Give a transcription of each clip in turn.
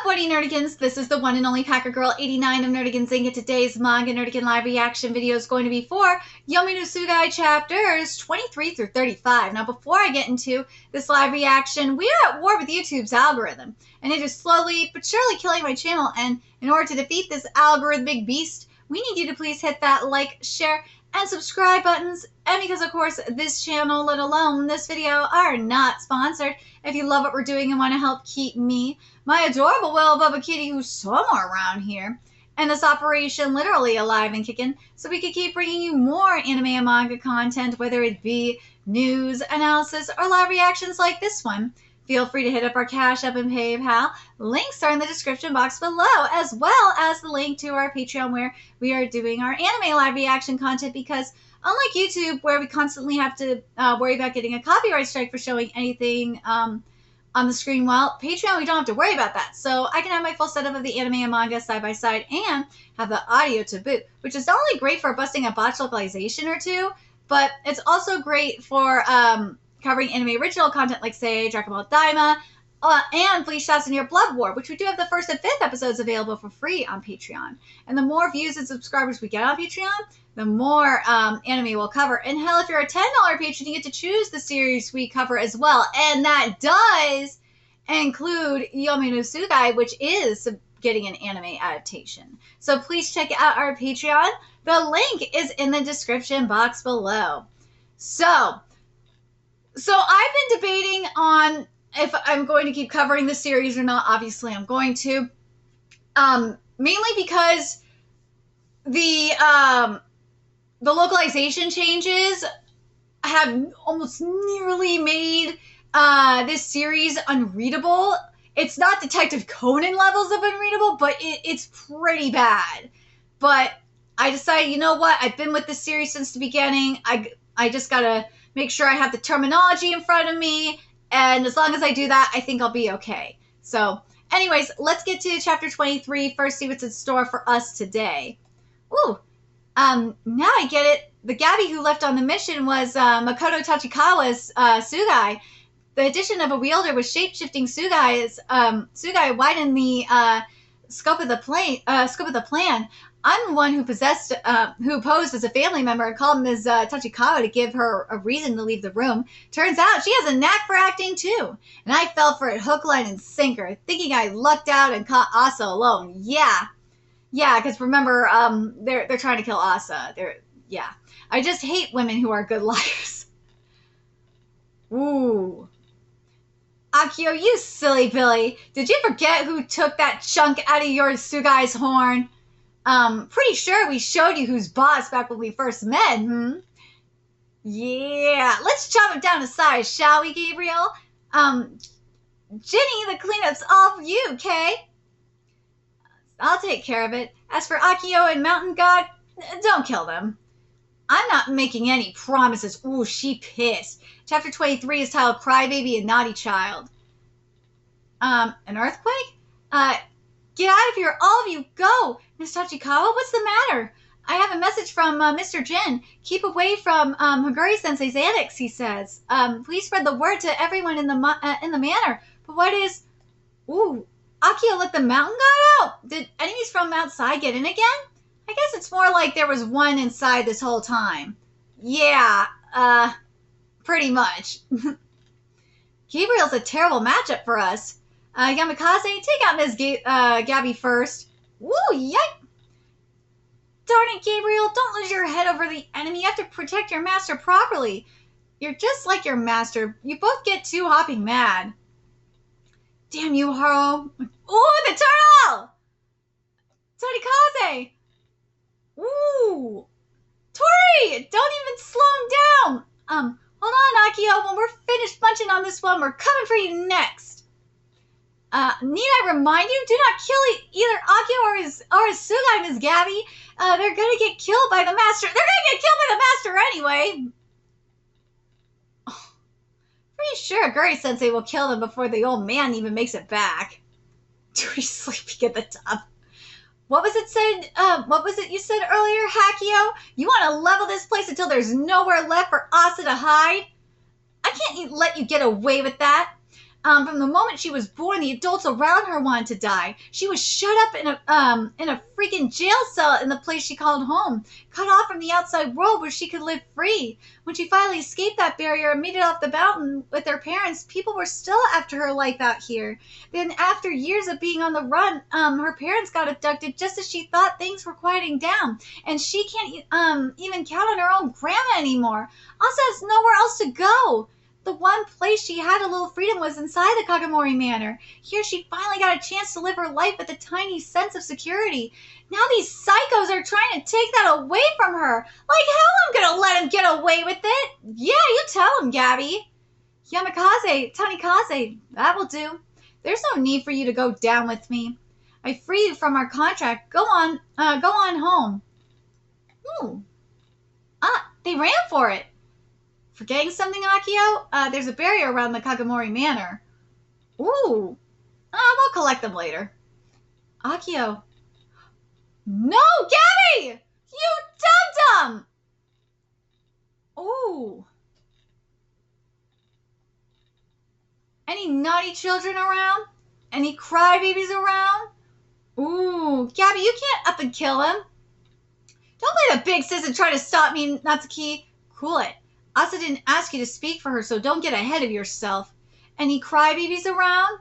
What Nerdigans, this is the one and only Packer Girl 89 of Nerdigans Inc. Today's Manga Nerdigan live reaction video is going to be for Yomi no Tsugai chapters 23 through 35. Now before I get into this live reaction, we are at war with YouTube's algorithm, and it is slowly but surely killing my channel, and in order to defeat this algorithmic beast, we need you to please hit that like, share, and subscribe buttons. And because of course this channel, let alone this video, are not sponsored, if you love what we're doing and want to help keep me, my adorable well Bubba Kitty, who's somewhere around here, and this operation literally alive and kicking, so we can keep bringing you more anime and manga content, whether it be news, analysis, or live reactions like this one. Feel free to hit up our Cash App and PayPal. Links are in the description box below, as well as the link to our Patreon where we are doing our anime live reaction content, because unlike YouTube, where we constantly have to worry about getting a copyright strike for showing anything on the screen, well, Patreon, we don't have to worry about that. So I can have my full setup of the anime and manga side by side and have the audio to boot, which is not only great for busting a botched localization or two, but it's also great for covering anime original content like, say, Dragon Ball Daima, and Bleach Thousand Year Blood War, which we do have the 1st and 5th episodes available for free on Patreon. And the more views and subscribers we get on Patreon, the more anime we'll cover. And hell, if you're a $10 patron, you get to choose the series we cover as well. And that does include Yomi no Tsugai, which is getting an anime adaptation. So please check out our Patreon. The link is in the description box below. So I've been debating on if I'm going to keep covering the series or not. Obviously, I'm going to. Mainly because the localization changes have almost nearly made this series unreadable. It's not Detective Conan levels of unreadable, but it's pretty bad. But I decided, you know what? I've been with this series since the beginning. I just gotta make sure I have the terminology in front of me, and as long as I do that, I think I'll be okay. So, anyways, let's get to chapter 23 first, see what's in store for us today. Ooh, now I get it. The Gabby who left on the mission was Makoto Tachikawa's Tsugai. The addition of a wielder with shape-shifting Tsugai widened the scope of the plan. I'm the one who posed as a family member and called Ms. Tachikawa to give her a reason to leave the room. Turns out she has a knack for acting too. And I fell for it hook, line, and sinker, thinking I lucked out and caught Asa alone. Yeah, because remember, they're trying to kill Asa. Yeah. I just hate women who are good liars. Ooh. Akio, you silly Billy. Did you forget who took that chunk out of your Tsugai's horn? Pretty sure we showed you who's boss back when we first met, Yeah, let's chop him down to size, shall we, Gabriel? Ginny, the cleanup's all for you, Kay? I'll take care of it. As for Akio and Mountain God, don't kill them. I'm not making any promises. Ooh, she pissed. Chapter 23 is titled Crybaby and Naughty Child. An earthquake? Get out of here, all of you, go! Miss Tachikawa, what's the matter? I have a message from Mr. Jin. Keep away from Haguri-sensei's antics, he says. Please spread the word to everyone in the manor. But what is... Ooh, Akio let the mountain god out? Did enemies from outside get in again? I guess it's more like there was one inside this whole time. Yeah, pretty much. Gabriel's a terrible matchup for us. Yamikaze, take out Ms. Gabby first. Woo, yike! Darn it, Gabriel, don't lose your head over the enemy. You have to protect your master properly. You're just like your master. You both get too hopping mad. Damn you, Haro. Ooh, the turtle! Torikaze! Ooh! Tori! Don't even slow him down! Hold on, Akio. When we're finished munching on this one, we're coming for you next. Need I remind you? Do not kill either Akio or his Tsugai, Ms. Gabby. They're gonna get killed by the master. They're gonna get killed by the master anyway. Oh, pretty sure Haguri-sensei will kill them before the old man even makes it back. Tori's sleeping at the top. What was it you said earlier, Hakio? You want to level this place until there's nowhere left for Asa to hide? I can't let you get away with that. From the moment she was born, the adults around her wanted to die. She was shut up in a freaking jail cell in the place she called home, cut off from the outside world where she could live free. When she finally escaped that barrier and made it off the mountain with her parents, people were still after her life out here. Then, after years of being on the run, her parents got abducted just as she thought things were quieting down, and she can't even count on her own grandma anymore. Also has nowhere else to go. The one place she had a little freedom was inside the Kagomori Manor. Here she finally got a chance to live her life with a tiny sense of security. Now these psychos are trying to take that away from her. Like how I'm gonna let him get away with it? Yeah, you tell him, Gabby. Yamakaze, Tanikaze, that will do. There's no need for you to go down with me. I free you from our contract. Go on home. Ooh. They ran for it. Forgetting something, Akio? There's a barrier around the Kagomori Manor. Ooh. We'll collect them later. Akio. No, Gabby! You dum-dum! Ooh. Any naughty children around? Any crybabies around? Ooh. Gabby, you can't up and kill him. Don't let a big sister try to stop me, Natsuki. Cool it. Asa didn't ask you to speak for her, so don't get ahead of yourself. Any crybabies around?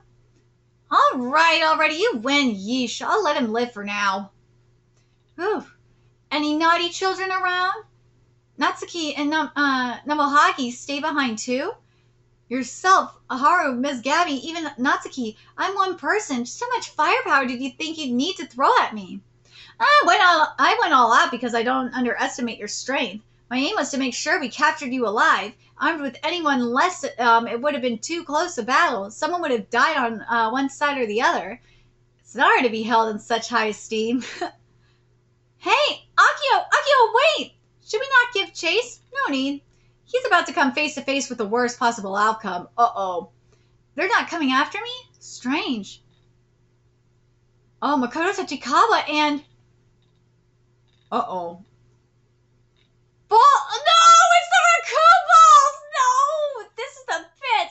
All right, already, you win, yeesh. I'll let him live for now. Whew. Any naughty children around? Natsuki and Namohagi stay behind too? Yourself, Aharu, Miss Gabby, even Natsuki. I'm one person. Just how much firepower did you think you'd need to throw at me? I went all out because I don't underestimate your strength. My aim was to make sure we captured you alive. Armed with anyone less, it would have been too close a battle. Someone would have died on one side or the other. It's an honor to be held in such high esteem. Hey, Akio, wait! Should we not give chase? No need. He's about to come face to face with the worst possible outcome. Uh-oh. They're not coming after me? Strange. Oh, Makoto Tachikawa and... Uh-oh. Ball! No! It's the raccoon balls! No! This is the pit!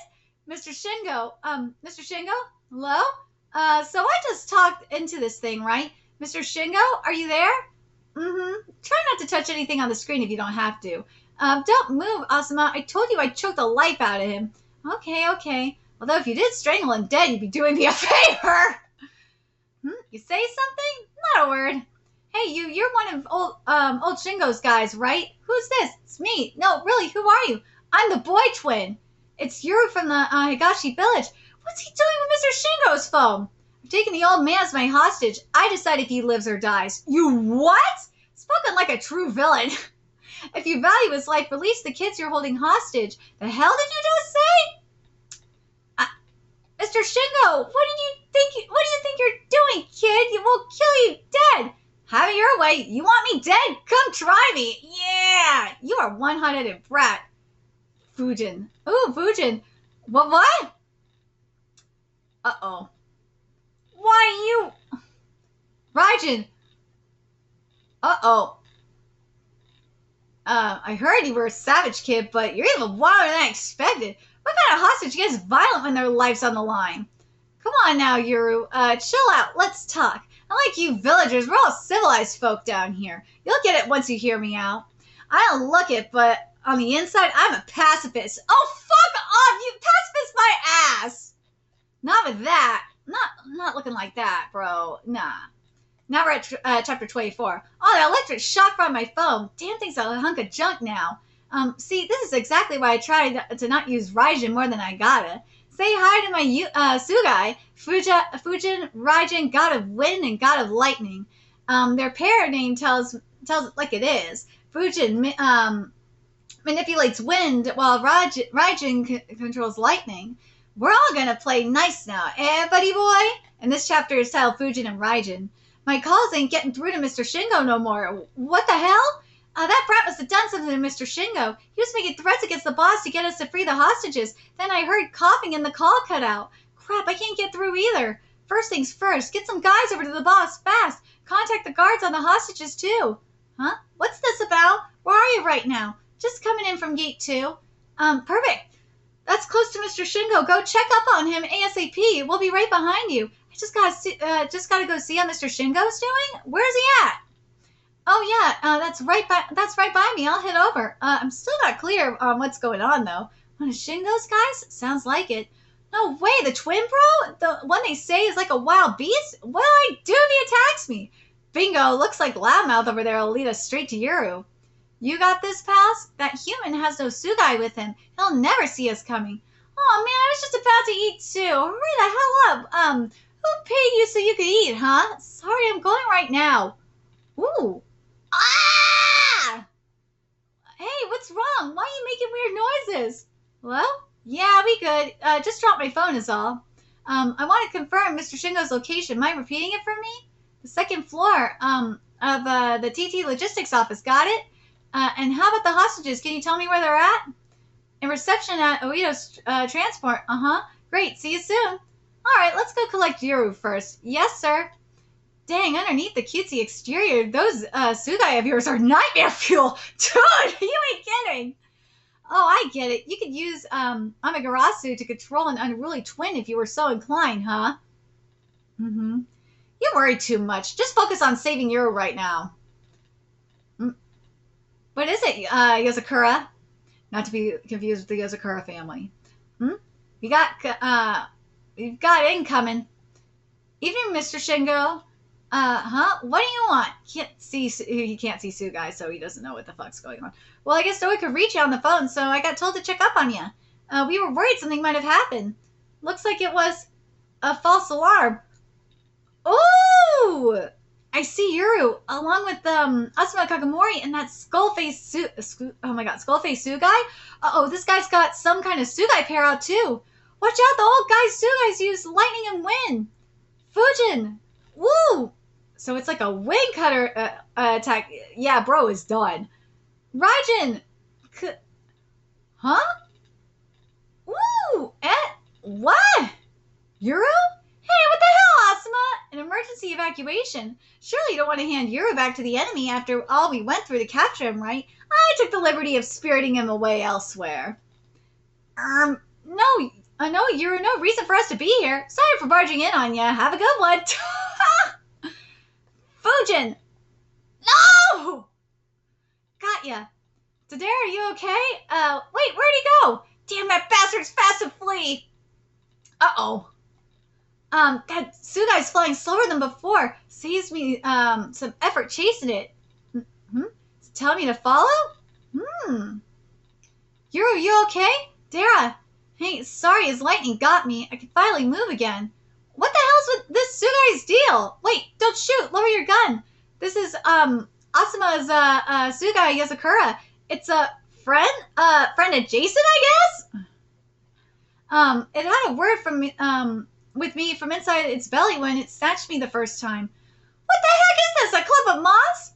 Mr. Shingo? Hello? So I just talked into this thing, right? Mr. Shingo, are you there? Mm-hmm. Try not to touch anything on the screen if you don't have to. Don't move, Asuma. I told you I'd choke the life out of him. Okay. Although if you did strangle him dead, you'd be doing me a favor. You say something? Not a word. Hey, you're one of old Shingo's guys, right? Who's this? It's me. No, really, who are you? I'm the boy twin. It's Yuru from the Higashi village. What's he doing with Mr. Shingo's phone? I've taken the old man as my hostage. I decide if he lives or dies. You what? Spoken like a true villain. If you value his life, release the kids you're holding hostage. The hell did you just say? Mr. Shingo, what do you think you're doing, kid? We'll kill you dead. Have it your way. You want me dead? Come try me. Yeah, you are one hot-headed brat. Fujin. Ooh, Fujin. What? Uh-oh. Why you... Raijin. Uh-oh. I heard you were a savage kid, but you're even wilder than I expected. What kind of hostage gets violent when their life's on the line? Come on now, Yuru. Chill out. Let's talk. Unlike you villagers, we're all civilized folk down here. You'll get it once you hear me out. I don't look it, but on the inside, I'm a pacifist. Oh, fuck off! You pacifist my ass! Not with that. Not looking like that, bro. Nah. Now we're at chapter 24. Oh, the electric shock from my phone. Damn thing's a hunk of junk now. See, this is exactly why I tried to not use Raijin more than I gotta. Say hi to my Tsugai, Fujin, Raijin, god of wind and god of lightning. Their pair name tells it like it is. Fujin manipulates wind while Raijin controls lightning. We're all gonna play nice now, eh, buddy boy? And this chapter is titled Fujin and Raijin. My calls ain't getting through to Mr. Shingo no more. What the hell? That brat must have done something to Mr. Shingo. He was making threats against the boss to get us to free the hostages. Then I heard coughing and the call cut out. Crap, I can't get through either. First things first, get some guys over to the boss, fast. Contact the guards on the hostages, too. Huh? What's this about? Where are you right now? Just coming in from gate 2. Perfect. That's close to Mr. Shingo. Go check up on him ASAP. We'll be right behind you. I just gotta go see how Mr. Shingo's doing. Where's he at? Oh yeah, that's right by me. I'll head over. I'm still not clear on what's going on though. One of Shingo's guys? Sounds like it. No way, the twin bro? The one they say is like a wild beast? What'll I do if he attacks me? Bingo, looks like Loudmouth over there will lead us straight to Yuru. You got this, pals? That human has no Tsugai with him. He'll never see us coming. Oh man, I was just about to eat too. Hurry the hell up. Who paid you so you could eat, huh? Sorry, I'm going right now. Ooh. Ah! Hey, what's wrong? Why are you making weird noises? Hello? Yeah, we good. Just dropped my phone is all. I want to confirm Mr. Shingo's location. Mind repeating it for me? The second floor, of, the TT Logistics office. Got it? And how about the hostages? Can you tell me where they're at? In reception at Oito's, transport. Uh-huh. Great. See you soon. All right, let's go collect Yuru first. Yes, sir. Dang, underneath the cutesy exterior, those, Tsugai of yours are nightmare fuel. Dude, you ain't kidding. Oh, I get it. You could use, Amaterasu to control an unruly twin if you were so inclined, huh? Mm-hmm. You worry too much. Just focus on saving Yuru right now. What is it, Yozakura? Not to be confused with the Yozakura family. You've got incoming. Evening, Mr. Shingo. Huh? What do you want? He can't see Tsugai, so he doesn't know what the fuck's going on. Well, I guess Zoe could reach you on the phone, so I got told to check up on you. We were worried something might have happened. Looks like it was a false alarm. Ooh! I see Yuru, along with, Asuma Kagamori and that Skullface Tsugai? Uh-oh, this guy's got some kind of Tsugai pair out, too. Watch out, the old guy's Tsugais use lightning and wind. Fujin! Woo! So it's like a wing cutter attack. Yeah, bro is done. Raijin! Huh? Woo! What? Yuru? Hey, what the hell, Asuma? An emergency evacuation. Surely you don't want to hand Yuru back to the enemy after all we went through to capture him, right? I took the liberty of spiriting him away elsewhere. No, Yuru, no reason for us to be here. Sorry for barging in on ya. Have a good one. Fujin! No! Got ya. Tadera, are you okay? Wait, where'd he go? Damn, that bastard's fast to flee. Uh-oh. God, Tsugai's flying slower than before. Saves me, some effort chasing it. Is it telling me to follow? Yuru, you okay? Dara, hey, sorry, his lightning got me. I can finally move again. What the hell's with this Tsugai's deal? Wait, don't shoot. Lower your gun. This is, Asuma's, Tsugai Yozakura. It's a friend? Friend adjacent, I guess? It had a word from, with me from inside its belly when it snatched me the first time. What the heck is this? A club of moths?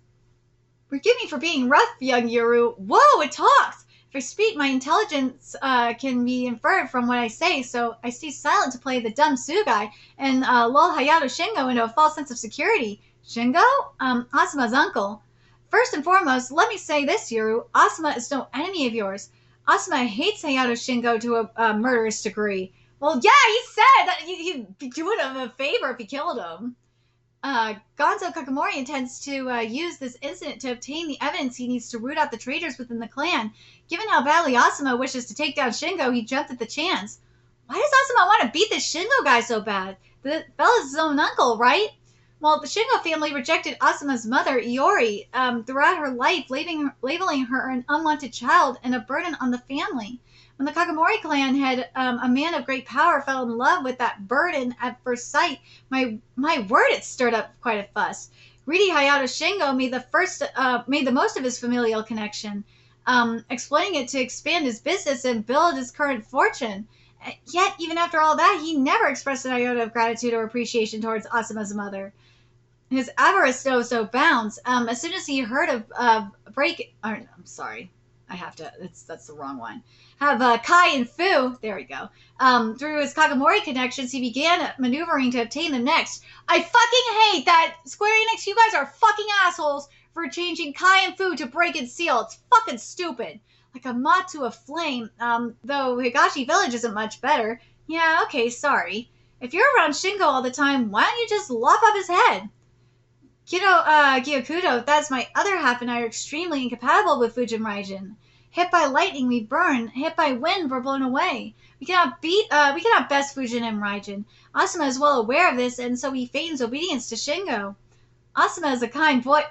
Forgive me for being rough, young Yuru. Whoa, it talks. If I speak, my intelligence can be inferred from what I say, so I stay silent to play the dumb Tsugai and lull Hayato Shingo into a false sense of security. Shingo? Asuma's uncle. First and foremost, let me say this, Yuru. Asuma is no enemy of yours. Asuma hates Hayato Shingo to a murderous degree. Well, yeah, he said that he'd be doing him a favor if he killed him. Gonzo Kakamori intends to use this incident to obtain the evidence he needs to root out the traitors within the clan. Given how badly Asuma wishes to take down Shingo, he jumped at the chance. Why does Asuma want to beat this Shingo guy so bad? The fella's his own uncle, right? Well, the Shingo family rejected Asuma's mother, Iori, throughout her life, labeling her an unwanted child and a burden on the family. When the Kagamori clan had a man of great power fell in love with that burden at first sight, my word, it stirred up quite a fuss. Greedy Hayato Shingo made the most of his familial connection, exploiting it to expand his business and build his current fortune. Yet, even after all that, he never expressed an iota of gratitude or appreciation towards Asuma's mother. His avarice knows no bounds. As soon as he heard of that's the wrong one. Have Kai and Fu, there we go. Through his Kagamori connections, he began maneuvering to obtain them next. I fucking hate that Square Enix, you guys are fucking assholes for changing Kai and Fu to break and seal. It's fucking stupid. like a moth to a flame, though Higashi Village isn't much better. Yeah, okay, sorry. If you're around Shingo all the time, why don't you just lop off his head? Gyokudo, that's my other half, and I are extremely incompatible with Fujin Raijin. Hit by lightning, we burn. Hit by wind, we're blown away. We cannot best Fujin and Raijin. Asuma is well aware of this, and so he feigns obedience to Shingo. Asuma is a kind boy.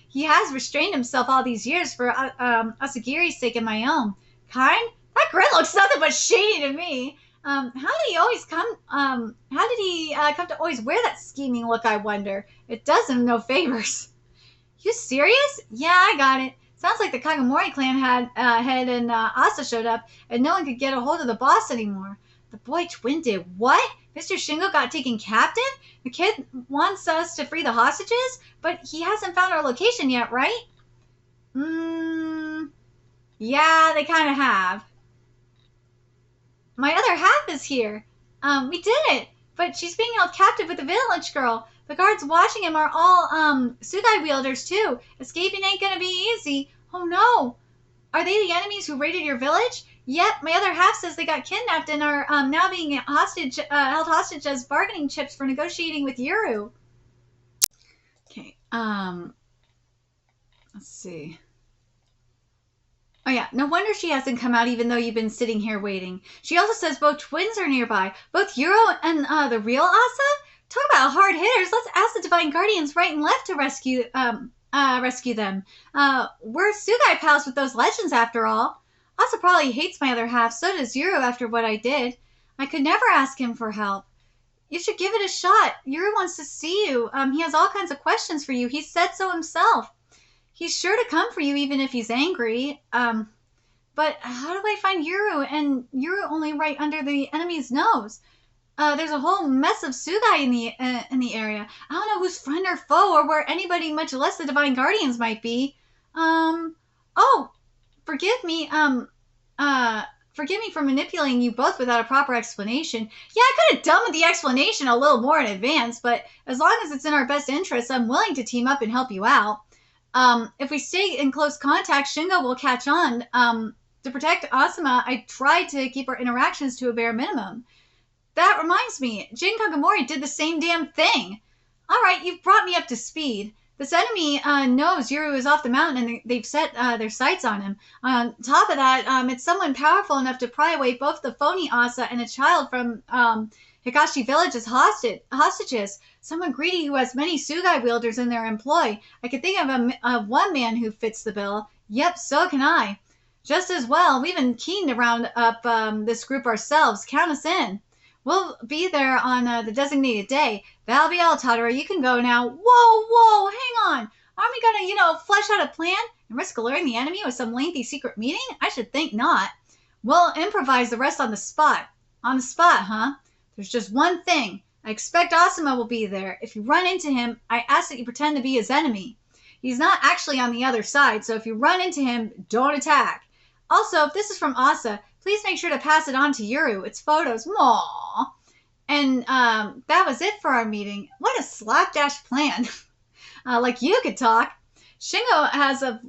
He has restrained himself all these years for Asagiri's sake and my own. Kind? That grin looks nothing but shady to me. How did he come to always wear that scheming look, I wonder? It does him no favors. You serious? Yeah, I got it. Sounds like the Kagemori clan head and Asa showed up, and no one could get a hold of the boss anymore. The boy twin did what? Mr. Shingo got taken captive? The kid wants us to free the hostages, but he hasn't found our location yet, right? Yeah, they kind of have. My other half is here. We did it, but she's being held captive with a village girl. The guards watching him are all, Tsugai wielders too. Escaping ain't gonna be easy. Oh no. Are they the enemies who raided your village? Yep, my other half says they got kidnapped and are, now being held hostage as bargaining chips for negotiating with Yuru. Okay, let's see. Oh yeah, no wonder she hasn't come out even though you've been sitting here waiting. She also says both twins are nearby. Both Yuro and the real Asa? Talk about hard hitters. Let's ask the Divine Guardians right and left to rescue them. We're Tsugai pals with those legends after all. Asa probably hates my other half, so does Yuro after what I did. I could never ask him for help. You should give it a shot. Yuro wants to see you. He has all kinds of questions for you. He said so himself. He's sure to come for you even if he's angry. But how do I find Yuru? And Yuru only right under the enemy's nose. There's a whole mess of Tsugai in the area. I don't know who's friend or foe or where anybody, much less the Divine Guardians, might be. Oh, forgive me. Forgive me for manipulating you both without a proper explanation. Yeah, I could have done with the explanation a little more in advance, but as long as it's in our best interest, I'm willing to team up and help you out. If we stay in close contact, Shingo will catch on. To protect Asuma, I tried to keep our interactions to a bare minimum. That reminds me, Jin Kagemori did the same damn thing. All right, you've brought me up to speed. This enemy knows Yuru is off the mountain and they've set their sights on him. On top of that, it's someone powerful enough to pry away both the phony Asa and a child from Higashi Village's hostages. Someone greedy who has many Tsugai wielders in their employ. I can think of one man who fits the bill. Yep, so can I. Just as well, we've been keen to round up this group ourselves. Count us in. We'll be there on the designated day. That'll be all, Tadera. You can go now. Whoa, hang on. Aren't we gonna, flesh out a plan and risk alerting the enemy with some lengthy secret meeting? I should think not. We'll improvise the rest on the spot. On the spot, huh? There's just one thing. I expect Asuma will be there. If you run into him, I ask that you pretend to be his enemy. He's not actually on the other side, so if you run into him, don't attack. Also, if this is from Asa, please make sure to pass it on to Yuru. It's photos. Aww. And that was it for our meeting. What a slapdash plan. Like you could talk. Shingo has of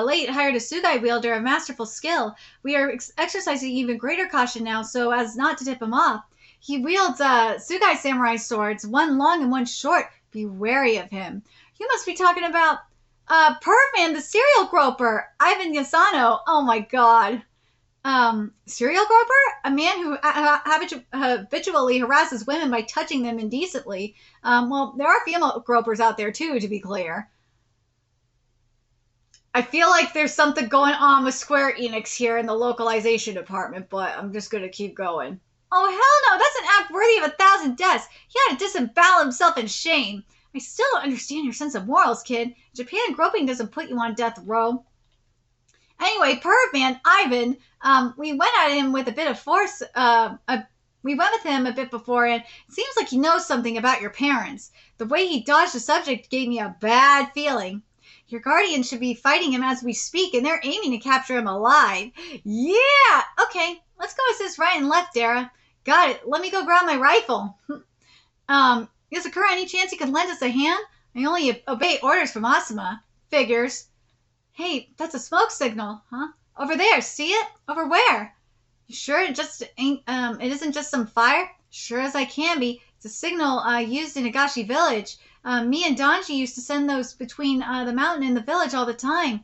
late hired a Tsugai wielder of masterful skill. We are exercising even greater caution now so as not to tip him off. He wields Tsugai samurai swords, one long and one short. Be wary of him. You must be talking about Pervman, the serial groper, Ivan Yasano. Oh my god. Serial groper? A man who habitually harasses women by touching them indecently. Well, there are female gropers out there too, to be clear. I feel like there's something going on with Square Enix here in the localization department, but I'm just gonna keep going. Oh, hell no, that's an act worthy of 1,000 deaths. He had to disembowel himself in shame. I still don't understand your sense of morals, kid. In Japan, groping doesn't put you on death row. Anyway, Pervman, Ivan, we went at him with a bit of force. We went with him a bit before, and it seems like he knows something about your parents. The way he dodged the subject gave me a bad feeling. Your guardians should be fighting him as we speak, and they're aiming to capture him alive. Yeah! Okay, let's go assist right and left, Dara. Got it. Let me go grab my rifle. Is there any chance you could lend us a hand? I only obey orders from Asuma. Figures. Hey, that's a smoke signal, huh? Over there, see it? Over where? You sure it just ain't, it isn't just some fire? Sure as I can be. It's a signal, used in Higashi Village. Me and Donji used to send those between, the mountain and the village all the time.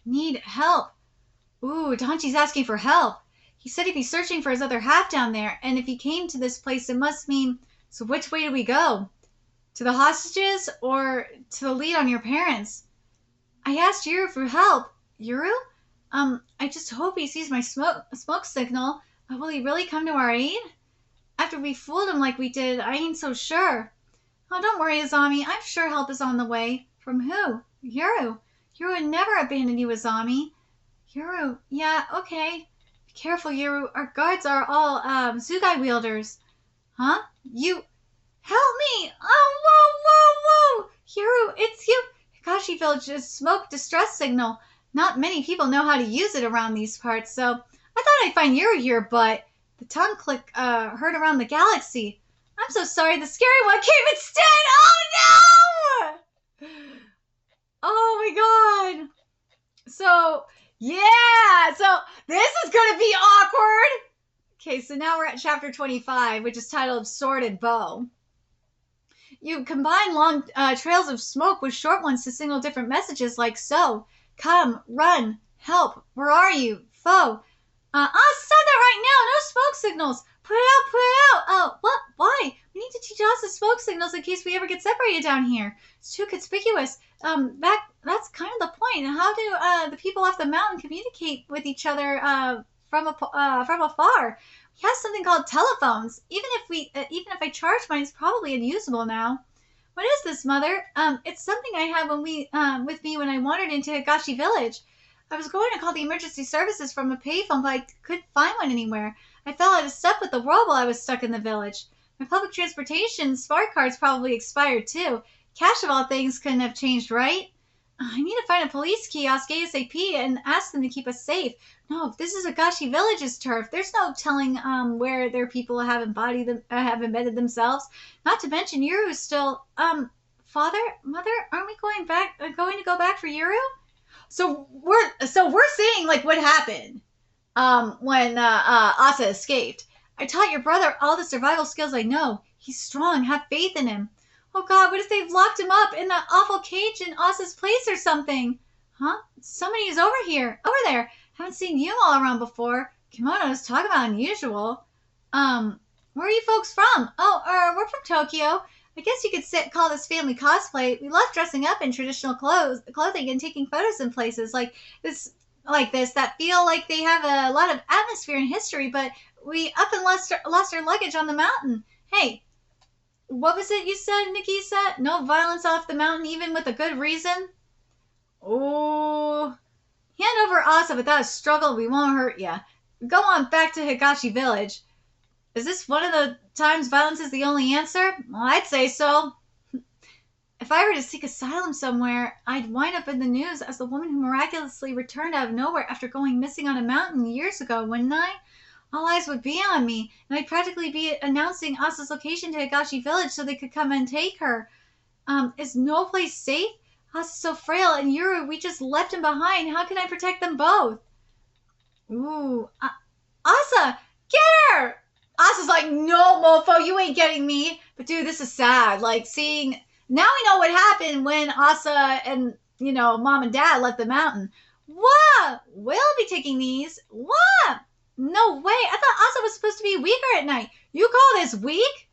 Need help. Ooh, Donji's asking for help. He said he'd be searching for his other half down there, and if he came to this place, it must mean... So which way do we go? To the hostages, or to the lead on your parents? I asked Yuru for help. Yuru? I just hope he sees my smoke signal. Will he really come to our aid? After we fooled him like we did, I ain't so sure. Oh, don't worry, Azami. I'm sure help is on the way. From who? Yuru. Yuru would never abandon you, Azami. Yuru. Yeah, okay. Be careful, Yuru. Our guards are all, Tsugai wielders. Huh? You... Help me! Oh, whoa, whoa, whoa! Yuru, it's you! Higashi Village's smoke distress signal. Not many people know how to use it around these parts, so I thought I'd find Yuru here, but the tongue click heard around the galaxy. I'm so sorry, the scary one came instead! Oh no! Oh my god! So, yeah! So, this is gonna be awkward! Okay, so now we're at chapter 25, which is titled Sword and Bow. You combine long trails of smoke with short ones to signal different messages like so. Come, run, help, where are you, foe? Stop that right now, no smoke signals. Put it out, put it out. Oh, what, why? We need to teach us the smoke signals in case we ever get separated down here. It's too conspicuous. That's kind of the point. How do the people off the mountain communicate with each other from afar? We have something called telephones. Even if I charge mine, it's probably unusable now. What is this, Mother? It's something I had with me when I wandered into Higashi Village. I was going to call the emergency services from a payphone, but I couldn't find one anywhere. I fell out of step with the world while I was stuck in the village. My public transportation smart card's probably expired too. Cash of all things couldn't have changed, right? I need to find a police kiosk ASAP and ask them to keep us safe. No, this is Higashi Village's turf. There's no telling where their people have embedded themselves. Not to mention Yuru's still Father, Mother, aren't we going to go back for Yuru? So we're seeing like what happened when Asa escaped. I taught your brother all the survival skills I know. He's strong. Have faith in him. Oh God, what if they've locked him up in that awful cage in Asa's place or something? Huh? Somebody is over here. Over there. Haven't seen you all around before. Kimonos, talk about unusual. Where are you folks from? Oh, we're from Tokyo. I guess you could call this family cosplay. We love dressing up in traditional clothing and taking photos in places like this that feel like they have a lot of atmosphere and history, but we up and lost our luggage on the mountain. Hey, what was it you said, Nagisa? No violence off the mountain, even with a good reason? Oh, hand over Asa without a struggle, we won't hurt ya. Go on back to Higashi Village. Is this one of the times violence is the only answer? Well, I'd say so. If I were to seek asylum somewhere, I'd wind up in the news as the woman who miraculously returned out of nowhere after going missing on a mountain years ago, wouldn't I? All eyes would be on me, and I'd practically be announcing Asa's location to Higashi Village so they could come and take her. Is no place safe? Asa's so frail, and Yuru, we just left him behind. How can I protect them both? Ooh. Asa! Get her! Asa's like, no, mofo, you ain't getting me. But dude, this is sad. Like, seeing... Now we know what happened when Asa and, Mom and Dad left the mountain. What? We'll be taking these. What? No way. I thought Asa was supposed to be weaker at night. You call this weak?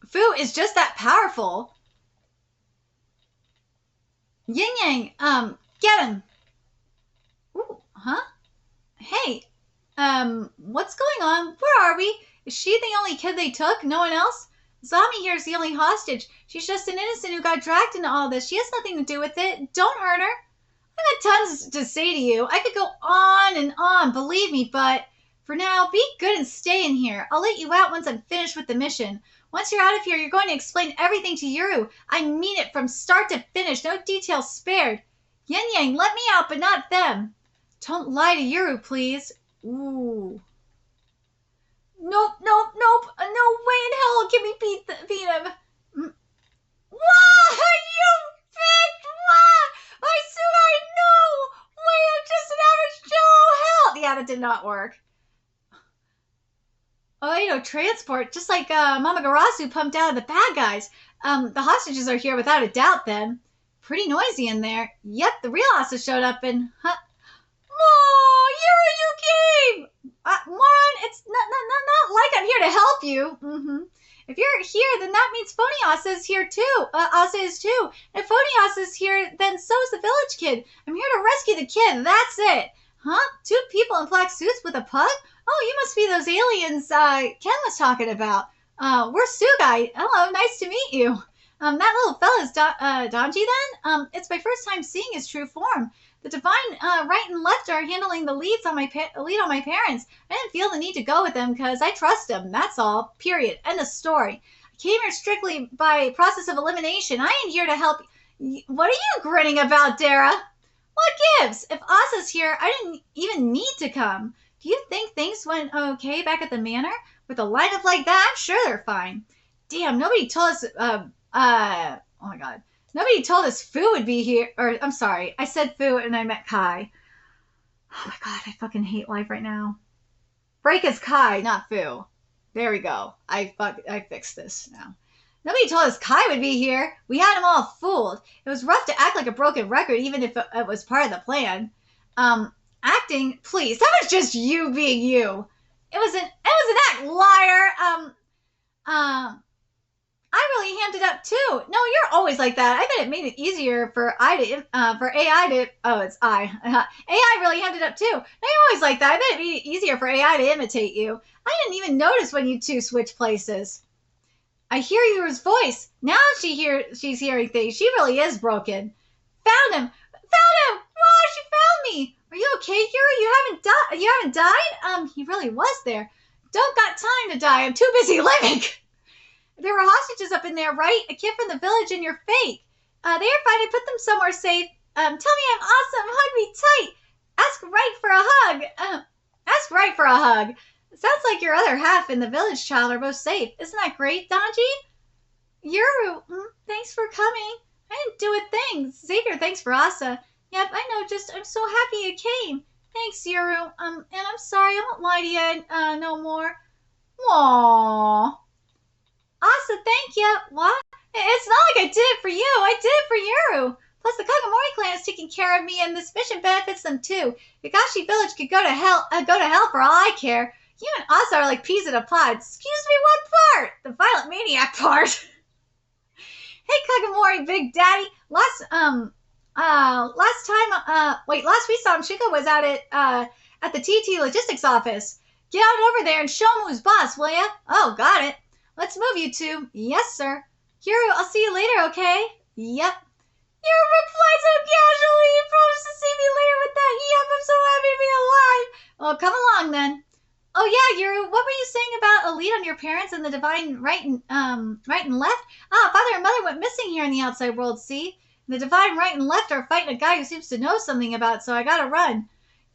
Fu is just that powerful. Yin Yang, get him. Ooh, huh? Hey, what's going on? Where are we? Is she the only kid they took? No one else? Zami here is the only hostage. She's just an innocent who got dragged into all this. She has nothing to do with it. Don't hurt her. I've got tons to say to you. I could go on and on, believe me, but for now, be good and stay in here. I'll let you out once I'm finished with the mission. Once you're out of here, you're going to explain everything to Yuru. I mean it from start to finish. No details spared. Yin Yang, let me out, but not them. Don't lie to Yuru, please. Ooh. Nope. No way in hell can we beat him. What? You picked what? My Tsugai, did not work. Oh, transport, just like Mama Garasu pumped out of the bad guys. The hostages are here without a doubt then. Pretty noisy in there. Yep, the real hostages showed up and... Oh, Yuri, you came! Moron, it's not like I'm here to help you. If you're here, then that means Phony Asa is here too. Asa is too. If Phony Asa is here, then so is the village kid. I'm here to rescue the kid. That's it. Huh? 2 people in black suits with a pug? Oh, you must be those aliens Ken was talking about. We're Tsugai. Hello, nice to meet you. That little fella's Donji then? It's my first time seeing his true form. The divine right and left are handling the lead on my parents. I didn't feel the need to go with them because I trust them. That's all. Period. End of story. I came here strictly by process of elimination. I ain't here to help. What are you grinning about, Dara? What gives? If Asa's here, I didn't even need to come. Do you think things went okay back at the manor? With a lineup like that, I'm sure they're fine. Damn, nobody told us, oh my god. Nobody told us Fu would be here, or, I'm sorry, I said Fu and I meant Kai. Oh my god, I fucking hate life right now. Break is Kai, not Fu. There we go. I fixed this now. Nobody told us Kai would be here. We had him all fooled. It was rough to act like a broken record, even if it was part of the plan. Acting? Please, that was just you being you. It was an act, liar. I really hammed it up too. No, you're always like that. I bet it made it easier for AI to. Oh, it's I. AI really hammed it up too. No, you're always like that. I bet it made it easier for AI to imitate you. I didn't even notice when you 2 switched places. I hear your voice. Now she's hearing things. She really is broken. Found him. Wow, she found me. Are you okay, Yuri? You haven't died? He really was there. Don't got time to die. I'm too busy living. There were hostages up in there, right? A kid from the village and you're fake. They are fine. I put them somewhere safe. Tell me I'm awesome. Hug me tight. Ask right for a hug. Ask right for a hug. Sounds like your other half and the village child are both safe. Isn't that great, Donji? Yuru, thanks for coming. I didn't do a thing. Xavier, thanks for Asa. Yep, I know, I'm so happy you came. Thanks, Yuru. And I'm sorry, I won't lie to you no more. Aww. Asa, thank you. What? It's not like I did it for you. I did it for Yuru. Plus, the Kagamori clan is taking care of me, and this mission benefits them too. Kakashi Village could go to hell for all I care. You and Asa are like peas in a pod. Excuse me, what part? The violent maniac part. Hey, Kagamori, Big Daddy. Last we saw him, Shiko was out at the TT logistics office. Get out over there and show him who's boss, will ya? Oh, got it. Let's move, you 2. Yes, sir. Yuru, I'll see you later, okay? Yep. Yuru replied so casually. You promised to see me later with that. Yep, I'm so happy to be alive. Well, come along then. Oh yeah, Yuru, what were you saying about a lead on your parents and the divine right and left? Father and mother went missing here in the outside world, see? The divine right and left are fighting a guy who seems to know something about, so I gotta run.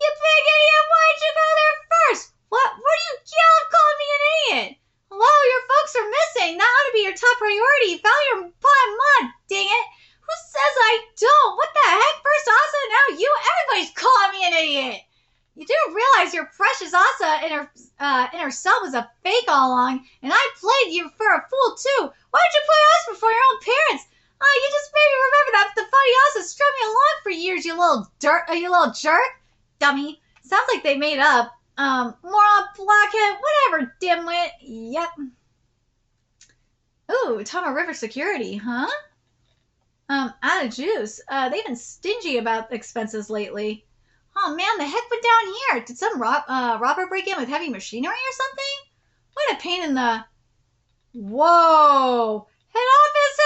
You big idiot, why'd you go there first? What do you yell and call me an idiot? Hello, your folks are missing. That ought to be your top priority. You found your pot mud, dang it. Who says I don't? What the heck? First Asa, now you. Everybody's calling me an idiot. You do realize your precious Asa in herself was a fake all along, and I played you for a fool too. Why did you play us before your own parents? You just made me remember that the funny Asa strung me along for years, you little jerk. Dummy. Sounds like they made up. Moron, blockhead, whatever, dimwit. Yep. Ooh, Tama River Security, huh? Out of juice. They've been stingy about expenses lately. Oh man, the heck went down here? Did some robber break in with heavy machinery or something? What a pain in the... Whoa! Head office!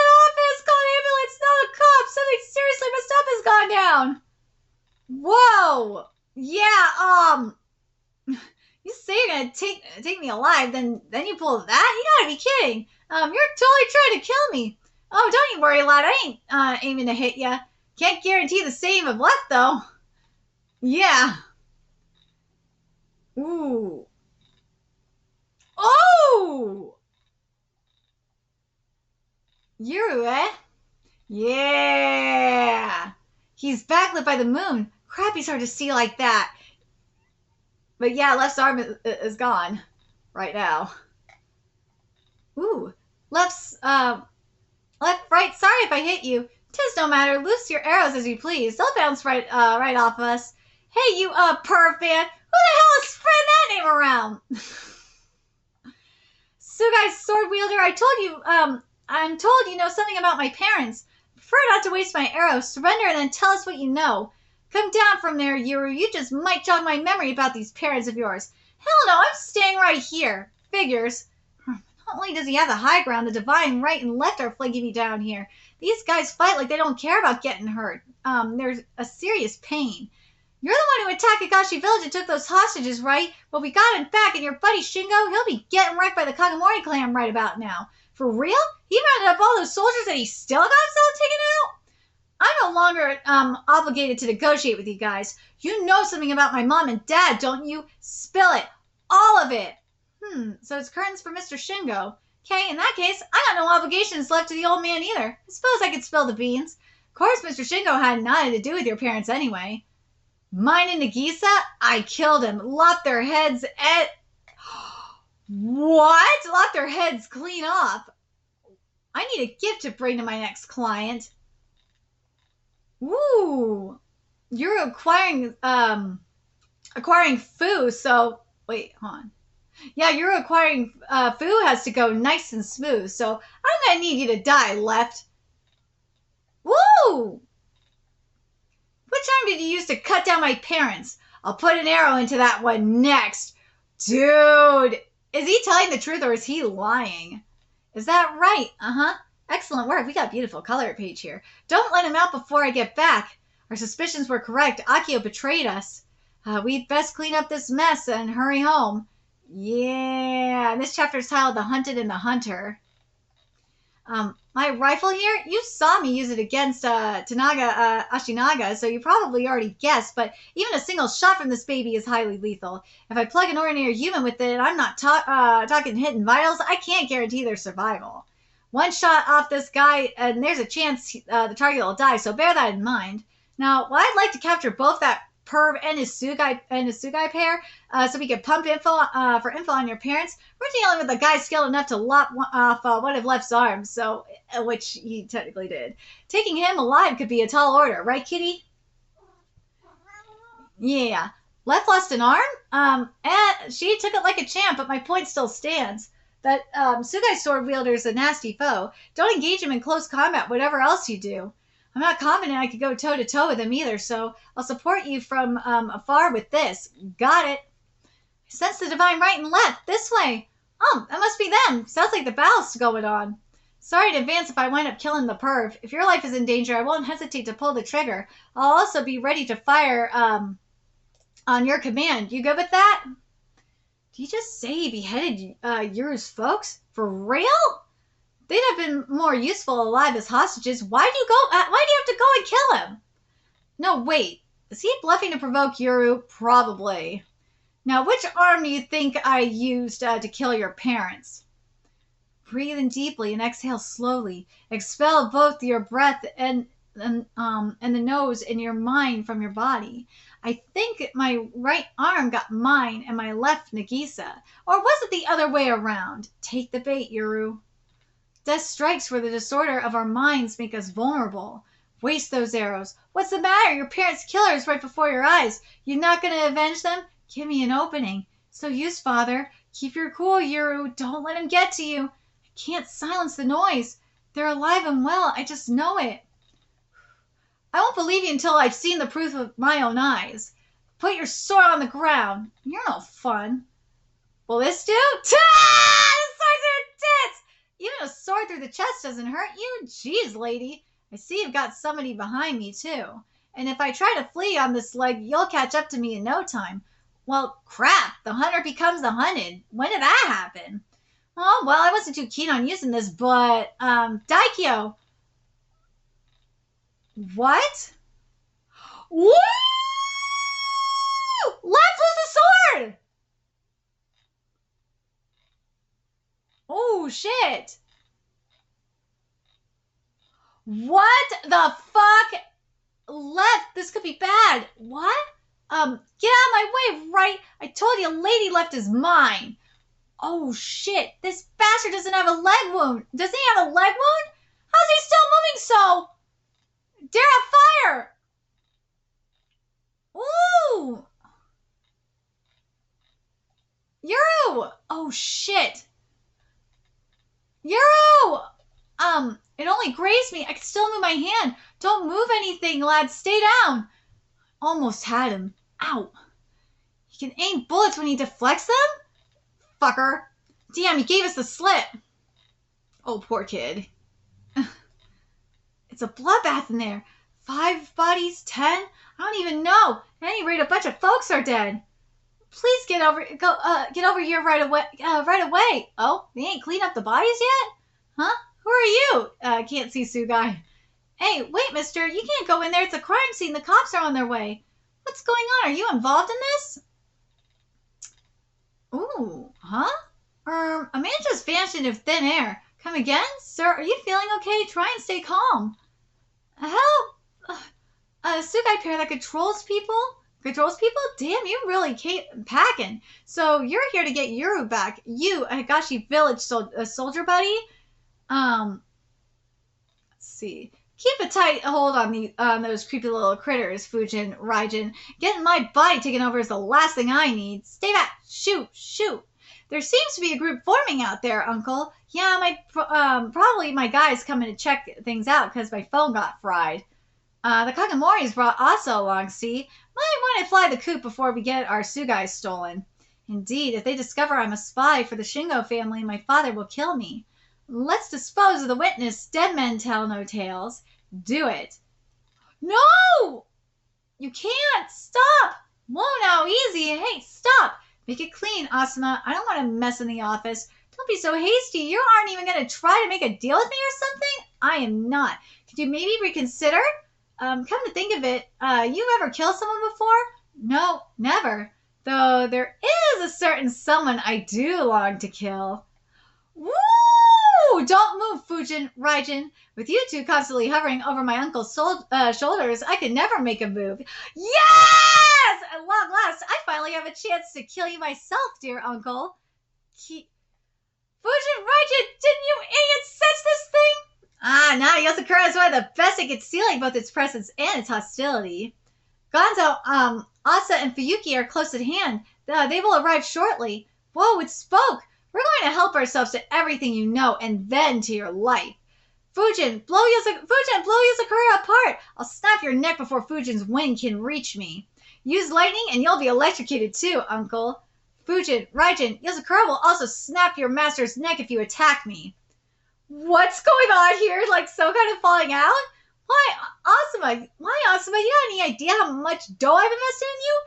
Call an ambulance, not a cop! Something seriously messed up has gone down! Whoa! Yeah, you say you're gonna take me alive, then you pull that? You gotta be kidding! You're totally trying to kill me! Oh, don't you worry, lad, I ain't aiming to hit ya. Can't guarantee the same of left, though. Yeah. Ooh. Oh! Yuru, eh? Yeah. He's backlit by the moon. Crap, he's hard to see like that. But yeah, left's arm is gone right now. Ooh, left's, left, right, sorry if I hit you. 'Tis no matter, loose your arrows as you please. They'll bounce right off of us. Hey, you, perv fan, who the hell is spreading that name around? Tsugai's sword wielder, I'm told you know something about my parents. Prefer not to waste my arrows. Surrender and then tell us what you know. Come down from there, Yuru. You just might jog my memory about these parents of yours. Hell no, I'm staying right here. Figures. Not only does he have the high ground, the divine right and left are flanking me down here. These guys fight like they don't care about getting hurt. There's a serious pain. You're the one who attacked Kagashi Village and took those hostages, right? Well, we got him back, and your buddy Shingo, he'll be getting wrecked by the Kagemori clan right about now. For real? He rounded up all those soldiers and he still got himself taken out? I'm no longer obligated to negotiate with you guys. You know something about my mom and dad, don't you? Spill it. All of it. So it's curtains for Mr. Shingo. Okay, in that case, I got no obligations left to the old man either. I suppose I could spill the beans. Of course, Mr. Shingo had nothing to do with your parents anyway. Mine and Nagisa, I killed him. Lopped their heads at... What? Lopped their heads clean off. I need a gift to bring to my next client. Ooh. You're acquiring Fu, so... Wait, hold on. Yeah, you're acquiring... Fu has to go nice and smooth, so I'm gonna need you to die, left. Woo! Which arm did you use to cut down my parents? I'll put an arrow into that one next. Dude, is he telling the truth or is he lying? Is that right? Uh-huh. Excellent work. We got a beautiful color page here. Don't let him out before I get back. Our suspicions were correct. Akio betrayed us. We'd best clean up this mess and hurry home. Yeah. And this chapter is titled The Hunted and the Hunter. My rifle here, you saw me use it against Ashinaga, so you probably already guessed, but even a single shot from this baby is highly lethal. If I plug an ordinary human with it, I'm not talking hidden vitals, I can't guarantee their survival. One shot off this guy, and there's a chance the target will die, so bear that in mind. Now, while I'd like to capture both that perv and his Tsugai pair, so we can pump info on your parents. We're dealing with a guy skilled enough to lop off one of Left's arms, so which he technically did. Taking him alive could be a tall order, right, Kitty? Yeah. Left lost an arm? And she took it like a champ, but my point still stands. That Tsugai sword wielder is a nasty foe. Don't engage him in close combat, whatever else you do. I'm not confident I could go toe-to-toe with him either, so I'll support you from afar with this. Got it. I sense the divine right and left. This way. Oh, that must be them. Sounds like the battle's going on. Sorry in advance if I wind up killing the perv. If your life is in danger, I won't hesitate to pull the trigger. I'll also be ready to fire on your command. You good with that? Did you just say he beheaded Yuru's folks? For real? They'd have been more useful alive as hostages. Why do you have to go and kill him? No, wait. Is he bluffing to provoke Yuru? Probably. Now, which arm do you think I used to kill your parents? Breathe in deeply and exhale slowly. Expel both your breath and the nose and your mind from your body. I think my right arm got mine and my left Nagisa. Or was it the other way around? Take the bait, Yuru. Death strikes where the disorder of our minds make us vulnerable. Waste those arrows. What's the matter? Your parents' killer is right before your eyes. You're not going to avenge them? Give me an opening. So use, Father. Keep your cool, Yuru. Don't let him get to you. I can't silence the noise. They're alive and well. I just know it. I won't believe you until I've seen the proof with my own eyes. Put your sword on the ground. You're no fun. Will this do? Ta! The swords are tits! Even a sword through the chest doesn't hurt you. Jeez, lady. I see you've got somebody behind me, too. And if I try to flee on this leg, you'll catch up to me in no time. Well, crap. The hunter becomes the hunted. When did that happen? Oh, well, I wasn't too keen on using this, but, Daikyo. What? Woo! Left was the sword! Oh, shit. What the fuck? Left. This could be bad. What? Get out of my way, right? I told you a lady left is mine. Oh, shit. This bastard doesn't have a leg wound. Doesn't he have a leg wound? How's he still moving so? Dare have fire! Ooh! Yuru! Oh, shit. Yuru! It only grazed me. I can still move my hand. Don't move anything, lad. Stay down. Almost had him. Ow. You can aim bullets when he deflects them? Fucker. Damn, he gave us the slip. Oh, poor kid. It's a bloodbath in there. 5 bodies, 10? I don't even know. At any rate, a bunch of folks are dead. Please get over here right away. Oh, they ain't cleaned up the bodies yet? Huh? Who are you? Can't see Tsugai. Hey, wait, mister. You can't go in there. It's a crime scene. The cops are on their way. What's going on? Are you involved in this? Ooh, huh? A man just vanished into thin air. Come again? Sir, are you feeling okay? Try and stay calm. Help! A Tsugai pair that controls people? Controls people? Damn, you really packing. So you're here to get Yuru back. You, a Higashi Village soldier buddy? Let's see. Keep a tight hold on those creepy little critters, Fujin, Raijin. Getting my body taken over is the last thing I need. Stay back. Shoot. There seems to be a group forming out there, Uncle. Yeah, probably my guys coming to check things out because my phone got fried. The Kagamoris brought Asa along, see? Might want to fly the coop before we get our Tsugai stolen. Indeed, if they discover I'm a spy for the Shingo family, my father will kill me. Let's dispose of the witness. Dead men tell no tales. Do it. No! You can't! Stop! Whoa now, easy. Hey, stop! Make it clean, Asuma. I don't want to mess in the office. Don't be so hasty. You aren't even going to try to make a deal with me or something? I am not. Could you maybe reconsider? Come to think of it, you ever killed someone before? No, never. Though there is a certain someone I do long to kill. Woo! Don't move, Fujin, Raijin. With you two constantly hovering over my uncle's shoulders, I could never make a move. Yes! At long last, I finally have a chance to kill you myself, dear uncle. Fujin, Raijin, didn't you idiots sense this thing? Now Yosakura is one of the best at concealing both its presence and its hostility. Gonzo, Asa, and Fuyuki are close at hand. They will arrive shortly. Whoa, it spoke. We're going to help ourselves to everything you know, and then to your life. Fujin, blow Yosakura apart. I'll snap your neck before Fujin's wind can reach me. Use lightning, and you'll be electrocuted too, Uncle. Fujin, Raijin, Yosakura will also snap your master's neck if you attack me. What's going on here? Like, so kind of falling out? Why, Asuma, you have any idea how much dough I've invested in you?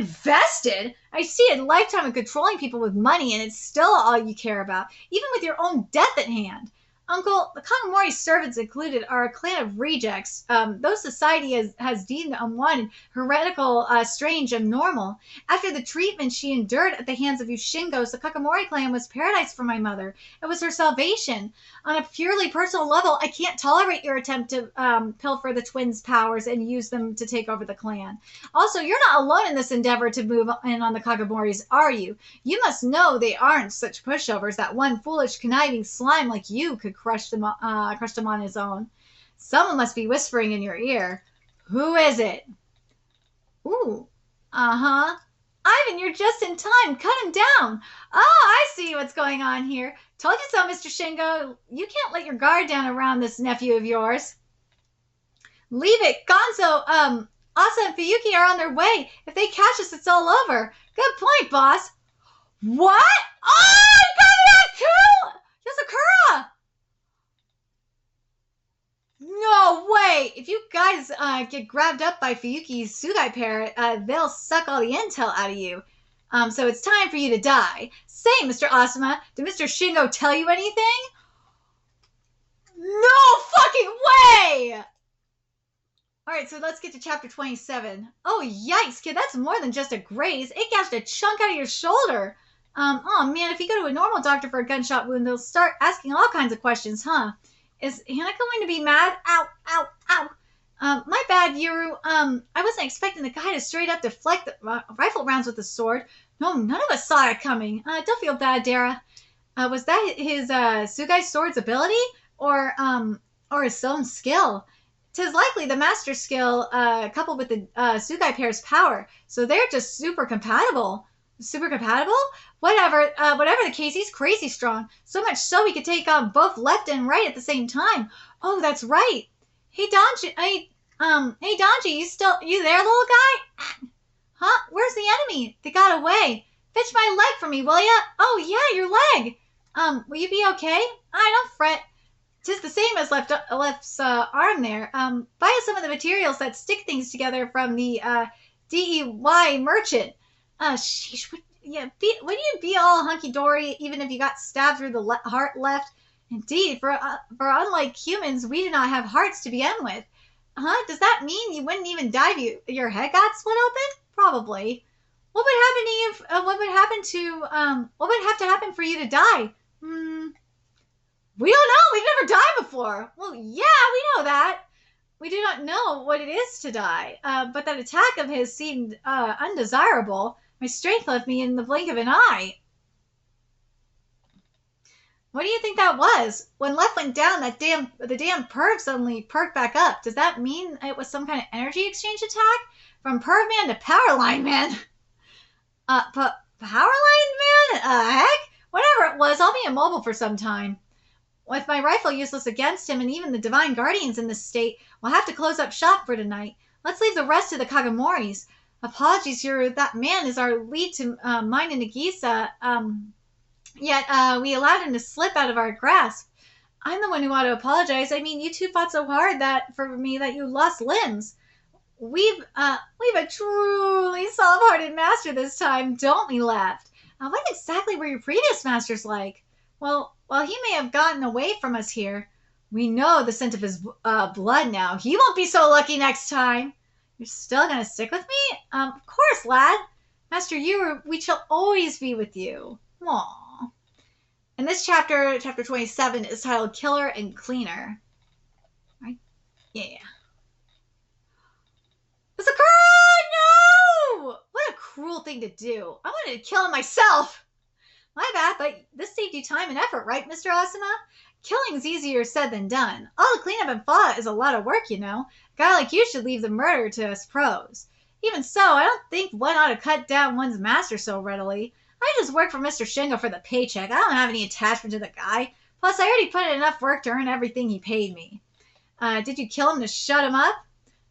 Invested? I see a lifetime of controlling people with money, and it's still all you care about, even with your own death at hand. Uncle, the Kagamori servants included are a clan of rejects. Those society has deemed unwanted, heretical, strange, and normal. After the treatment she endured at the hands of Yushingos, the Kagamori clan was paradise for my mother. It was her salvation. On a purely personal level, I can't tolerate your attempt to pilfer the twins' powers and use them to take over the clan. Also, you're not alone in this endeavor to move in on the Kagamoris, are you? You must know they aren't such pushovers that one foolish, conniving slime like you could crush them on his own. Someone must be whispering in your ear. Who is it? Ooh. Ivan, you're just in time. Cut him down. Oh, I see what's going on here. Told you so, Mr. Shingo. You can't let your guard down around this nephew of yours. Leave it. Gonzo, Asa and Fuyuki are on their way. If they catch us, it's all over. Good point, boss. What? Oh, I got that too! Yosakura! No way! If you guys get grabbed up by Fuyuki's Tsugai pair, they'll suck all the intel out of you. So it's time for you to die. Say, Mr. Asuma, did Mr. Shingo tell you anything? No fucking way! Alright, so let's get to chapter 27. Oh, yikes, kid, that's more than just a graze. It gashed a chunk out of your shoulder. Oh man, if you go to a normal doctor for a gunshot wound, they'll start asking all kinds of questions, huh? Is Hannah going to be mad? Ow, ow, ow. My bad, Yuru. I wasn't expecting the guy to straight up deflect the rifle rounds with the sword. No, none of us saw it coming. Don't feel bad, Dara. Was that his Tsugai sword's ability, or his own skill? 'Tis likely the master skill coupled with the Tsugai pair's power, so they're just super compatible. Super compatible? Whatever the case, he's crazy strong. So much so he could take on both left and right at the same time. Oh, that's right. Hey Donji, hey Donji, you there, little guy? Huh? Where's the enemy? They got away. Fetch my leg for me, will ya? Oh yeah, your leg. Will you be okay? I don't fret. 'Tis the same as left's arm there. Buy us some of the materials that stick things together from the DEY merchant. Sheesh, wouldn't you be all hunky-dory even if you got stabbed through the heart left? Indeed, for unlike humans, we do not have hearts to begin with. Huh? Does that mean you wouldn't even die if your head got split open? Probably. What would happen to you? What would have to happen for you to die? We don't know. We've never died before. Well, yeah, we know that. We do not know what it is to die. But that attack of his seemed undesirable. My strength left me in the blink of an eye. What do you think that was? When left went down, the damn perv suddenly perked back up. Does that mean it was some kind of energy exchange attack? From perv man to power line man. Power line man? Heck? Whatever it was, I'll be immobile for some time. With my rifle useless against him and even the divine guardians in this state, we'll have to close up shop for tonight. Let's leave the rest to the Kagamoris. Apologies, that man is our lead to mine in Nagisa. Yet we allowed him to slip out of our grasp. I'm the one who ought to apologize. I mean, you two fought so hard for me that you lost limbs. We've a truly soft-hearted master this time, don't we, Left? What exactly were your previous masters like? Well, while he may have gotten away from us here, we know the scent of his blood now. He won't be so lucky next time. You're still gonna stick with me? Of course, lad. Master Yuru, we shall always be with you. Aww. And this chapter 27, is titled Killer and Cleaner. Right? Yeah. Sakura, no! What a cruel thing to do. I wanted to kill him myself. My bad, but this saved you time and effort, right, Mr. Asuma? Killing's easier said than done. All the cleanup and fallout is a lot of work, you know. A guy like you should leave the murder to us pros. Even so, I don't think one ought to cut down one's master so readily. I just work for Mr. Shingo for the paycheck. I don't have any attachment to the guy. Plus, I already put in enough work to earn everything he paid me. Did you kill him to shut him up?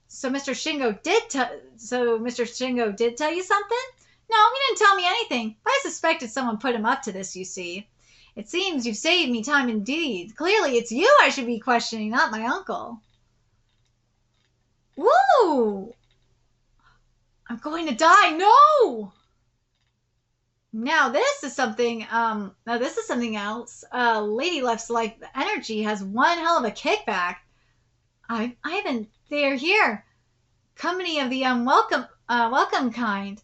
So Mr. Shingo did tell you something? No, he didn't tell me anything, but I suspected someone put him up to this, you see. It seems you've saved me time indeed. Clearly it's you I should be questioning, not my uncle. Woo! I'm going to die. No! Now this is something else. Lady Left's life energy has one hell of a kickback. Ivan, they're here. Company of the welcome kind.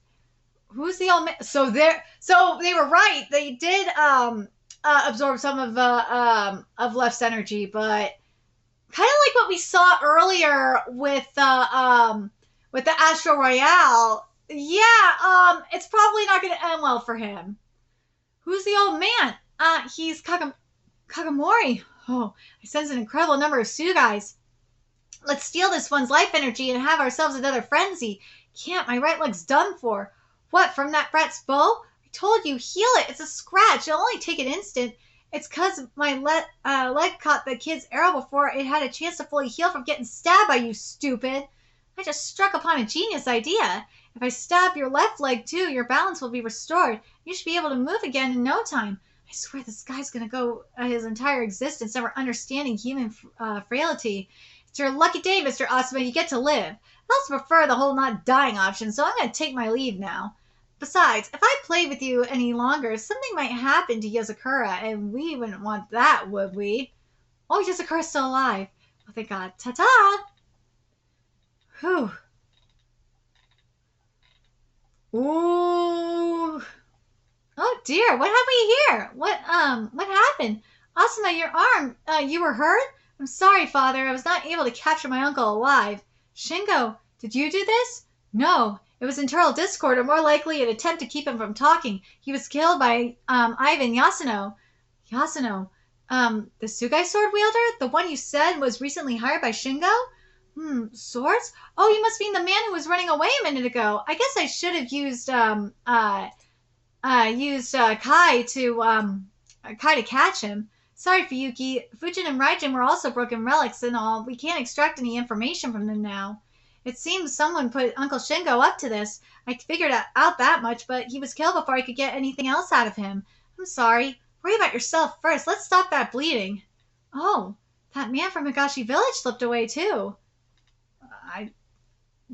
Who's the old man? So they were right. They did absorb some of Left's energy, but kind of like what we saw earlier with the Astro Royale. Yeah, it's probably not going to end well for him. Who's the old man? He's Kagamori. Oh, I sense an incredible number of Tsugais. Let's steal this one's life energy and have ourselves another frenzy. Can't, my right leg's done for. What, from that brat's bow? I told you, heal it. It's a scratch. It'll only take an instant. It's 'cause my leg caught the kid's arrow before it had a chance to fully heal from getting stabbed by you, stupid. I just struck upon a genius idea. If I stab your left leg too, your balance will be restored. You should be able to move again in no time. I swear this guy's gonna go his entire existence never understanding human frailty. It's your lucky day, Mr. Asuma. You get to live. I also prefer the whole not dying option, so I'm going to take my leave now. Besides, if I play with you any longer, something might happen to Yozakura, and we wouldn't want that, would we? Oh, Yozakura's still alive. Oh, thank God. Ta-ta! Whew. Ooh. Oh, dear. What have we here? What happened? Asuma, your arm, you were hurt? I'm sorry, Father. I was not able to capture my uncle alive. Shingo, did you do this? No, it was internal discord, or more likely an attempt to keep him from talking. He was killed by Ivan Yasuno. Yasuno, the Tsugai sword wielder, the one you said was recently hired by Shingo. Swords? Oh, you must mean the man who was running away a minute ago. I guess I should have used Kai to catch him. Sorry, Fuyuki. Fujin and Raijin were also broken relics and all. We can't extract any information from them now. It seems someone put Uncle Shingo up to this. I figured out that much, but he was killed before I could get anything else out of him. I'm sorry. Worry about yourself first. Let's stop that bleeding. Oh, that man from Higashi Village slipped away too. I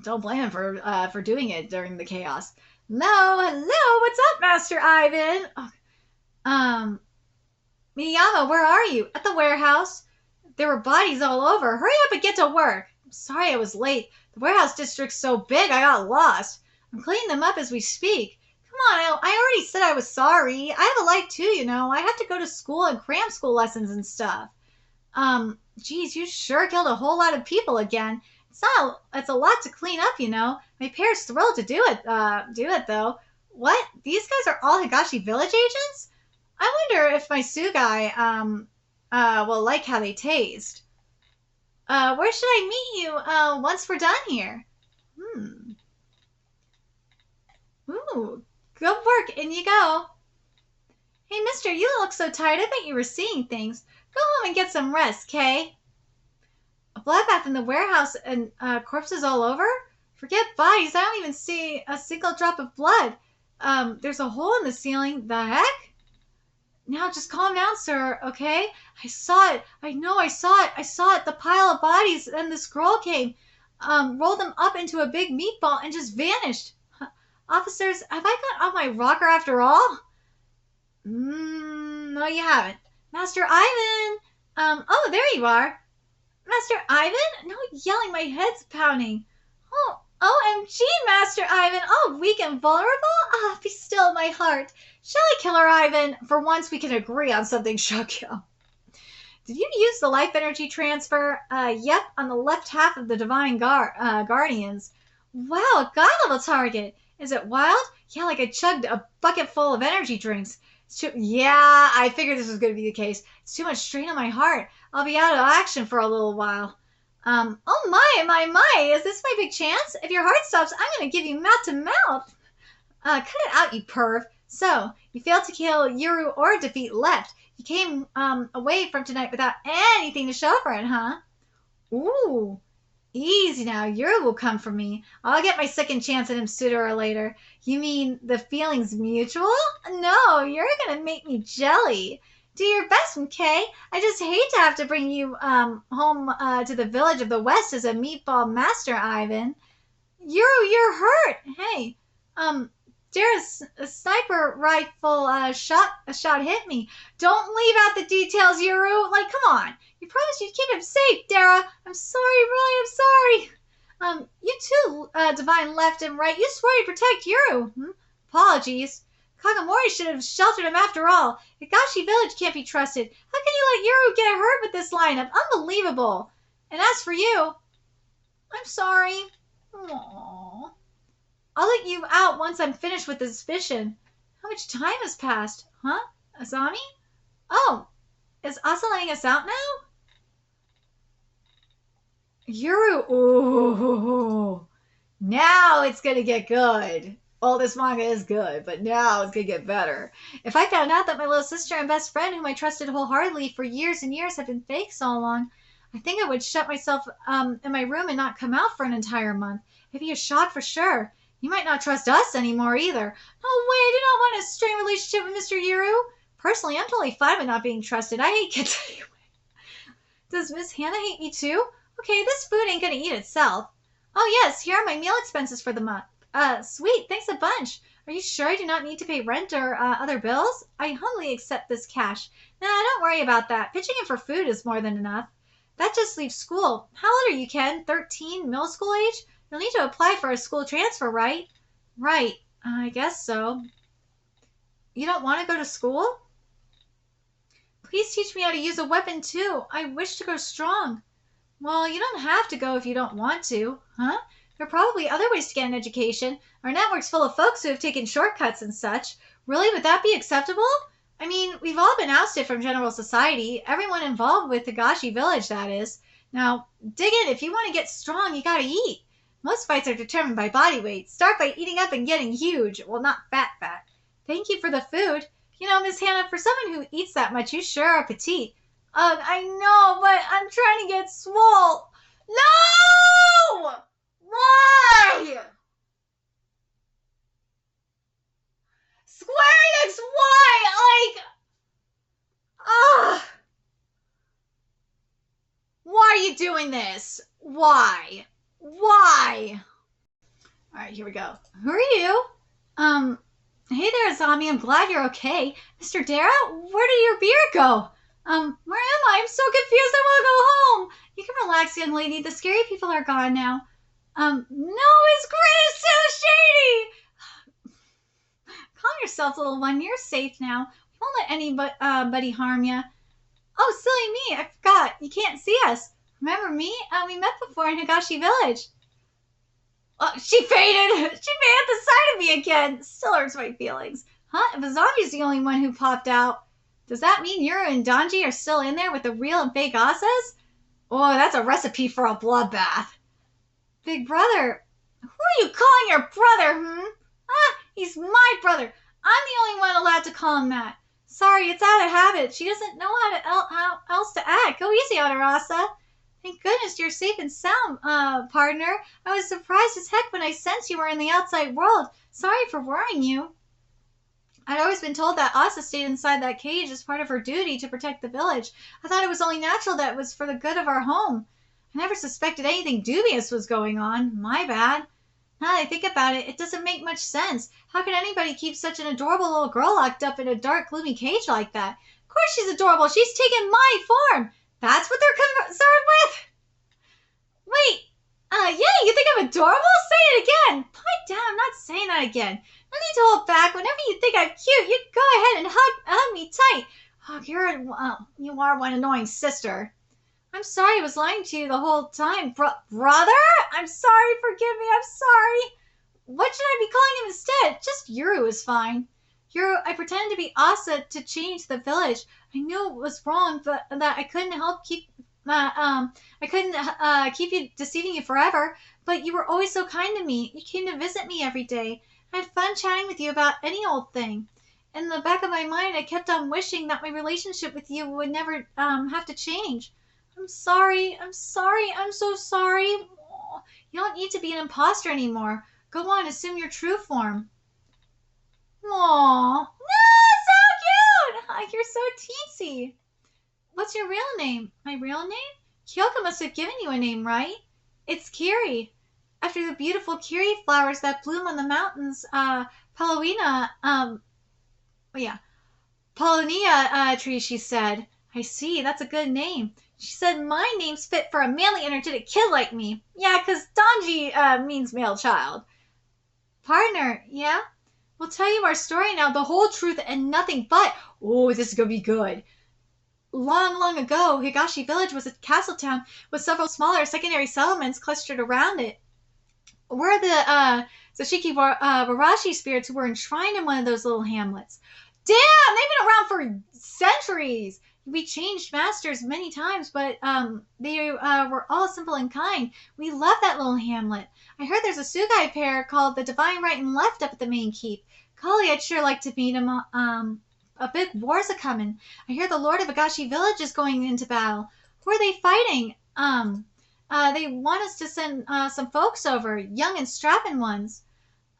don't blame him for doing it during the chaos. Hello, what's up, Master Ivan? Oh, Miyama, where are you? At the warehouse. There were bodies all over. Hurry up and get to work. I'm sorry I was late. The warehouse district's so big I got lost. I'm cleaning them up as we speak. Come on, I already said I was sorry. I have a life too, you know. I have to go to school and cram school lessons and stuff. Geez, you sure killed a whole lot of people again. It's a lot to clean up, you know. My parents thrilled to do it though. What? These guys are all Higashi Village agents? I wonder if my Tsugai, will like how they taste. Where should I meet you, once we're done here? Ooh, good work, in you go. Hey, mister, you look so tired. I bet you were seeing things. Go home and get some rest, Kay. A bloodbath in the warehouse and corpses all over? Forget bodies. I don't even see a single drop of blood. There's a hole in the ceiling. The heck? Now just calm down, sir, okay? I saw it. I know I saw it. I saw it. The pile of bodies. And the scroll came, rolled them up into a big meatball and just vanished. Officers, have I got off my rocker after all? No, you haven't. Master Ivan! Oh, there you are. Master Ivan? No yelling, my head's pounding. Oh, OMG, Master Ivan! Oh, weak and vulnerable? Ah, be still, my heart. Shall I kill her, Ivan? For once we can agree on something, Shakyo. Did you use the life energy transfer? Yep, on the left half of the Divine Guardians. Wow, a god-level target. Is it wild? Yeah, like I chugged a bucket full of energy drinks. Yeah, I figured this was going to be the case. It's too much strain on my heart. I'll be out of action for a little while. Oh my, is this my big chance? If your heart stops, I'm going to give you mouth to mouth. Cut it out, you perv. So, you failed to kill Yuru or defeat Left. You came, away from tonight without anything to show for it, huh? Ooh. Easy now, Yuru will come for me. I'll get my second chance at him sooner or later. You mean the feeling's mutual? No, you're gonna make me jelly. Do your best, MK. I just hate to have to bring you home to the village of the West as a meatball master, Ivan. You're hurt. Hey, there's a sniper rifle shot hit me. Don't leave out the details, Yuru. Like, come on. You promised you'd keep him safe, Dara. I'm sorry, really, I'm sorry. You too, Divine Left and Right. You swore you'd protect Yuru. Apologies. Kagamori should have sheltered him after all. Higashi Village can't be trusted. How can you let Yuru get hurt with this lineup? Unbelievable. And as for you, I'm sorry. Aww. I'll let you out once I'm finished with the suspicion. How much time has passed? Huh? Asami? Oh, is Asa letting us out now? Yuru. Ooh. Now it's going to get good. Well, this manga is good, but now it's going to get better. If I found out that my little sister and best friend, whom I trusted wholeheartedly for years and years, had been fake so long, I think I would shut myself in my room and not come out for an entire month. It'd be a shock for sure. You might not trust us anymore either. No way, I do not want a strained relationship with Mr. Yuru. Personally, I'm totally fine with not being trusted. I hate kids anyway. Does Miss Hannah hate me too? Okay, this food ain't gonna eat itself. Oh yes, here are my meal expenses for the month. Sweet, thanks a bunch. Are you sure I do not need to pay rent or other bills? I humbly accept this cash. Nah, don't worry about that. Pitching in for food is more than enough. That just leaves school. How old are you, Ken? 13? Middle school age? You'll need to apply for a school transfer, right? Right. I guess so. You don't want to go to school? Please teach me how to use a weapon, too. I wish to grow strong. Well, you don't have to go if you don't want to, huh? There are probably other ways to get an education. Our network's full of folks who have taken shortcuts and such. Really, would that be acceptable? I mean, we've all been ousted from general society. Everyone involved with Higashi Village, that is. Now, dig in. If you want to get strong, you gotta eat. Most fights are determined by body weight. Start by eating up and getting huge. Well, not fat. Thank you for the food. You know, Miss Hannah, for someone who eats that much, you sure are petite. Ugh, I know, but I'm trying to get swole. No! Why? Square Enix, why? Like, ugh. Why are you doing this? Why? Why? Alright, here we go. Who are you? Hey there, Zombie. I'm glad you're okay. Mr. Dara, where did your beard go? Where am I? I'm so confused. I want to go home. You can relax, young lady. The scary people are gone now. No, his grin is so shady. Calm yourself, little one. You're safe now. Won't let anybody harm you. Oh, silly me. I forgot. You can't see us. Remember me? We met before in Higashi Village. She faded. She made at the sight of me again. Still hurts my feelings. Huh? If a zombie's the only one who popped out, does that mean Yura and Donji are still in there with the real and fake Asas? Oh, that's a recipe for a bloodbath. Big brother. Who are you calling your brother, he's my brother. I'm the only one allowed to call him that. Sorry, it's out of habit. She doesn't know how else to act. Go easy on her, Asa. Thank goodness you're safe and sound, partner. I was surprised as heck when I sensed you were in the outside world. Sorry for worrying you. I'd always been told that Asa stayed inside that cage as part of her duty to protect the village. I thought it was only natural that it was for the good of our home. I never suspected anything dubious was going on. My bad. Now that I think about it, it doesn't make much sense. How could anybody keep such an adorable little girl locked up in a dark, gloomy cage like that? Of course she's adorable. She's taken my form. That's what they're concerned with? Wait, yeah, you think I'm adorable? Say it again. Pipe down, I'm not saying that again. No need to hold back. Whenever you think I'm cute, you go ahead and hug me tight. Oh, you are one annoying sister. I'm sorry I was lying to you the whole time. Brother? I'm sorry, forgive me, I'm sorry. What should I be calling him instead? Just Yuru is fine. Yuru, I pretended to be Asa to change the village. I knew it was wrong, but that I couldn't help keep keep you deceiving you forever, but you were always so kind to me. You came to visit me every day. I had fun chatting with you about any old thing. In the back of my mind, I kept on wishing that my relationship with you would never have to change. I'm sorry. I'm so sorry. You don't need to be an imposter anymore. Go on, assume your true form. Aww. No, so cute. You're so teensy. What's your real name? My real name? Kyoko must have given you a name, right? It's Kiri. After the beautiful Kiri flowers that bloom on the mountains, Paulownia tree, she said. I see, that's a good name. She said my name's fit for a manly, energetic kid like me. Yeah, 'cause Donji means male child. Partner, yeah? We'll tell you our story now, the whole truth and nothing but. Oh, this is gonna be good. Long, long ago, Higashi Village was a castle town with several smaller secondary settlements clustered around it. We're the Zashiki Warashi spirits who were enshrined in one of those little hamlets. Damn, they've been around for centuries. We changed masters many times, but they were all simple and kind. We love that little hamlet. I heard there's a Tsugai pair called the Divine Right and Left up at the main keep. Golly, I'd sure like to meet him. A big war's a-coming. I hear the Lord of Higashi Village is going into battle. Who are they fighting? They want us to send some folks over, young and strapping ones.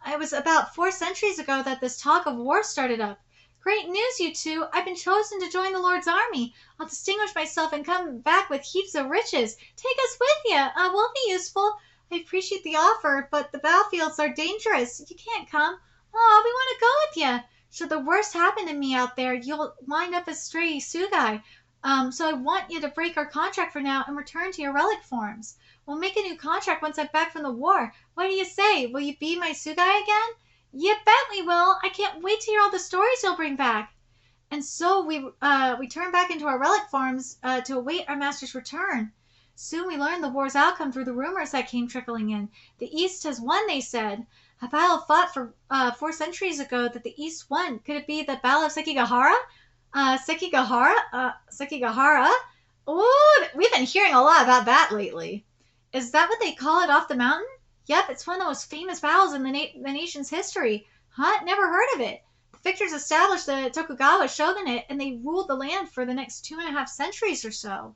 It was about 4 centuries ago that this talk of war started up. Great news, you two. I've been chosen to join the Lord's army. I'll distinguish myself and come back with heaps of riches. Take us with you. We'll be useful. I appreciate the offer, but the battlefields are dangerous. You can't come. Oh, we want to go with you. Should the worst happen to me out there, you'll wind up as stray Tsugai. So I want you to break our contract for now and return to your relic forms. We'll make a new contract once I'm back from the war. What do you say? Will you be my Tsugai again? You bet we will. I can't wait to hear all the stories you'll bring back. And so we turn back into our relic forms to await our master's return. Soon we learned the war's outcome through the rumors that came trickling in. The East has won, they said. A battle fought for 4 centuries ago that the East won. Could it be the Battle of Sekigahara? Sekigahara? Ooh, we've been hearing a lot about that lately. Is that what they call it off the mountain? Yep, it's one of the most famous battles in the nation's history. Huh? Never heard of it. The victors established the Tokugawa shogunate, and they ruled the land for the next 2.5 centuries or so.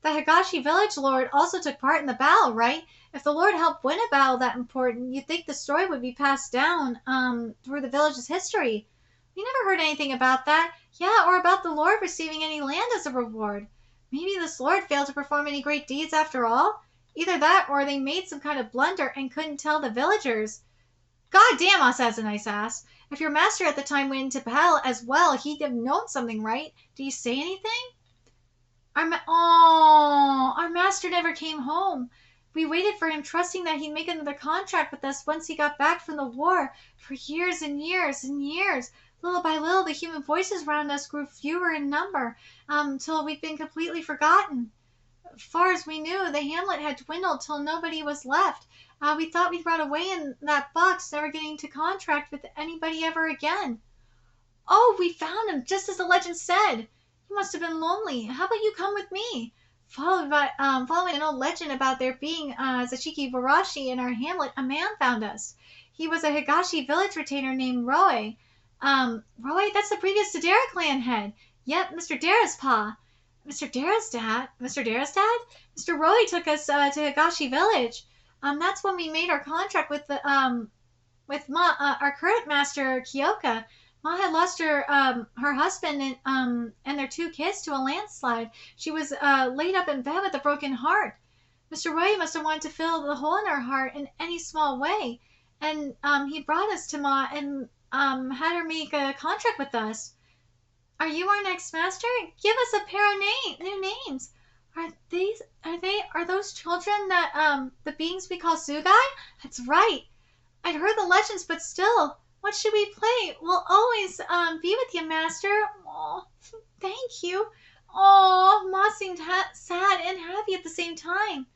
The Higashi village lord also took part in the battle, right? If the lord helped win a battle that important, you'd think the story would be passed down through the village's history. We never heard anything about that. Yeah, or about the lord receiving any land as a reward. Maybe this lord failed to perform any great deeds after all? Either that, or they made some kind of blunder and couldn't tell the villagers. God damn us, has a nice ass. If your master at the time went into battle as well, he'd have known something, right? Did he say anything? Our master never came home. We waited for him, trusting that he'd make another contract with us once he got back from the war. For years and years and years. Little by little, the human voices around us grew fewer in number, till we'd been completely forgotten. Far as we knew, the hamlet had dwindled till nobody was left. We thought we'd run away in that box, never getting to contract with anybody ever again. Oh, we found him, just as the legend said. You must have been lonely. How about you come with me? Following an old legend about there being Zashiki Warashi in our hamlet, a man found us. He was a Higashi village retainer named Roe. Roe, that's the previous Tadera clan head. Yep, Mr. Dara's pa. Mr. Dara's dad? Mr. Dara's dad? Mr. Roy took us to Higashi Village. That's when we made our contract with our current master, Kyoka. Ma had lost her husband and their 2 kids to a landslide. She was laid up in bed with a broken heart. Mr. Roy must have wanted to fill the hole in her heart in any small way, and he brought us to Ma and had her make a contract with us. Are you our next master? Give us a pair of new names. Are those children that the beings we call Tsugai? That's right. I'd heard the legends, but still, what should we play? We'll always be with you, master. Oh, thank you. Oh, Ma seemed sad and happy at the same time.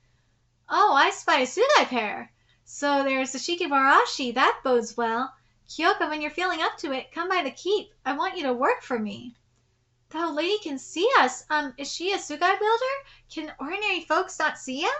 Oh, I spy a Tsugai pair. So there's the Shikibarashi. That bodes well. Kyoka, when you're feeling up to it, come by the keep. I want you to work for me. The old lady can see us. Is she a Tsugai wielder? Can ordinary folks not see ya?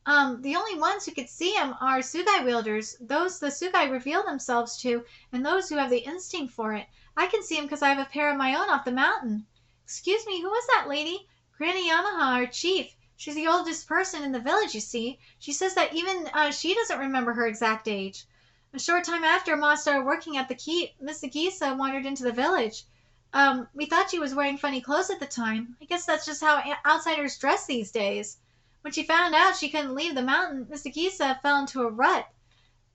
The only ones who could see him are Tsugai wielders, those the Tsugai reveal themselves to, and those who have the instinct for it. I can see him because I have a pair of my own off the mountain. Excuse me, who was that lady? Granny Yamaha, our chief. She's the oldest person in the village, you see. She says that even she doesn't remember her exact age. A short time after Ma started working at the keep, Miss Nagisa wandered into the village. We thought she was wearing funny clothes at the time. I guess that's just how outsiders dress these days. When she found out she couldn't leave the mountain, Miss Nagisa fell into a rut.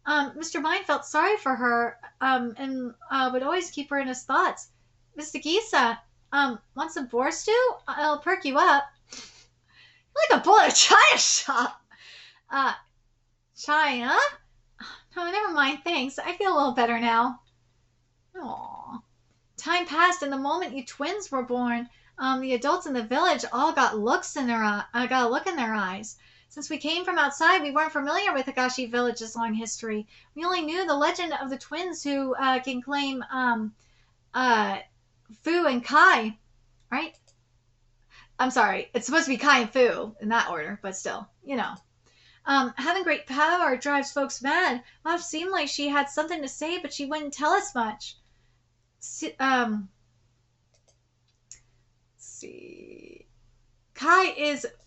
Mr. Mine felt sorry for her, and would always keep her in his thoughts. Miss Nagisa, want some boar stew? I'll perk you up. You're like a bull at a china shop. China? Oh, never mind, thanks. I feel a little better now. Aww. Time passed, and the moment you twins were born, the adults in the village all got a look in their eyes. Since we came from outside, we weren't familiar with Higashi Village's long history. We only knew the legend of the twins who can claim Fu and Kai, right? I'm sorry, it's supposed to be Kai and Fu in that order, but still, you know. Having great power drives folks mad. Mom seemed like she had something to say, but she wouldn't tell us much. See.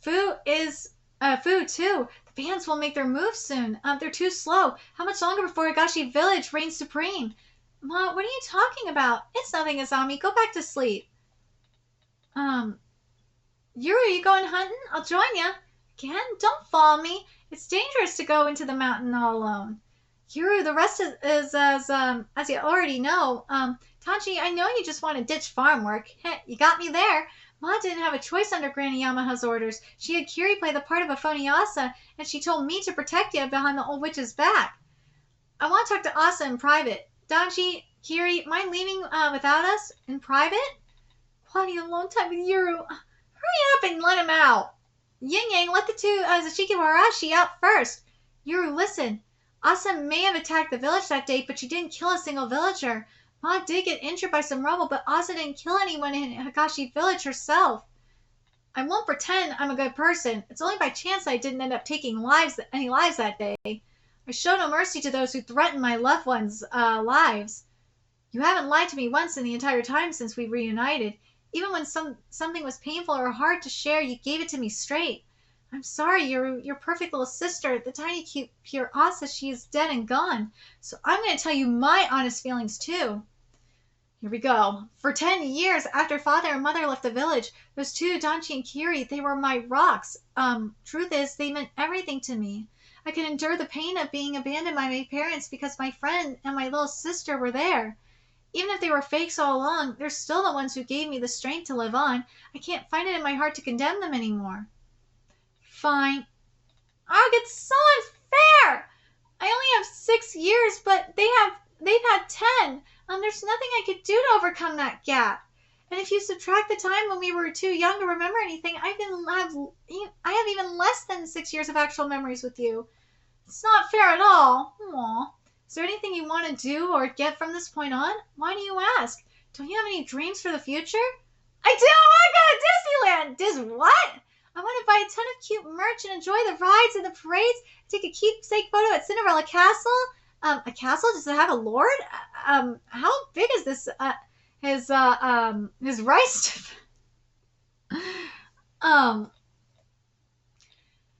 Fu too. The bands won't make their moves soon. They're too slow. How much longer before Higashi Village reigns supreme? Ma, what are you talking about? It's nothing, Azami. Go back to sleep. Yuru, you going hunting? I'll join you. Again? Don't follow me. It's dangerous to go into the mountain all alone. Yuru, the rest is as you already know. Tanji, I know you just want to ditch farm work. Heh, you got me there. Ma didn't have a choice under Granny Yamaha's orders. She had Kiri play the part of a phony Asa, and she told me to protect you behind the old witch's back. I want to talk to Asa in private. Danji, Kiri, mind leaving without us in private? Quite a long time with Yuru. Hurry up and let him out. Yin Yang, let the two Zashiki Warashi out first. Yuru, listen. Asa may have attacked the village that day, but she didn't kill a single villager. Ma did get injured by some rubble, but Asa didn't kill anyone in Hagashi village herself. I won't pretend I'm a good person. It's only by chance I didn't end up taking any lives that day. I show no mercy to those who threaten my loved ones' lives. You haven't lied to me once in the entire time since we reunited. Even when something was painful or hard to share, you gave it to me straight. I'm sorry, your perfect little sister, the tiny cute pure Asa, she is dead and gone. So I'm going to tell you my honest feelings too. Here we go. For 10 years after father and mother left the village, those two, Danchi and Kiri, they were my rocks. Truth is, they meant everything to me. I could endure the pain of being abandoned by my parents because my friend and my little sister were there. Even if they were fakes all along, they're still the ones who gave me the strength to live on. I can't find it in my heart to condemn them anymore. Fine. Ugh, it's so unfair! I only have 6 years, but they've had 10. There's nothing I could do to overcome that gap. And if you subtract the time when we were too young to remember anything, I have even less than 6 years of actual memories with you. It's not fair at all. Aww. Is there anything you want to do or get from this point on? Why do you ask? Don't you have any dreams for the future? I do! I want to go to Disneyland! What? I want to buy a ton of cute merch and enjoy the rides and the parades. Take a keepsake photo at Cinderella Castle. A castle? Does it have a lord? How big is this? His rice.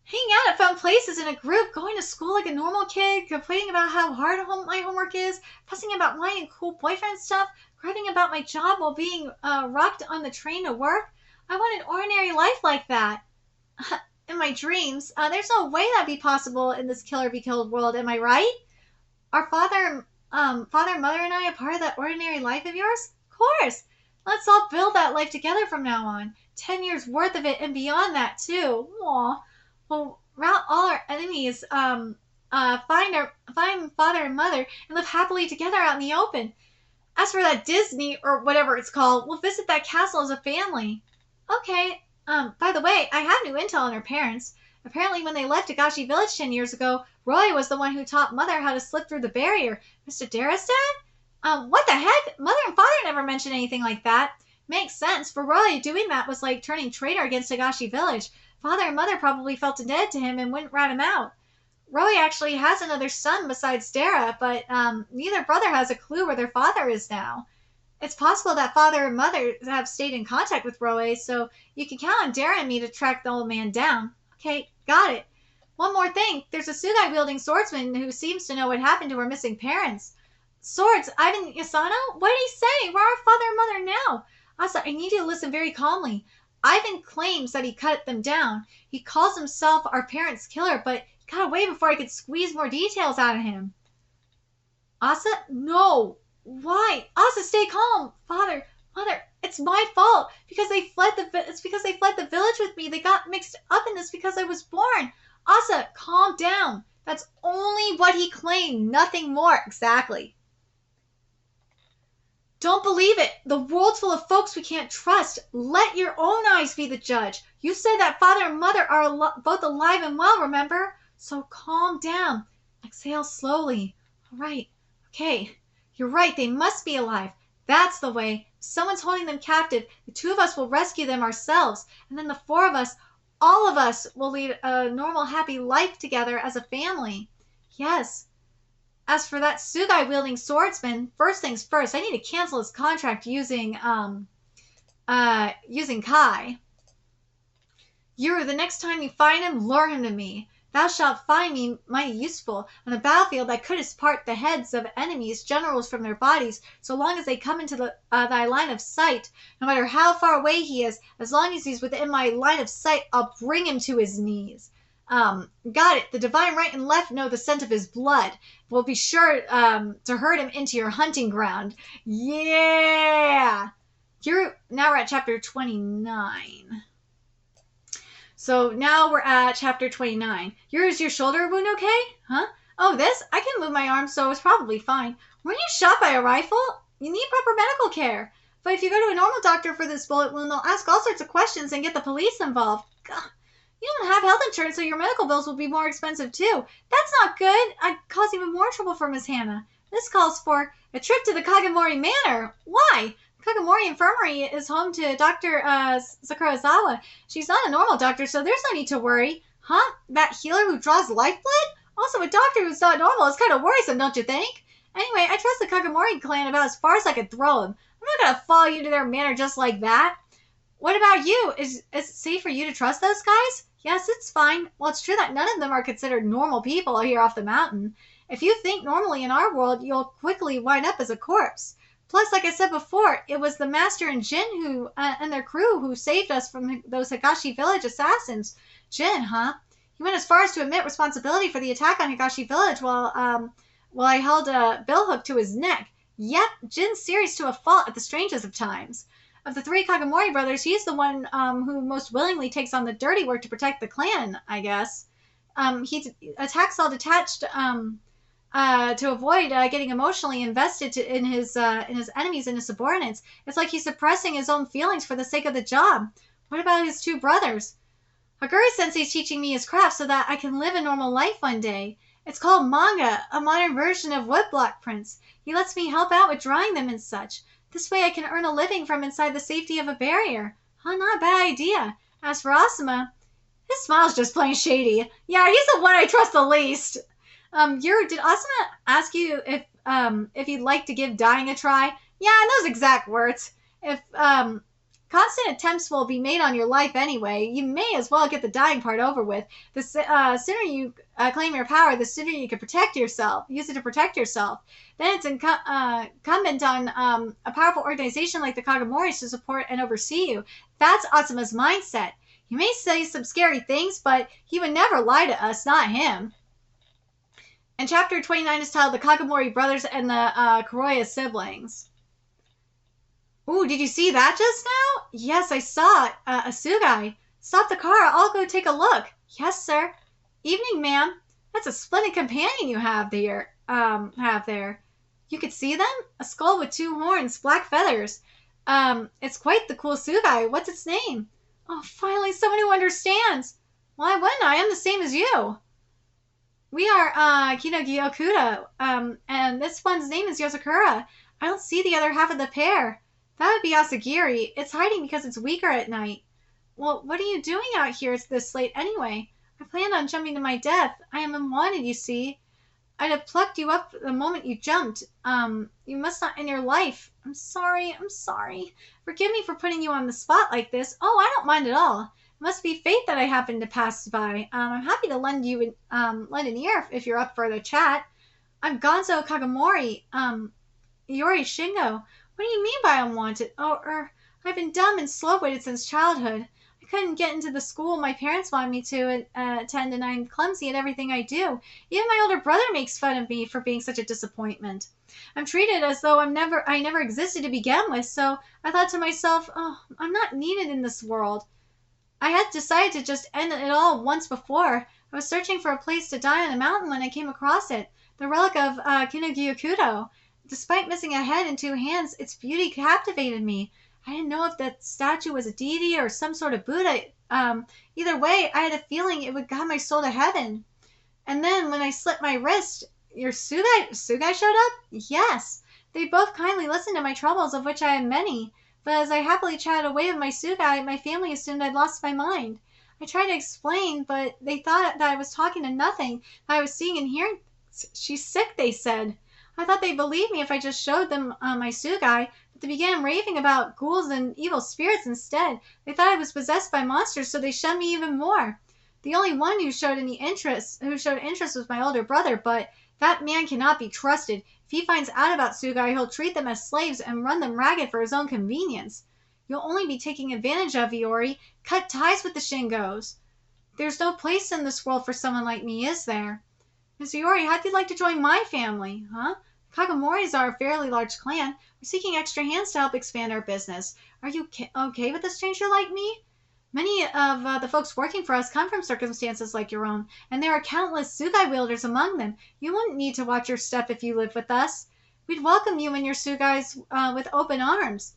Hanging out at fun places in a group, going to school like a normal kid, complaining about how hard my homework is, fussing about wine and cool boyfriend stuff, griping about my job while being rocked on the train to work. I want an ordinary life like that. In my dreams, there's no way that'd be possible in this kill or be killed world. Am I right? Are father, mother, and I a part of that ordinary life of yours? Of course. Let's all build that life together from now on. 10 years worth of it and beyond that too. Aww. We'll rout all our enemies, find father and mother, and live happily together out in the open. As for that Disney, or whatever it's called, we'll visit that castle as a family. Okay, by the way, I have new intel on her parents. Apparently when they left Agashi Village 10 years ago, Roy was the one who taught Mother how to slip through the barrier. Mr. TADERA'S dad? What the heck? Mother and Father never mentioned anything like that. Makes sense, for Roy, doing that was like turning traitor against Agashi Village. Father and Mother probably felt indebted to him and wouldn't rat him out. Roy actually has another son besides Dara, but neither brother has a clue where their father is now. It's possible that Father and Mother have stayed in contact with Roy, so you can count on Dara and me to track the old man down. Okay, got it. One more thing. There's a Tsugai-wielding swordsman who seems to know what happened to her missing parents. Swords, Ivan Yasano? What did he say? Where are Father and Mother now? Asa, I need you to listen very calmly. Ivan claims that he cut them down. He calls himself our parents' killer, but he got away before I could squeeze more details out of him. Asa? No. Why? Asa, stay calm. Father, Mother, it's my fault. It's because they fled the village with me. They got mixed up in this because I was born. Asa, calm down. That's only what he claimed, nothing more. Exactly. Don't believe it. The world's full of folks we can't trust. Let your own eyes be the judge. You said that Father and Mother are both alive and well, remember? So calm down. Exhale slowly. All right. Okay. You're right. They must be alive. That's the way. If someone's holding them captive, the two of us will rescue them ourselves. And then the four of us, all of us, will lead a normal, happy life together as a family. Yes. As for that Tsugai-wielding swordsman, first things first, I need to cancel his contract using Kai. Yuru, the next time you find him, lure him to me. Thou shalt find me mighty useful. On the battlefield, I couldst part the heads of enemies, generals from their bodies, so long as they come into thy line of sight. No matter how far away he is, as long as he's within my line of sight, I'll bring him to his knees. Got it. The divine right and left know the scent of his blood. We'll be sure to herd him into your hunting ground. Yeah! Now we're at chapter 29. So now we're at chapter 29. Is your shoulder wound okay? Huh? Oh, this? I can move my arm, so it's probably fine. Weren't you shot by a rifle? You need proper medical care. But if you go to a normal doctor for this bullet wound, they'll ask all sorts of questions and get the police involved. God. You don't have health insurance, so your medical bills will be more expensive too. That's not good. I'd cause even more trouble for Miss Hannah. This calls for a trip to the Kagomori Manor. Why? Kagomori Infirmary is home to Dr. Sakurazawa. She's not a normal doctor, so there's no need to worry. Huh? That healer who draws lifeblood? Also, a doctor who's not normal is kind of worrisome, don't you think? Anyway, I trust the Kagomori clan about as far as I could throw him. I'm not gonna follow you to their manor just like that. What about you? Is it safe for you to trust those guys? Yes, it's fine. Well, it's true that none of them are considered normal people here off the mountain. If you think normally in our world, you'll quickly wind up as a corpse. Plus, like I said before, it was the Master and Jin who and their crew who saved us from those Higashi Village assassins. Jin, huh? He went as far as to admit responsibility for the attack on Higashi Village while I held a billhook to his neck. Yep, Jin's serious to a fault at the strangest of times. Of the three Kagomori brothers, he's the one who most willingly takes on the dirty work to protect the clan, I guess. He attacks all detached to avoid getting emotionally invested in his enemies and his subordinates. It's like he's suppressing his own feelings for the sake of the job. What about his two brothers? Haguri-sensei's teaching me his craft so that I can live a normal life one day. It's called Manga, a modern version of woodblock prints. He lets me help out with drawing them and such. This way I can earn a living from inside the safety of a barrier. Huh, not a bad idea. As for Asuma, his smile's just plain shady. Yeah, he's the one I trust the least. Did Asuma ask you if you'd like to give dying a try? Yeah, in those exact words. If constant attempts will be made on your life anyway, you may as well get the dying part over with. The sooner you claim your power, the sooner you can use it to protect yourself. Then it's incumbent on a powerful organization like the Kagamoris to support and oversee you. That's Asuma's mindset. He may say some scary things, but he would never lie to us, not him. And chapter 29 is titled The Kagomori Brothers and the Kuroya Siblings. Ooh, did you see that just now? Yes, I saw it. A Tsugai. Stop the car. I'll go take a look. Yes, sir. Evening, ma'am. That's a splendid companion you have there. You could see them? A skull with two horns, black feathers. It's quite the cool Tsugai. What's its name? Oh, finally, someone who understands. Why wouldn't I? I'm the same as you. We are Kinogi Okuda, and this one's name is Yozakura. I don't see the other half of the pair. That would be Asagiri. It's hiding because it's weaker at night. Well, what are you doing out here this late anyway? I planned on jumping to my death. I am unwanted, you see. I'd have plucked you up the moment you jumped. You must not end your life. I'm sorry. Forgive me for putting you on the spot like this. Oh, I don't mind at all. It must be fate that I happened to pass by. I'm happy to lend an ear if you're up for the chat. I'm Gonzo Kagomori, Iori Shingo. What do you mean by unwanted? I've been dumb and slow-witted since childhood. I couldn't get into the school my parents wanted me to attend, and I'm clumsy at everything I do. Even my older brother makes fun of me for being such a disappointment. I'm treated as though I never existed to begin with, so I thought to myself, oh, I'm not needed in this world. I had decided to just end it all once before. I was searching for a place to die on a mountain when I came across it, the relic of Kinogi Okudo. Despite missing a head and two hands, its beauty captivated me. I didn't know if that statue was a deity or some sort of Buddha. Either way, I had a feeling it would guide my soul to heaven. And then, when I slit my wrist, your Tsugai showed up? Yes. They both kindly listened to my troubles, of which I had many. But as I happily chatted away with my Tsugai, my family assumed I'd lost my mind. I tried to explain, but they thought that I was talking to nothing, that I was seeing and hearing. She's sick, they said. I thought they'd believe me if I just showed them my Tsugai, but they began raving about ghouls and evil spirits instead. They thought I was possessed by monsters, so they shunned me even more. The only one who showed interest was my older brother, but that man cannot be trusted. If he finds out about Tsugai, he'll treat them as slaves and run them ragged for his own convenience. You'll only be taking advantage of, Iori. Cut ties with the Shingos. There's no place in this world for someone like me, is there? Miss Iori, how'd you like to join my family, huh? Kagamoris are a fairly large clan. We're seeking extra hands to help expand our business. Are you okay with a stranger like me? Many of the folks working for us come from circumstances like your own, and there are countless Tsugai wielders among them. You wouldn't need to watch your step if you lived with us. We'd welcome you and your Tsugais with open arms.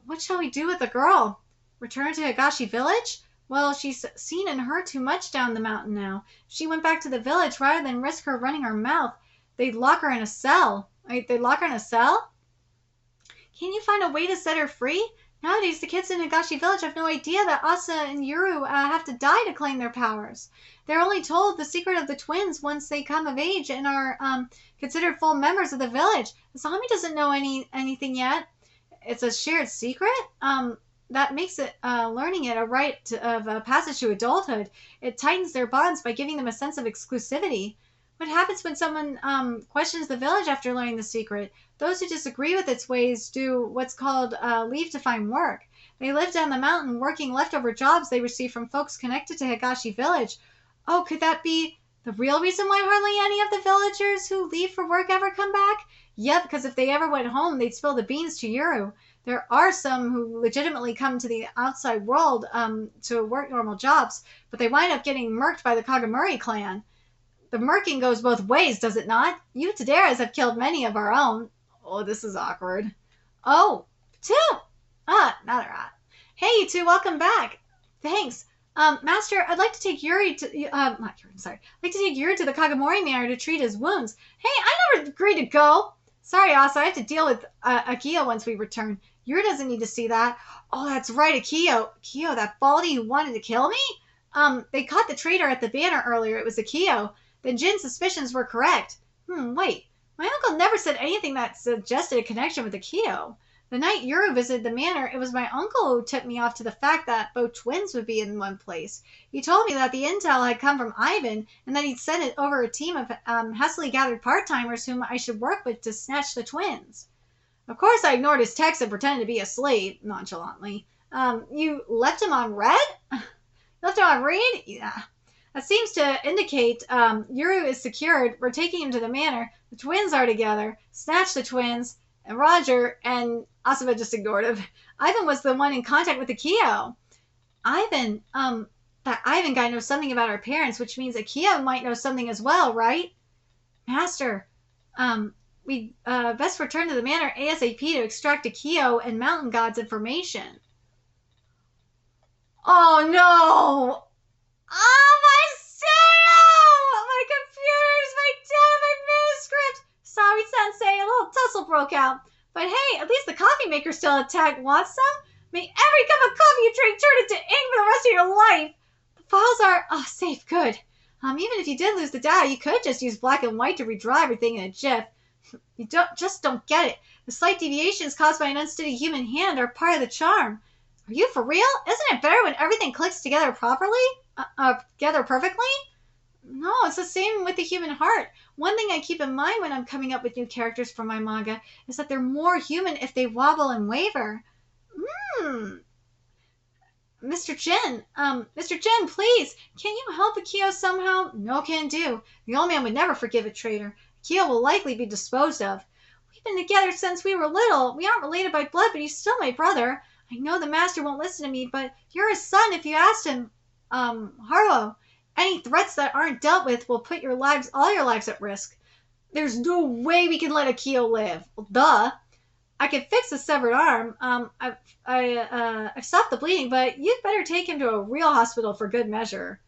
What shall we do with the girl? Return to Higashi Village? Well, she's seen and heard too much down the mountain now. If she went back to the village, rather than risk her running her mouth, they'd lock her in a cell. They'd lock her in a cell? Can you find a way to set her free? Nowadays, the kids in Higashi Village have no idea that Asa and Yuru have to die to claim their powers. They're only told the secret of the twins once they come of age and are considered full members of the village. Asami doesn't know anything yet. It's a shared secret? That makes it learning it a rite of passage to adulthood. It tightens their bonds by giving them a sense of exclusivity. What happens when someone questions the village after learning the secret? Those who disagree with its ways do what's called leave to find work. They live down the mountain working leftover jobs they receive from folks connected to Higashi Village. Oh, could that be the real reason why hardly any of the villagers who leave for work ever come back? Yeah, because if they ever went home, they'd spill the beans to Yuru. There are some who legitimately come to the outside world to work normal jobs, but they wind up getting murked by the Kagemuri clan. The murking goes both ways, does it not? You TADERA'S have killed many of our own. Oh, this is awkward. Oh, two. Not a rat. Hey, you two, welcome back. Thanks. Master, I'd like to take Yuri to, not Yuri, sorry. I'd like to take Yuri to the Kagemuri Manor to treat his wounds. Hey, I never agreed to go. Sorry, Asa, I have to deal with Akio once we return. Yuri doesn't need to see that. Oh, that's right, Akio. Akio, that baldy who wanted to kill me? They caught the traitor at the banner earlier. It was Akio. Then Jin's suspicions were correct. Wait. My uncle never said anything that suggested a connection with Akio. The night Yuru visited the manor, it was my uncle who tipped me off to the fact that both twins would be in one place. He told me that the intel had come from Ivan, and that he'd sent it over a team of hastily gathered part-timers whom I should work with to snatch the twins. Of course, I ignored his text and pretended to be asleep, nonchalantly. You left him on red? Left him on read? Yeah. That seems to indicate Yuru is secured. We're taking him to the manor. The twins are together. Snatch the twins. And Roger and Asaba just ignored him. Ivan was the one in contact with Akio. Ivan, that Ivan guy knows something about our parents, which means Akio might know something as well, right? Master, we best return to the manor ASAP to extract Akio and Mountain God's information. Oh no! Oh, my studio! My computers, my data, my manuscript! Sorry, Sensei, a little tussle broke out. But hey, at least the coffee maker's still intact. Want some? May every cup of coffee you drink turn into ink for the rest of your life. The files are, safe, good. Even if you did lose the data, you could just use black and white to redraw everything in a GIF. You don't get it. The slight deviations caused by an unsteady human hand are part of the charm. Are you for real? Isn't it better when everything clicks together properly? Together perfectly? No, it's the same with the human heart. One thing I keep in mind when I'm coming up with new characters for my manga is that they're more human if they wobble and waver. Mr. Jin, please, can you help Akio somehow? No can do. The old man would never forgive a traitor. Akio will likely be disposed of. We've been together since we were little. We aren't related by blood, but he's still my brother. I know the master won't listen to me, but you're his son if you asked him. Haruo, any threats that aren't dealt with will put all your lives at risk. There's no way we can let Akio live. Well, duh. I can fix a severed arm. I've stopped the bleeding, but you'd better take him to a real hospital for good measure.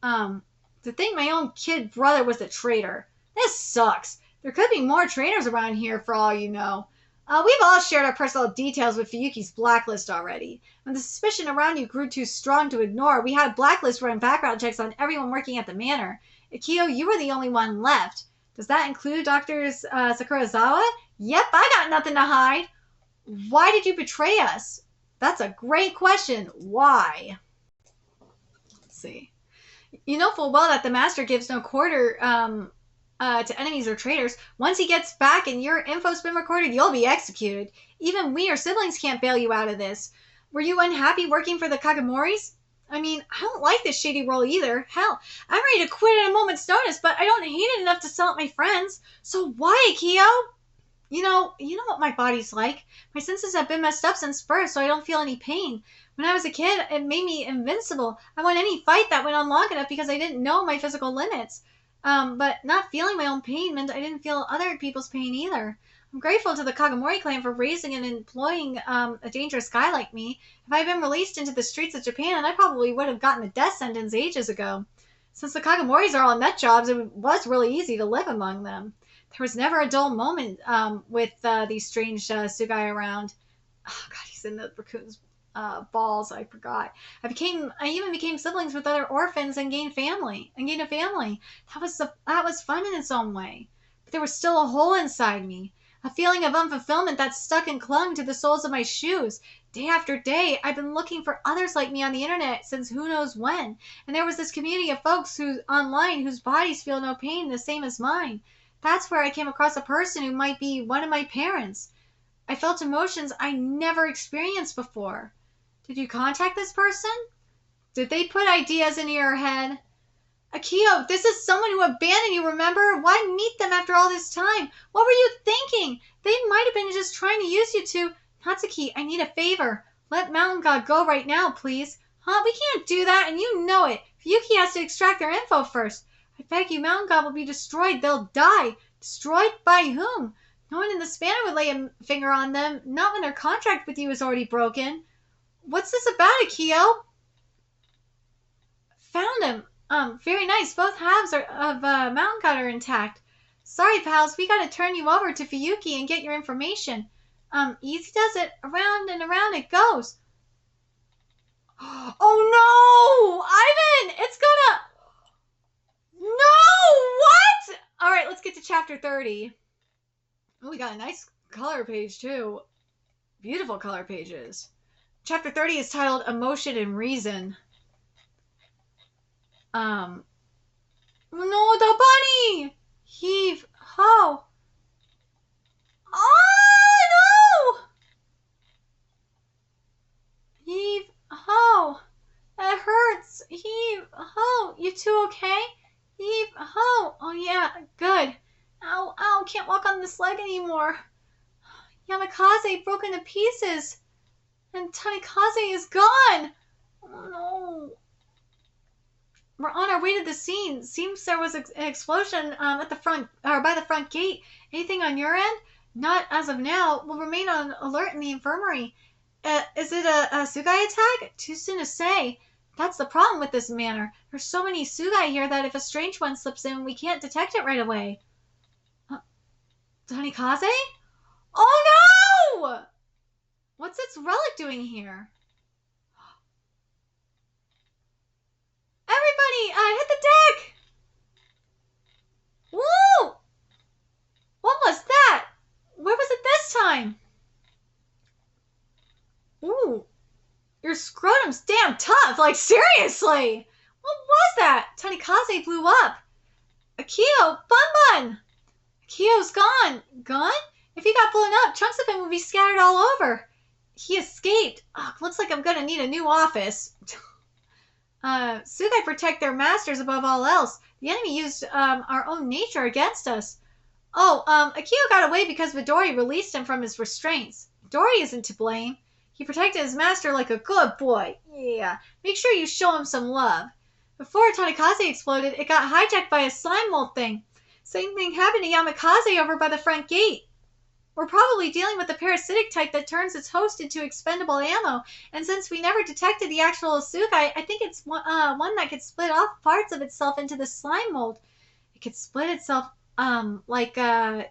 To think my own kid brother was a traitor. This sucks. There could be more traitors around here for all you know. We've all shared our personal details with Fuyuki's blacklist already. When the suspicion around you grew too strong to ignore, we had a blacklist running background checks on everyone working at the manor. Akio, you were the only one left. Does that include Drs. Sakurazawa? Yep, I got nothing to hide. Why did you betray us? That's a great question. Why? Let's see. You know full well that the master gives no quarter to enemies or traitors. Once he gets back and your info's been recorded, you'll be executed. Even we, your siblings, can't bail you out of this. Were you unhappy working for the Kagemuris? I mean, I don't like this shady role either. Hell, I'm ready to quit at a moment's notice, but I don't hate it enough to sell out my friends. So why, Akio? You know what my body's like. My senses have been messed up since birth, so I don't feel any pain. When I was a kid, it made me invincible. I won any fight that went on long enough because I didn't know my physical limits. But not feeling my own pain meant I didn't feel other people's pain either. I'm grateful to the Kagomori clan for raising and employing a dangerous guy like me. If I had been released into the streets of Japan, I probably would have gotten a death sentence ages ago. Since the Kagemoris are all nut jobs, it was really easy to live among them. There was never a dull moment with these strange Tsugai around. Oh God, he's in the raccoon's balls. I forgot. I even became siblings with other orphans and gained a family. That was fun in its own way. But there was still a hole inside me, a feeling of unfulfillment that stuck and clung to the soles of my shoes. Day after day, I've been looking for others like me on the internet since who knows when, and there was this community of folks online whose bodies feel no pain the same as mine. That's where I came across a person who might be one of my parents. I felt emotions I never experienced before. Did you contact this person? Did they put ideas into your head? Akio, this is someone who abandoned you, remember? Why meet them after all this time? What were you thinking? They might have been just trying to use you to... Natsuki, I need a favor. Let Mountain God go right now, please. Huh? We can't do that, and you know it. Fuyuki has to extract their info first. I beg you, Mountain God will be destroyed. They'll die. Destroyed by whom? No one in the spanner would lay a finger on them, not when their contract with you is already broken. What's this about, Akio? Found him. Very nice. Both halves of Mountain God are intact. Sorry, pals, we gotta turn you over to Fuyuki and get your information. Easy does it. Around and around it goes. Oh no! Ivan! It's gonna... No! What? Alright, let's get to chapter 30. Oh, we got a nice color page, too. Beautiful color pages. Chapter 30 is titled Emotion and Reason. No, the bunny! Heave ho! Oh, no! Heave ho! That hurts! Heave ho! You two okay? Heave ho! Oh, yeah, good. Ow, ow, can't walk on this leg anymore. Yamakaze broke into pieces. And Tanikaze is gone! Oh, no. We're on our way to the scene. Seems there was an explosion at the front, or by the front gate. Anything on your end? Not as of now. We'll remain on alert in the infirmary. Is it a Tsugai attack? Too soon to say. That's the problem with this manor. There's so many Tsugai here that if a strange one slips in, we can't detect it right away. Tanikaze? Oh no! What's its relic doing here? Everybody, hit the deck! Woo! What was that? Where was it this time? Ooh, your scrotum's damn tough. Like, seriously. What was that? Tanikaze blew up. Akio, Bun! Akio's gone. Gone? If he got blown up, chunks of him would be scattered all over. He escaped. Oh, looks like I'm gonna need a new office. Tsugai protect their masters above all else. The enemy used our own nature against us. Oh, Akio got away because Midori released him from his restraints. Midori isn't to blame. He protected his master like a good boy. Yeah, make sure you show him some love. Before Tanikaze exploded, it got hijacked by a slime mold thing. Same thing happened to Yamakaze over by the front gate. We're probably dealing with the parasitic type that turns its host into expendable ammo, and since we never detected the actual Tsugai, I think it's one that could split off parts of itself into the slime mold. It could split itself, like Gyakudo?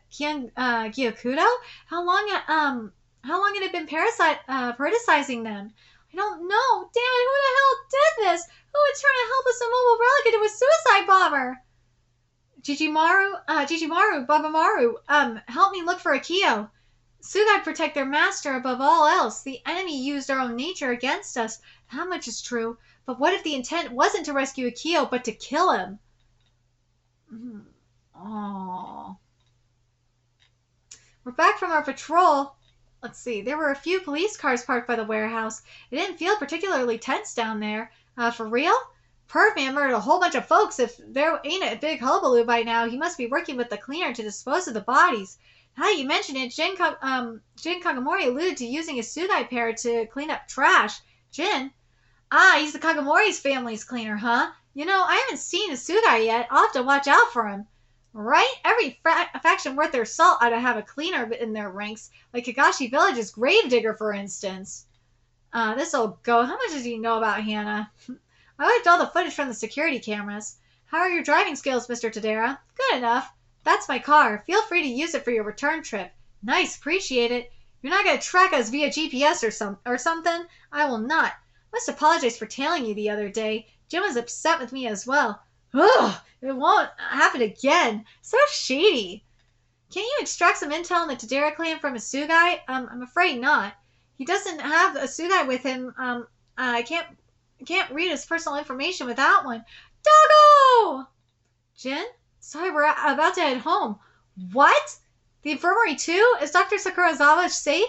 How long had it been parasitizing them? I don't know. Damn it, who the hell did this? Who would turn a helpless immobile relic into a suicide bomber? Jijimaru, Babamaru, help me look for Akio. Tsugai protect their master above all else. The enemy used our own nature against us. That much is true. But what if the intent wasn't to rescue Akio, but to kill him? Oh. We're back from our patrol. Let's see. There were a few police cars parked by the warehouse. It didn't feel particularly tense down there. For real? Pervman murdered a whole bunch of folks. If there ain't a big hullabaloo by now, he must be working with the cleaner to dispose of the bodies. Now that you mention it, Jin Kagomori alluded to using a Tsugai pair to clean up trash. Jin? Ah, he's the Kagomori's family's cleaner, huh? You know, I haven't seen a Tsugai yet. I'll have to watch out for him. Right? Every faction worth their salt ought to have a cleaner in their ranks, like Higashi Village's gravedigger, for instance. This'll go. How much does he know about Hannah? I wiped all the footage from the security cameras. How are your driving skills, Mr. Tadera? Good enough. That's my car. Feel free to use it for your return trip. Nice, appreciate it. You're not going to track us via GPS or something? I will not. Must apologize for tailing you the other day. Jim was upset with me as well. Ugh, it won't happen again. So shady. Can you extract some intel on the Tadera clan from a Tsugai? I'm afraid not. He doesn't have a Tsugai with him. I can't read his personal information without one. Doggo! Jin? Sorry, we're about to head home. What? The infirmary too? Is Dr. Sakurazawa safe?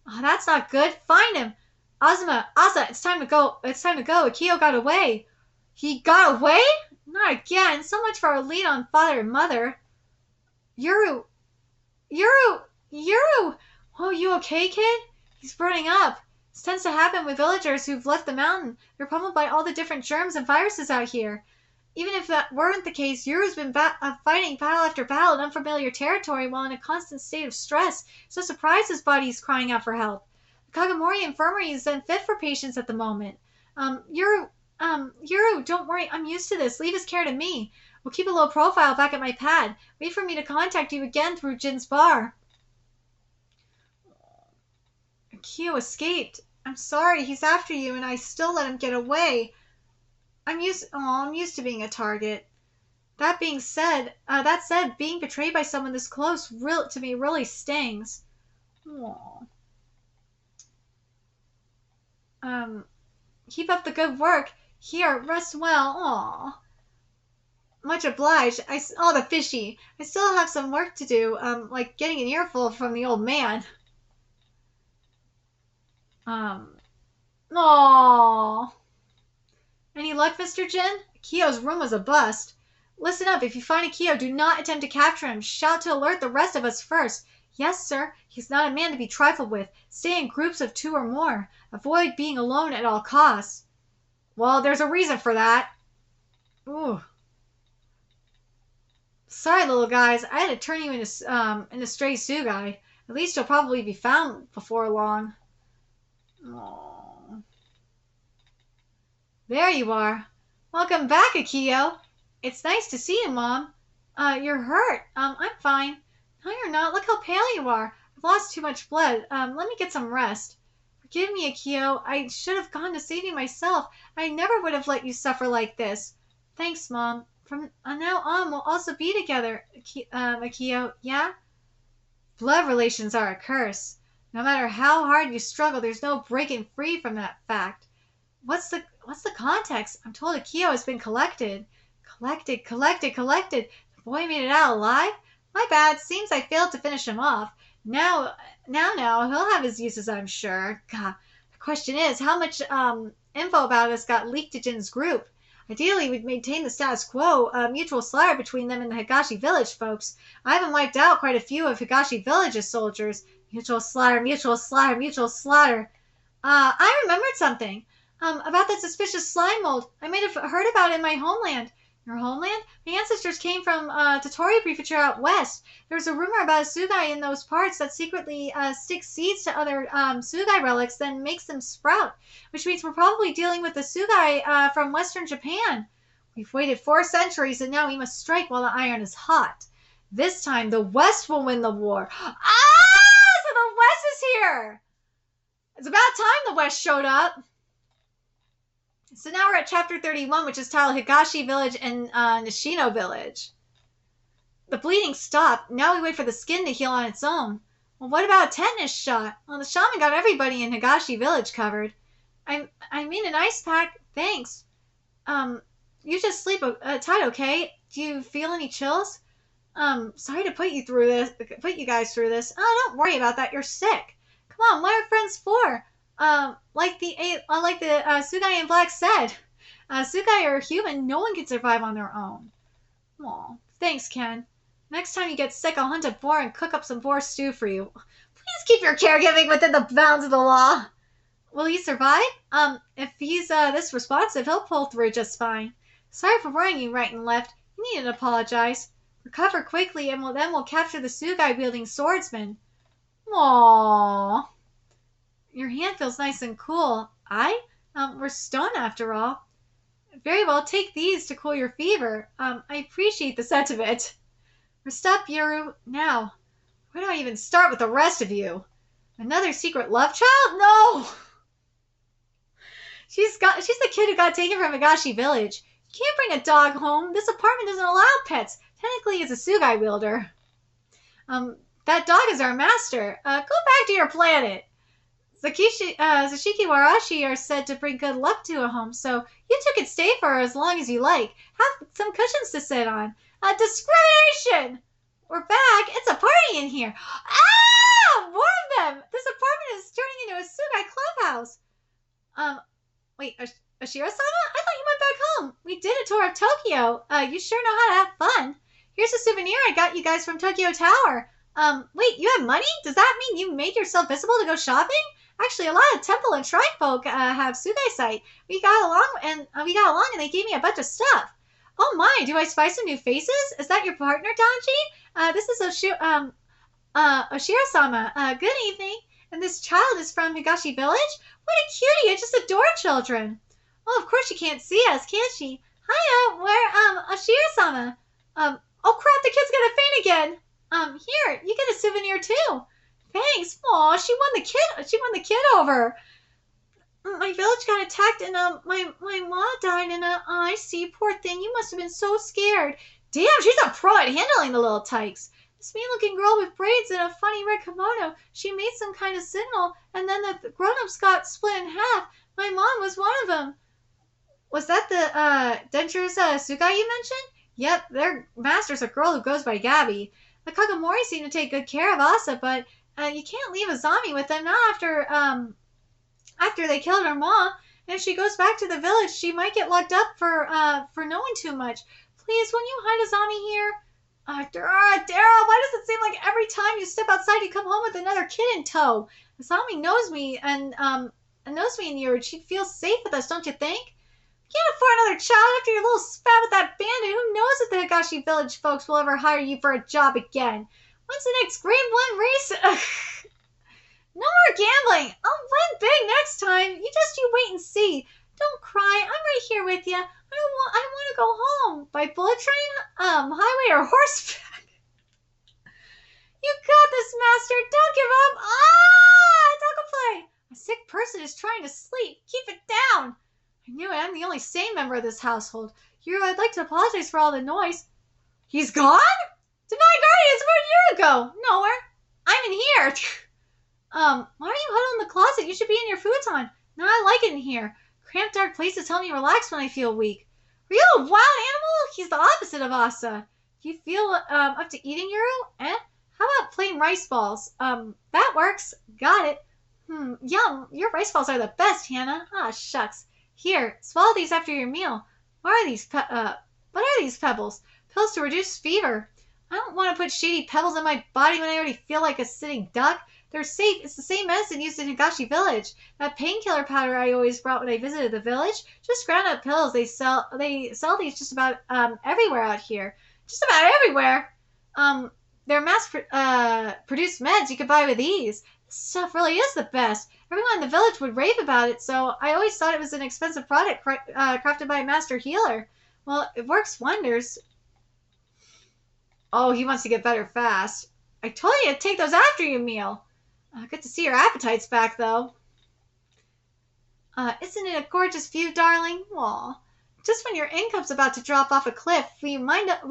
Oh, that's not good. Find him. Asa, it's time to go. It's time to go. Akio got away. He got away? Not again. So much for our lead on father and mother. Yuru! Oh, you okay, kid? He's burning up. This tends to happen with villagers who've left the mountain. They're pummeled by all the different germs and viruses out here. Even if that weren't the case, Yuru's been fighting battle after battle in unfamiliar territory while in a constant state of stress. So surprised his body's crying out for help. The Kagamori Infirmary is unfit for patients at the moment. Yuru, don't worry. I'm used to this. Leave his care to me. We'll keep a low profile back at my pad. Wait for me to contact you again through Jin's bar. Akio escaped. I'm sorry. He's after you, and I still let him get away. I'm used to being a target. That said, being betrayed by someone this close to me really stings. Aww. Keep up the good work. Here, rest well. Aww. Much obliged. The fishy. I still have some work to do, like getting an earful from the old man. Aww. Any luck, Mr. Jin? Akio's room was a bust. Listen up. If you find Akio, do not attempt to capture him. Shout to alert the rest of us first. Yes, sir. He's not a man to be trifled with. Stay in groups of 2 or more. Avoid being alone at all costs. Well, there's a reason for that. Ooh. Sorry, little guys. I had to turn you into stray Tsugai. At least you'll probably be found before long. Aww. There you are. Welcome back, Akio. It's nice to see you, Mom. You're hurt. I'm fine. No, you're not. Look how pale you are. I've lost too much blood. Let me get some rest. Forgive me, Akio. I should have gone to save you myself. I never would have let you suffer like this. Thanks, Mom. From now on, we'll also be together, Akio. Yeah? Blood relations are a curse. No matter how hard you struggle, there's no breaking free from that fact. What's the context? I'm told Akio has been collected. Collected. The boy made it out alive? My bad. Seems I failed to finish him off. Now, he'll have his uses, I'm sure. God, the question is, how much info about us got leaked to Jin's group? Ideally, we'd maintain the status quo, mutual slaughter between them and the Higashi Village folks. I haven't wiped out quite a few of Higashi Village's soldiers. Mutual slaughter. I remembered something. About that suspicious slime mold. I might have heard about it in my homeland. Your homeland? My ancestors came from Tottori Prefecture out west. There's a rumor about a Tsugai in those parts that secretly sticks seeds to other Tsugai relics, then makes them sprout. Which means we're probably dealing with the Tsugai from western Japan. We've waited 4 centuries, and now we must strike while the iron is hot. This time, the West will win the war. So the West is here! It's about time the West showed up. So now we're at chapter 31, which is titled Higashi Village and Nishino Village. The bleeding stopped. Now we wait for the skin to heal on its own. Well, what about a tetanus shot? Well, the shaman got everybody in Higashi Village covered. I mean an ice pack. Thanks. You just sleep tight, okay? Do you feel any chills? Sorry to put you guys through this. Oh, don't worry about that. You're sick. Come on, what are friends for? Like the Tsugai in Black said, Tsugai are human. No one can survive on their own. Aw, thanks, Ken. Next time you get sick, I'll hunt a boar and cook up some boar stew for you. Please keep your caregiving within the bounds of the law. Will he survive? If he's this responsive, he'll pull through just fine. Sorry for worrying you right and left. You needn't apologize. Recover quickly, and then we'll capture the Tsugai-wielding swordsman. Aww. Your hand feels nice and cool. We're stone after all. Very well, take these to cool your fever. I appreciate the sentiment. Stop, Yoru, now. Where do I even start with the rest of you? Another secret love child? No! She's the kid who got taken from Higashi Village. You can't bring a dog home. This apartment doesn't allow pets. Technically, it's a Tsugai wielder. That dog is our master. Go back to your planet. Zashiki Warashi are said to bring good luck to a home, so you two can stay for as long as you like. Have some cushions to sit on. Discrimination! We're back. It's a party in here. Ah! More of them! This apartment is turning into a Tsugai clubhouse. Wait, Ashira-sama? I thought you went back home. We did a tour of Tokyo. You sure know how to have fun. Here's a souvenir I got you guys from Tokyo Tower. Wait, you have money? Does that mean you made yourself visible to go shopping? Actually, a lot of temple and shrine folk have Tsugai sight. We got along and they gave me a bunch of stuff. Oh my, do I spy some new faces? Is that your partner, Danji? This is Oshira-sama. Good evening. And this child is from Higashi Village? What a cutie, I just adore children. Oh, of course she can't see us, can she? Hiya, where, Oshira-sama? Oh crap, the kid's gonna faint again. Here, you get a souvenir too. Thanks. Aw, she won the kid over. My village got attacked and my ma died and I see, poor thing, you must have been so scared. Damn, she's a pro at handling the little tykes. This mean-looking girl with braids and a funny red kimono, she made some kind of signal, and then the grown-ups got split in half. My mom was one of them. Was that the Dentures Tsugai you mentioned? Yep, their master's a girl who goes by Gabby. The Kagamori seem to take good care of Asa, but you can't leave Azami with them, not after they killed her mom. And if she goes back to the village, she might get locked up for knowing too much. Please, won't you hide Azami here? Dara, why does it seem like every time you step outside you come home with another kid in tow? Azami knows me and you. She'd feel safe with us, don't you think? You can't afford another child after your little spat with that bandit. Who knows if the Higashi Village folks will ever hire you for a job again? When's the next Grand Blend race? No more gambling. I'll win big next time. You wait and see. Don't cry. I'm right here with you. I want to go home. By bullet train, highway, or horseback. You got this, master. Don't give up. Play. A sick person is trying to sleep. Keep it down. I knew it. I'm the only sane member of this household. I'd like to apologize for all the noise. He's gone? Divine Guardians, where'd you go? Nowhere. I'm in here. Why are you huddled in the closet? You should be in your futon. No, I like it in here. Cramped, dark places help me relax when I feel weak. Are you a wild animal? He's the opposite of Asa. Do you feel up to eating, Yuru? How about plain rice balls? That works. Got it. Yum. Your rice balls are the best, Hannah. Ah, shucks. Here, swallow these after your meal. What are these pebbles? Pills to reduce fever. I don't want to put shady pebbles in my body when I already feel like a sitting duck. They're safe. It's the same medicine used in Higashi Village. That painkiller powder I always brought when I visited the village. Just ground up pills. They sell these just about everywhere out here. Just about everywhere. They're mass produced meds you could buy with ease. This stuff really is the best. Everyone in the village would rave about it, so I always thought it was an expensive product crafted by a master healer. Well, it works wonders. Oh, he wants to get better fast. I told you to take those after your meal. Good to see your appetite's back, though. Isn't it a gorgeous view, darling? Aw. Just when your income's about to drop off a cliff, we wind up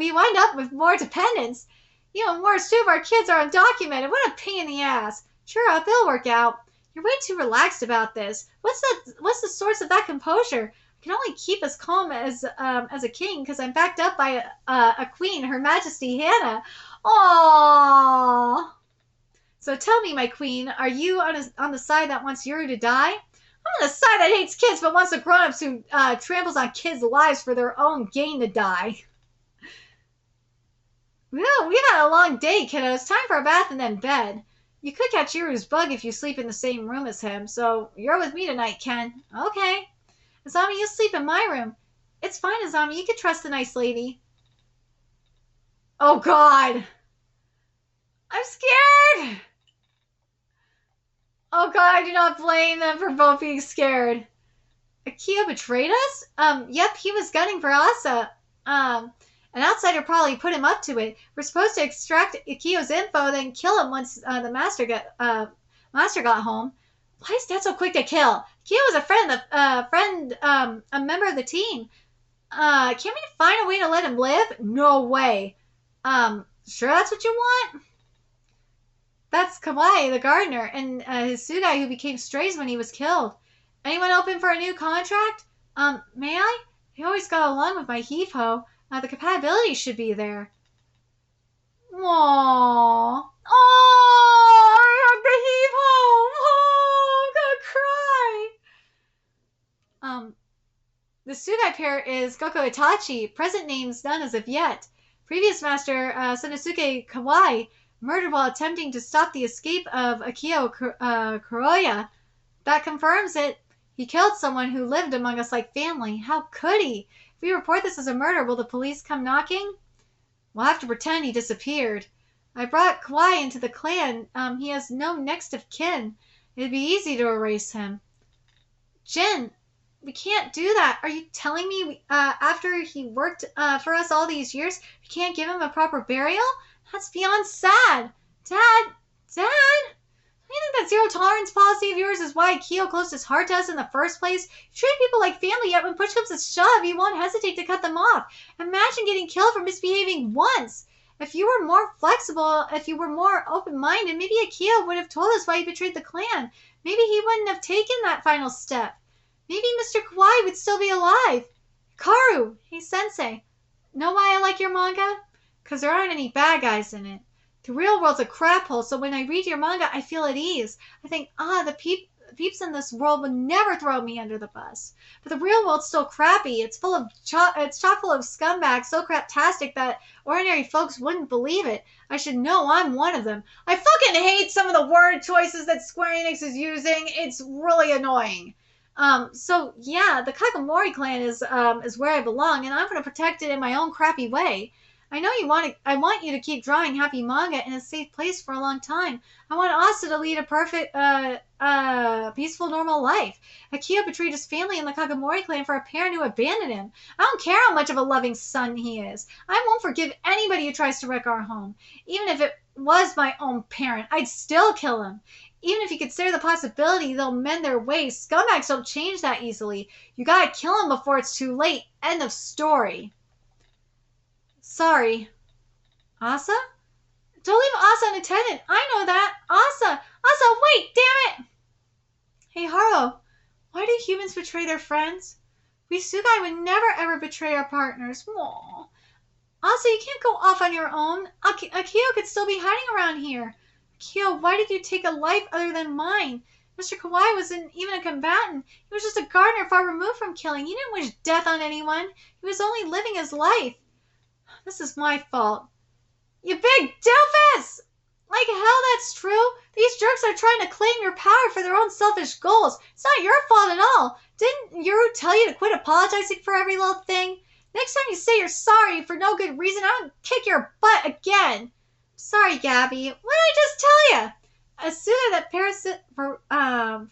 with more dependents. Even worse, 2 of our kids are undocumented. What a pain in the ass. Sure up, it'll work out. You're way too relaxed about this. What's the source of that composure? I can only keep as calm as a king because I'm backed up by a queen, Her Majesty Hannah. Aww. So tell me, my queen, are you on the side that wants Yuru to die? I'm on the side that hates kids but wants the grown-ups who tramples on kids' lives for their own gain to die. Well, we've had a long day, kiddos. Time for a bath and then bed. You could catch Yuru's bug if you sleep in the same room as him, so you're with me tonight, Ken. Okay. Azami, you sleep in my room. It's fine, Azami. You can trust the nice lady. Oh, God. I'm scared. Oh, God, I do not blame them for both being scared. Akio betrayed us? Yep, he was gunning for Asa. An outsider probably put him up to it. We're supposed to extract Akio's info, then kill him once the master got home. Why is Dad so quick to kill? Akio was a member of the team. Can't we find a way to let him live? No way. Sure that's what you want? That's Kawai, the gardener, and his Tsugai who became strays when he was killed. Anyone open for a new contract? May I? He always got along with my heave-ho. The compatibility should be there. Aww. Oh, I have the heave-ho. Oh, I'm gonna cry. The Tsugai pair is Goko Itachi. Present names none as of yet. Previous master, Sanosuke Kawai, murdered while attempting to stop the escape of Akio Kuroya. That confirms it. He killed someone who lived among us like family. How could he? If we report this as a murder, will the police come knocking? We'll have to pretend he disappeared. I brought Kawai into the clan. He has no next of kin. It'd be easy to erase him. Jin, we can't do that. Are you telling me after he worked for us all these years, we can't give him a proper burial? That's beyond sad. Dad? Do you think that zero tolerance policy of yours is why Akio closed his heart to us in the first place? You treat people like family, yet when push comes to shove, you won't hesitate to cut them off. Imagine getting killed for misbehaving once. If you were more flexible, if you were more open-minded, maybe Akio would have told us why he betrayed the clan. Maybe he wouldn't have taken that final step. Maybe Mr. Kawai would still be alive. Karu, hey sensei, know why I like your manga? Because there aren't any bad guys in it. The real world's a crap hole, so when I read your manga, I feel at ease. I think, the peeps in this world would never throw me under the bus. But the real world's still crappy. It's chock full of scumbags so craptastic that ordinary folks wouldn't believe it. I should know I'm one of them. I fucking hate some of the word choices that Square Enix is using. It's really annoying. So yeah, the Kakamori clan is where I belong, and I'm gonna protect it in my own crappy way. I know I want you to keep drawing happy manga in a safe place for a long time. I want Asa to lead a perfect, peaceful, normal life. Akio betrayed his family and the Kakamori clan for a parent who abandoned him. I don't care how much of a loving son he is. I won't forgive anybody who tries to wreck our home. Even if it was my own parent, I'd still kill him. Even if you consider the possibility they'll mend their ways, scumbags don't change that easily. You gotta kill them before it's too late. End of story. Sorry. Asa? Don't leave Asa unattended. I know that. Asa! Wait! Damn it! Hey, Haro. Why do humans betray their friends? We Tsugai would never ever betray our partners. Aww. Asa, you can't go off on your own. Akio could still be hiding around here. Akio, why did you take a life other than mine? Mr. Kawai wasn't even a combatant. He was just a gardener far removed from killing. He didn't wish death on anyone. He was only living his life. This is my fault. You big doofus! Like hell that's true. These jerks are trying to claim your power for their own selfish goals. It's not your fault at all. Didn't Yuru tell you to quit apologizing for every little thing? Next time you say you're sorry for no good reason, I'll kick your butt again. Sorry, Gabby. What did I just tell you? A suit that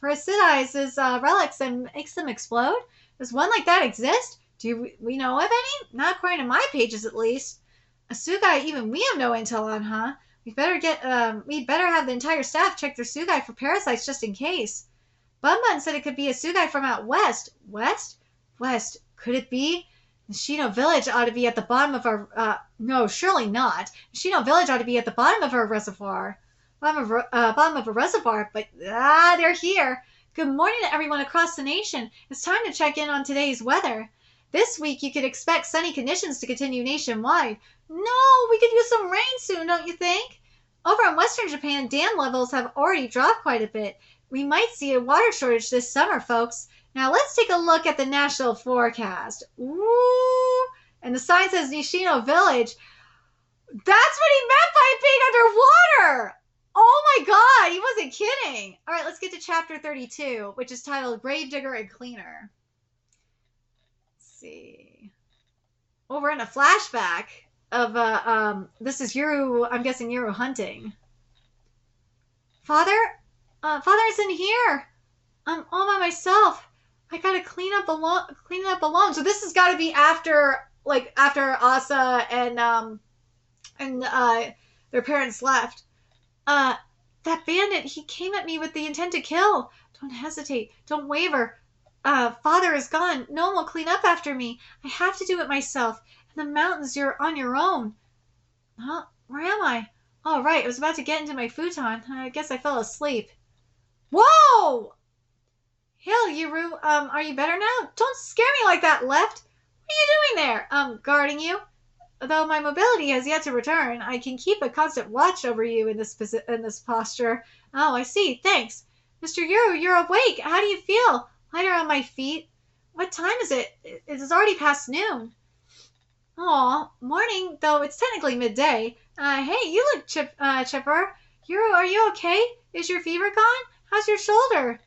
parasitizes relics and makes them explode? Does one like that exist? Do we know of any? Not according to my pages, at least. A Tsugai even we have no intel on, huh? We'd better have the entire staff check their Tsugai for parasites just in case. Bunbun said it could be a Tsugai from out west. West? West. Could it be? Nishino Village ought to be at the bottom of our... no, surely not. Nishino Village ought to be at the bottom of our reservoir. Bottom of a reservoir, but... they're here. Good morning to everyone across the nation. It's time to check in on today's weather. This week you could expect sunny conditions to continue nationwide. No, we could use some rain soon, don't you think? Over in Western Japan, dam levels have already dropped quite a bit. We might see a water shortage this summer, folks. Now let's take a look at the national forecast. Ooh, and the sign says Nishino Village. That's what he meant by being underwater! Oh my god, he wasn't kidding. All right, let's get to chapter 32, which is titled Gravedigger and Cleaner. Let's see. Oh, we're in a flashback. This is Yuru. I'm guessing Yuru hunting. Father, Father isn't here. I'm all by myself. I gotta clean up alone. Clean it up alone. So this has got to be after, like, after Asa and their parents left. Uh, that bandit, he came at me with the intent to kill. Don't hesitate. Don't waver. Father is gone. No one will clean up after me. I have to do it myself. In the mountains, you're on your own. Huh? Where am I? Oh, right. I was about to get into my futon. I guess I fell asleep. Whoa! Hail, Yuru. Are you better now? Don't scare me like that, Left. What are you doing there? Guarding you. Though my mobility has yet to return, I can keep a constant watch over you in this posture. Oh, I see. Thanks. Mr. Yuru, you're awake. How do you feel? Lighter on my feet. What time is it? It is already past noon. Aw, morning, though it's technically midday. Hey, you look chipper. Yuru, are you okay? Is your fever gone? How's your shoulder?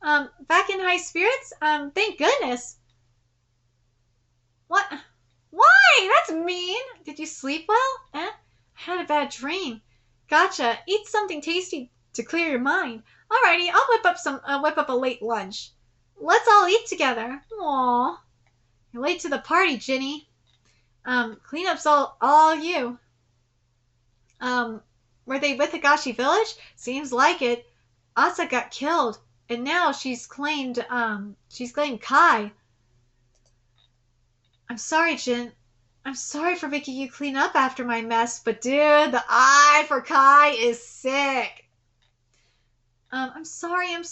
Back in high spirits? Thank goodness. What? Why? That's mean. Did you sleep well? I had a bad dream. Gotcha. Eat something tasty to clear your mind. Alrighty, I'll whip up a late lunch. Let's all eat together. Aw. You're late to the party, Ginny. Cleanup's all you. Were they with Higashi Village? Seems like it. Asa got killed, and now she's claimed Kai. I'm sorry, Jin. I'm sorry for making you clean up after my mess, but dude, the eye for Kai is sick. I'm sorry. I'm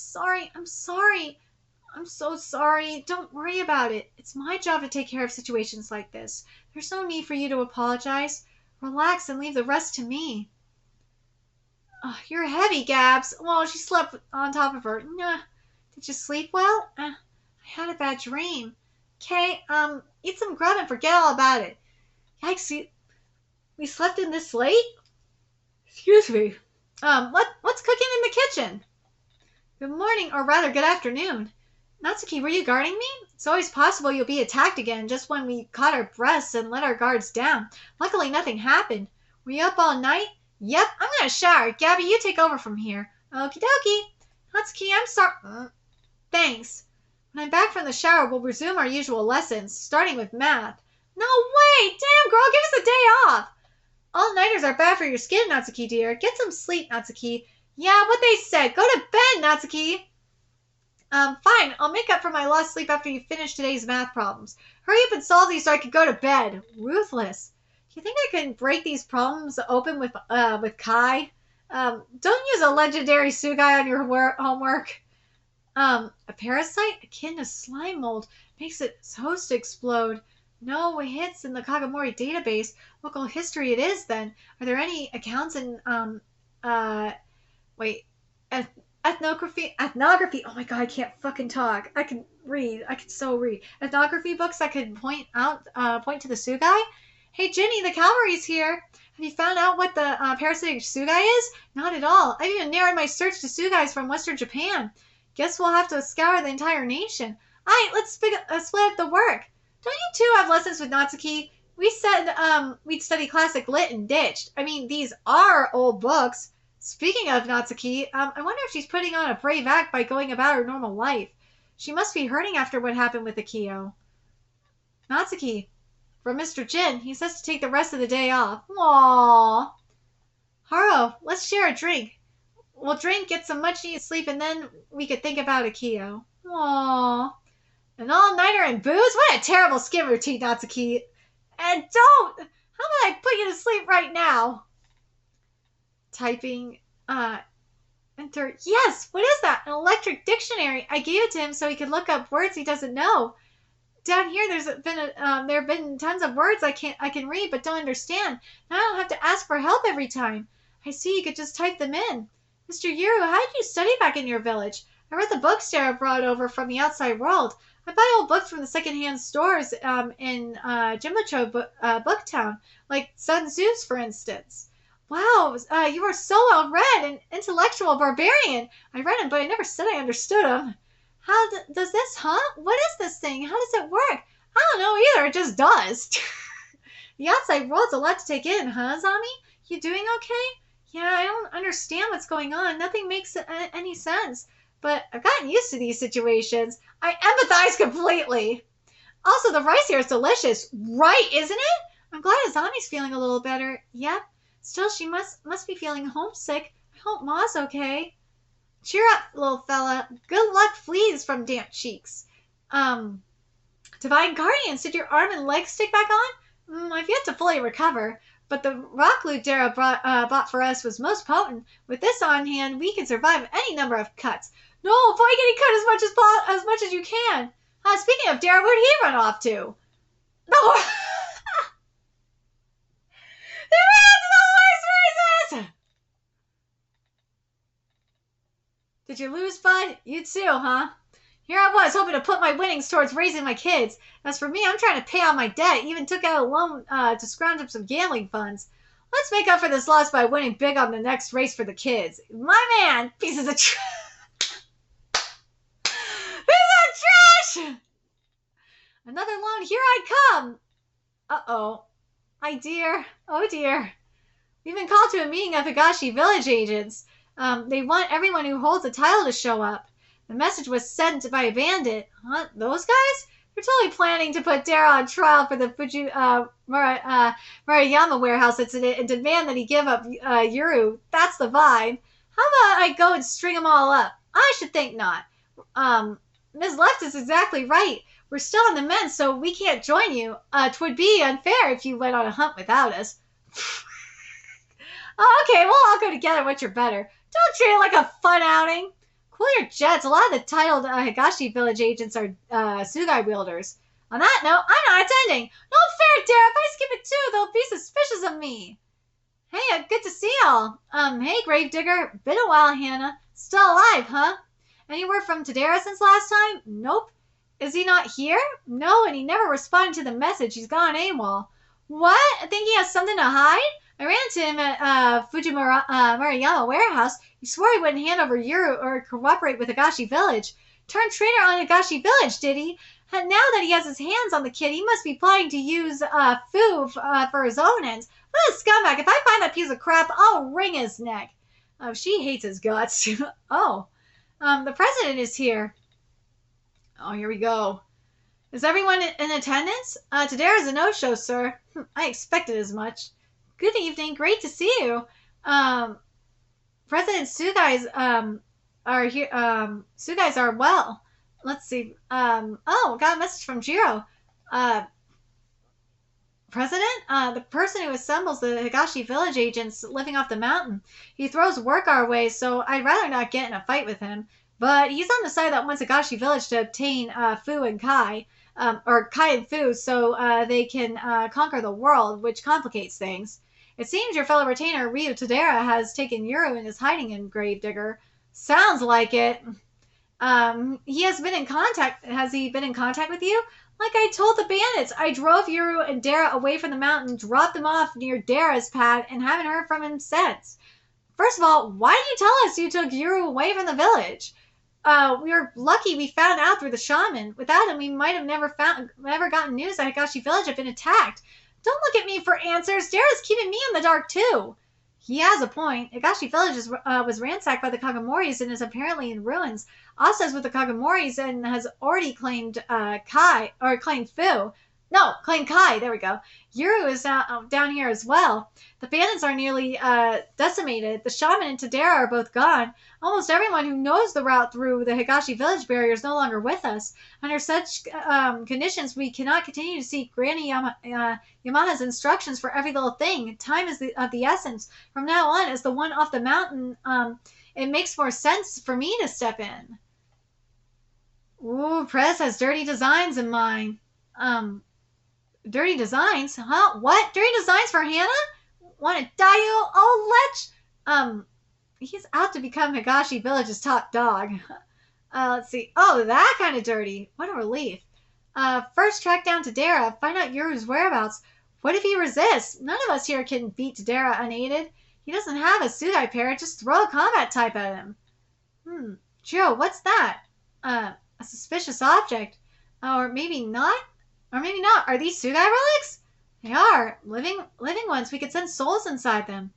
so sorry. Don't worry about it. It's my job to take care of situations like this. There's no need for you to apologize. Relax and leave the rest to me. You're heavy, Gabs. Well, she slept on top of her. Did you sleep well? I had a bad dream. Okay, eat some grub and forget all about it. Yikes, we slept in this late? Excuse me. What's cooking in the kitchen? Good morning, or rather good afternoon. Natsuki, were you guarding me? It's always possible you'll be attacked again just when we caught our breaths and let our guards down. Luckily, nothing happened. Were you up all night? Yep, I'm gonna shower. Gabby, you take over from here. Okie dokie. Natsuki, I'm sorry. Thanks. When I'm back from the shower, we'll resume our usual lessons, starting with math. No way! Damn, girl, give us a day off! All-nighters are bad for your skin, Natsuki dear. Get some sleep, Natsuki. Yeah, what they said. Go to bed, Natsuki. Fine. I'll make up for my lost sleep after you finish today's math problems. Hurry up and solve these so I can go to bed. Ruthless. Do you think I can break these problems open with Kai? Don't use a legendary Tsugai on your homework. A parasite akin to slime mold makes its host explode. No hits in the Kagamori database. Local history it is, then. Are there any accounts in, ethnography? Oh my god, I can't fucking talk. I can read. I can so read. Ethnography books that could point to the Tsugai? Hey, Ginny, the cavalry's here. Have you found out what the parasitic Tsugai is? Not at all. I've even narrowed my search to Tsugais from Western Japan. Guess we'll have to scour the entire nation. Alright, let's split up the work. Don't you two have lessons with Natsuki? We said we'd study classic lit and ditched. I mean, these are old books. Speaking of Natsuki, I wonder if she's putting on a brave act by going about her normal life. She must be hurting after what happened with Akio. Natsuki, from Mr. Jin, he says to take the rest of the day off. Aww. Haro, let's share a drink. We'll drink, get some much-needed sleep, and then we could think about Akio. Aww. An all-nighter and booze? What a terrible skin routine, Natsuki. And don't! How about I put you to sleep right now? Typing, enter. Yes! What is that? An electric dictionary. I gave it to him so he could look up words he doesn't know. Down here, there have been tons of words I can read but don't understand. Now I don't have to ask for help every time. I see you could just type them in. Mr. Yuru, how did you study back in your village? I read the books Sarah brought over from the outside world. I buy old books from the secondhand stores in Jimbocho Booktown, like Sun Tzu's, for instance. Wow, you are so well read, an intellectual barbarian. I read him, but I never said I understood him. How does this, huh? What is this thing? How does it work? I don't know either. It just does. The outside world's a lot to take in, huh, Zami? You doing okay? Yeah, I don't understand what's going on. Nothing makes any sense. But I've gotten used to these situations. I empathize completely. Also, the rice here is delicious. Right, isn't it? I'm glad Azami's feeling a little better. Yep. Still, she must be feeling homesick. I hope Ma's okay. Cheer up, little fella. Good luck flees from damp cheeks. Divine Guardians, did your arm and leg stick back on? I've yet to fully recover, but the rock loot Dara bought for us was most potent. With this on hand, we can survive any number of cuts. No, avoid getting cut as much as you can. Speaking of Dara, where'd he run off to? No. They ran to the horse races! Did you lose, bud? You too, huh? Here I was, hoping to put my winnings towards raising my kids. As for me, I'm trying to pay off my debt, even took out a loan to scrounge up some gambling funds. Let's make up for this loss by winning big on the next race for the kids. My man! Pieces of trash! Pieces of trash! Another loan, here I come! Uh-oh. My dear. Oh dear. We've been called to a meeting of Higashi village agents. They want everyone who holds a title to show up. The message was sent by a bandit. Huh? Those guys? They're totally planning to put Dara on trial for the Maruyama warehouse incident and demand that he give up Yuru. That's the vibe. How about I go and string them all up? I should think not. Ms. Left is exactly right. We're still on the mend, so we can't join you. 'Twould be unfair if you went on a hunt without us. Oh, okay, we'll all go together once you're better. Don't treat it like a fun outing. Cool your jets. A lot of the titled Higashi village agents are Tsugai wielders. On that note, I'm not attending. No fair, Dara. If I skip it too, they'll be suspicious of me. Hey, good to see y'all. Hey, Gravedigger. Been a while, Hannah. Still alive, huh? Any word from Tadera since last time? Nope. Is he not here? No, and he never responded to the message. He's gone AWOL. What? I think he has something to hide? I ran to him at Maruyama warehouse. He swore he wouldn't hand over Yuru or cooperate with Higashi village. Turned traitor on Higashi village, did he? And now that he has his hands on the kid, he must be plotting to use Fu for his own ends. What a scumbag. If I find that piece of crap, I'll wring his neck. Oh, she hates his guts. Oh. The president is here. Oh, here we go. Is everyone in attendance? Tadera's a no-show, sir. I expected as much. Good evening. Great to see you. President Tsugai's are here. Tsugai's are well. Let's see. Oh, got a message from Jiro. President? The person who assembles the Higashi village agents living off the mountain. He throws work our way, so I'd rather not get in a fight with him. But he's on the side that wants Higashi village to obtain Fu and Kai. Or Kai and Fu, so they can conquer the world, which complicates things. It seems your fellow retainer, Ryu Tadera, has taken Yuru and is hiding in Gravedigger. Sounds like it. He has been in contact. Has he been in contact with you? Like I told the bandits, I drove Yuru and Dara away from the mountain, dropped them off near Dara's pad, and haven't heard from him since. First of all, why did you tell us you took Yuru away from the village? We were lucky we found out through the shaman. Without him, we might have never gotten news that Higashi village had been attacked. Don't look at me for answers. Dara's keeping me in the dark, too. He has a point. Higashi village was ransacked by the Kagamoris and is apparently in ruins. Asa's with the Kagamoris and has already claimed claimed Fu. No, claimed Kai. There we go. Yuru is down here as well. The bandits are nearly decimated. The shaman and Tadera are both gone. Almost everyone who knows the route through the Higashi village barrier is no longer with us. Under such conditions, we cannot continue to seek Granny Yamaha's instructions for every little thing. Time is of the essence. From now on, as the one off the mountain, it makes more sense for me to step in. Ooh, Press has dirty designs in mind. Dirty designs? Huh? What? Dirty designs for Hannah? Want to die, you old lech? He's out to become Higashi Village's top dog. Let's see. Oh, that kind of dirty. What a relief. First track down Tadera, find out Yuru's whereabouts. What if he resists? None of us here can beat Tadera unaided. He doesn't have a Tsugai parrot. Just throw a combat type at him. Jiro, what's that? A suspicious object. Or maybe not? Or maybe not. Are these Tsugai relics? They are. Living ones. We could send souls inside them.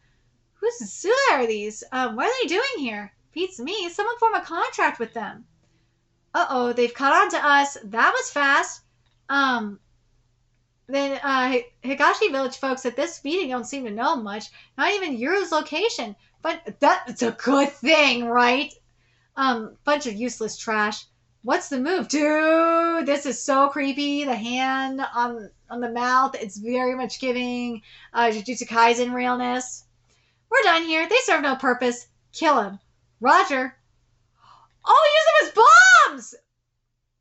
Whose Tsugai are these? What are they doing here? Beats me. Someone form a contract with them. Uh-oh, they've caught on to us. That was fast. Then Higashi Village folks at this meeting don't seem to know much. Not even Yuru's location. But that's a good thing, right? Bunch of useless trash. What's the move? Dude, this is so creepy. The hand on the mouth, it's very much giving Jujutsu Kaisen realness. We're done here. They serve no purpose. Kill him. Roger. Oh, use them as bombs!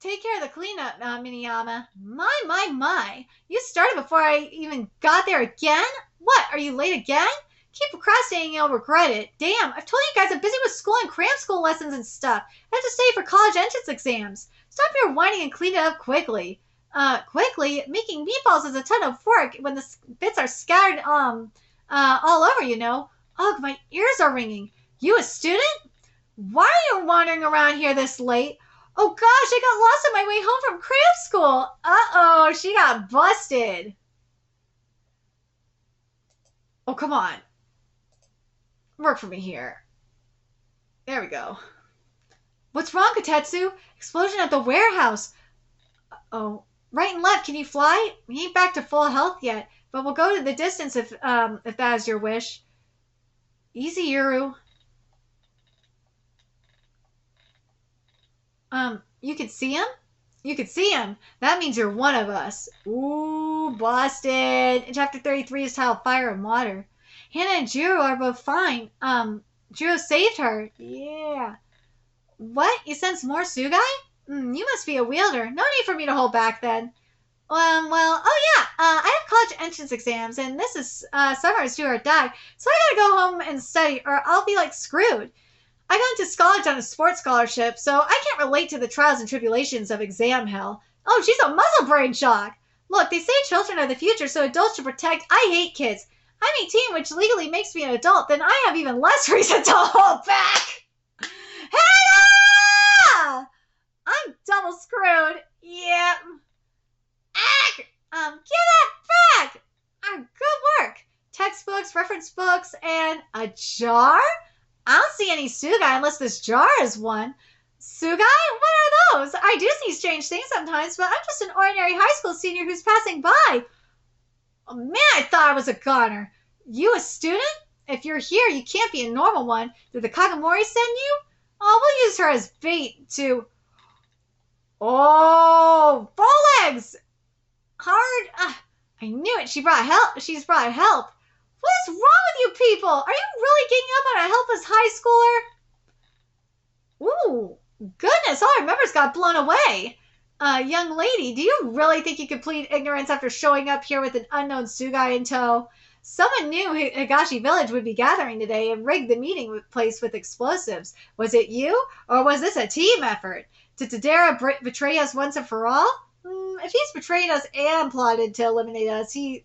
Take care of the cleanup, Miniyama. My. You started before I even got there again? What, are you late again? Keep procrastinating and you'll regret it. Damn, I've told you guys I'm busy with school and cram school lessons and stuff. I have to study for college entrance exams. Stop your whining and clean it up quickly. Quickly? Making meatballs is a ton of work when the bits are scattered, all over, you know. Ugh, my ears are ringing. You a student? Why are you wandering around here this late? Oh gosh, I got lost on my way home from cram school. Uh-oh, she got busted. Oh, come on. Work for me here. There we go. What's wrong, Kotetsu? Explosion at the warehouse. Oh, right and left. Can you fly? We ain't back to full health yet, but we'll go to the distance if that is your wish. Easy, Yuru. You could see him? You could see him. That means you're one of us. Ooh, busted. Chapter 33 is titled Fire and Water. Hannah and Jiro are both fine. Jiro saved her. Yeah. What? You sense more Tsugai? You must be a wielder. No need for me to hold back then. Oh yeah, I have college entrance exams, and this is summer's do or die, so I gotta go home and study, or I'll be, like, screwed. I got into college on a sports scholarship, so I can't relate to the trials and tribulations of exam hell. Oh, she's a muzzle brain shock. Look, they say children are the future, so adults should protect. I hate kids. I'm 18, which legally makes me an adult. Then I have even less reason to hold back. Hannah! I'm double screwed. Yep. Give that back. Good work. Textbooks, reference books, and a jar? I don't see any Tsugai unless this jar is one. Tsugai? What are those? I do see strange things sometimes, but I'm just an ordinary high school senior who's passing by. Oh, man, I thought I was a goner. You a student? If you're here, you can't be a normal one. Did the Kagamori send you? Oh, we'll use her as bait to... Oh, bow legs! Hard. I knew it. She's brought help. What is wrong with you people? Are you really ganging up on a helpless high schooler? Ooh, goodness, all our members got blown away. Young lady, do you really think you could plead ignorance after showing up here with an unknown Tsugai in tow? Someone knew Higashi Village would be gathering today and rigged the meeting place with explosives. Was it you, or was this a team effort? Did Tadera betray us once and for all? If he's betrayed us and plotted to eliminate us, we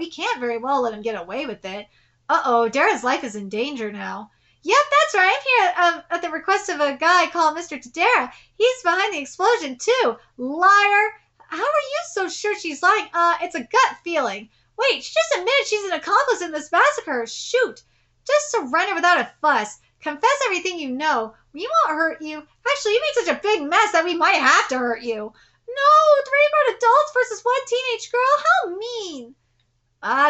can't very well let him get away with it. Uh-oh, Dara's life is in danger now. Yep, that's right. I'm here at the request of a guy called Mr. Tadera. He's behind the explosion, too. Liar. How are you so sure she's lying? It's a gut feeling. Wait, she just admitted she's an accomplice in this massacre. Shoot. Just surrender without a fuss. Confess everything you know. We won't hurt you. Actually, you made such a big mess that we might have to hurt you. No, 3 grown adults versus 1 teenage girl? How mean.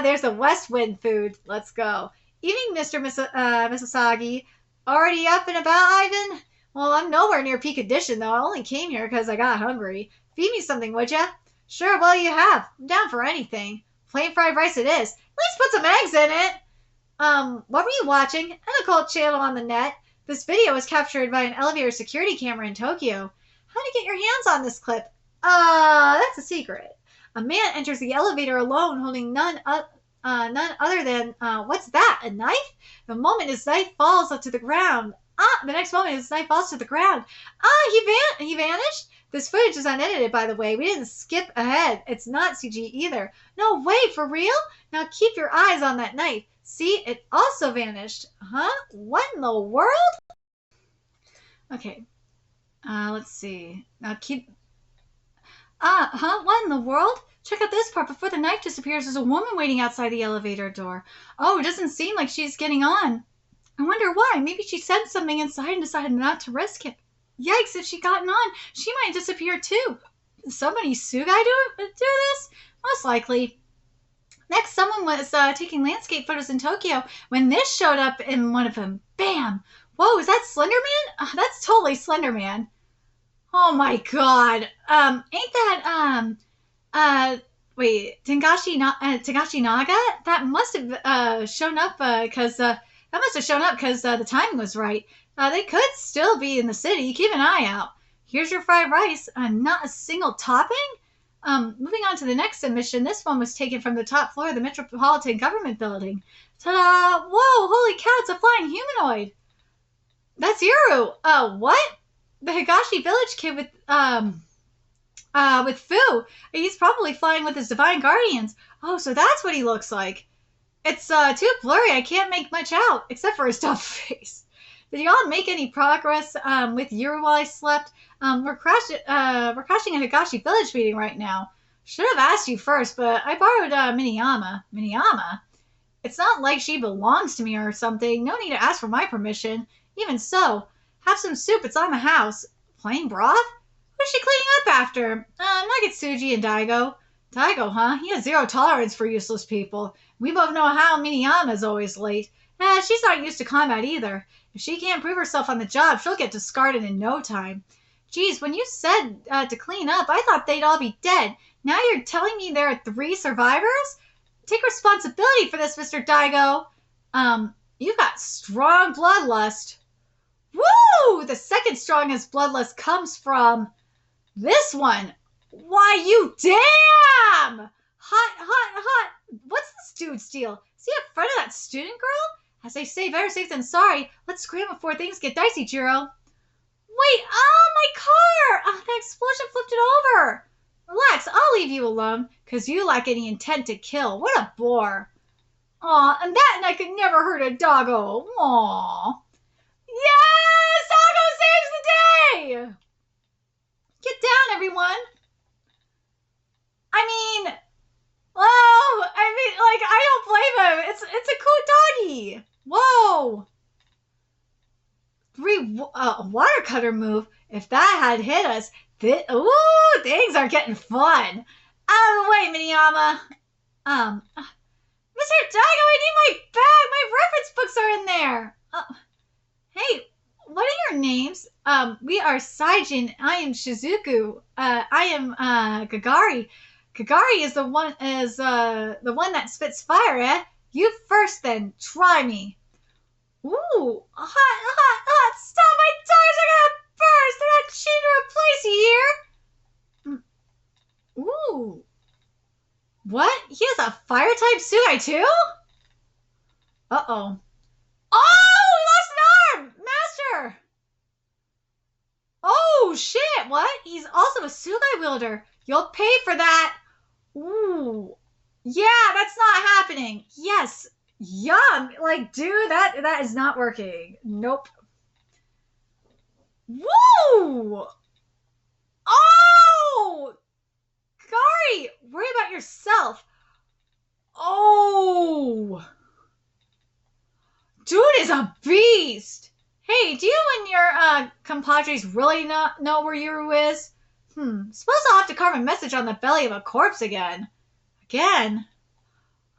There's the West Wind food. Let's go. Evening, Mr. Misasagi. Already up and about, Ivan? Well, I'm nowhere near peak condition, though. I only came here because I got hungry. Feed me something, would ya? Sure, well, you have. I'm down for anything. Plain fried rice it is. At least put some eggs in it. What were you watching? An occult channel on the net. This video was captured by an elevator security camera in Tokyo. How to get your hands on this clip? That's a secret. A man enters the elevator alone, holding none other than, what's that, a knife? The moment his knife falls to the ground. The next moment his knife falls to the ground. He vanished? This footage is unedited, by the way. We didn't skip ahead. It's not CG either. No way, for real? Now keep your eyes on that knife. See, it also vanished. Huh? What in the world? Okay. Let's see. Now keep... What in the world? Check out this part. Before the knife disappears, there's a woman waiting outside the elevator door. Oh, it doesn't seem like she's getting on. I wonder why. Maybe she sensed something inside and decided not to risk it. Yikes, if she'd gotten on, she might disappear too. Did somebody Tsugai do this? Most likely. Next, someone was taking landscape photos in Tokyo when this showed up in one of them. Bam! Whoa, is that Slender Man? That's totally Slender Man. Oh my god. Ain't that, wait, Tengashi Naga? That must have shown up because the timing was right. They could still be in the city. Keep an eye out. Here's your fried rice. Not a single topping? Moving on to the next submission. This one was taken from the top floor of the Metropolitan Government Building. Ta-da! Whoa, holy cow, it's a flying humanoid. That's Yuru. What? The Higashi Village kid with Fu. He's probably flying with his divine guardians. Oh, so that's what he looks like. It's too blurry. I can't make much out, except for his tough face. Did y'all make any progress with Yuru while I slept? We're crashing a Higashi Village meeting right now. Should have asked you first, but I borrowed Miniyama. Miniyama? It's not like she belongs to me or something. No need to ask for my permission. Even so, have some soup. It's on the house. Plain broth? Who's she cleaning up after? Nagatsuji and Daigo. Daigo, huh? He has zero tolerance for useless people. We both know how Miniyama's always late. She's not used to combat either. If she can't prove herself on the job, she'll get discarded in no time. Geez, when you said to clean up, I thought they'd all be dead. Now you're telling me there are 3 survivors? Take responsibility for this, Mr. Daigo. You've got strong bloodlust. Woo! The second strongest bloodlust comes from this one. Why, you damn! Hot. What's this dude steal? Is he a friend of that student girl? As they say, better safe than sorry. Let's scram before things get dicey, Jiro. Wait, my car! The explosion flipped it over. Relax, I'll leave you alone, because you lack any intent to kill. What a bore. Aw, and that I could never hurt a doggo. Aw. Yes! Doggo saves the day! Get down, everyone. I don't blame him. It's a cool doggy. Whoa. 3 water cutter move. If that had hit us, things are getting fun. Out of the way, Miniyama. Mr. Daigo, I need my bag. My reference books are in there. Hey, what are your names? We are Saijin. I am Shizuku. I am Kagari. Kagari is the one that spits fire, eh? You first, then. Try me. Ooh, hot. Stop, my tires are gonna burst. They're not cheap to replace you here. Ooh. What? He has a fire type Tsugai too? Uh-oh. Oh, we lost an arm! Master! Oh, shit, what? He's also a Tsugai wielder. You'll pay for that. Ooh. Yeah, that's not happening. Yes. Yum. Like, dude, that is not working. Nope. Woo! Oh! Gary, worry about yourself. Oh! Dude is a beast. Hey, do you and your compadres really not know where Yuru is? Suppose I'll have to carve a message on the belly of a corpse again. Again?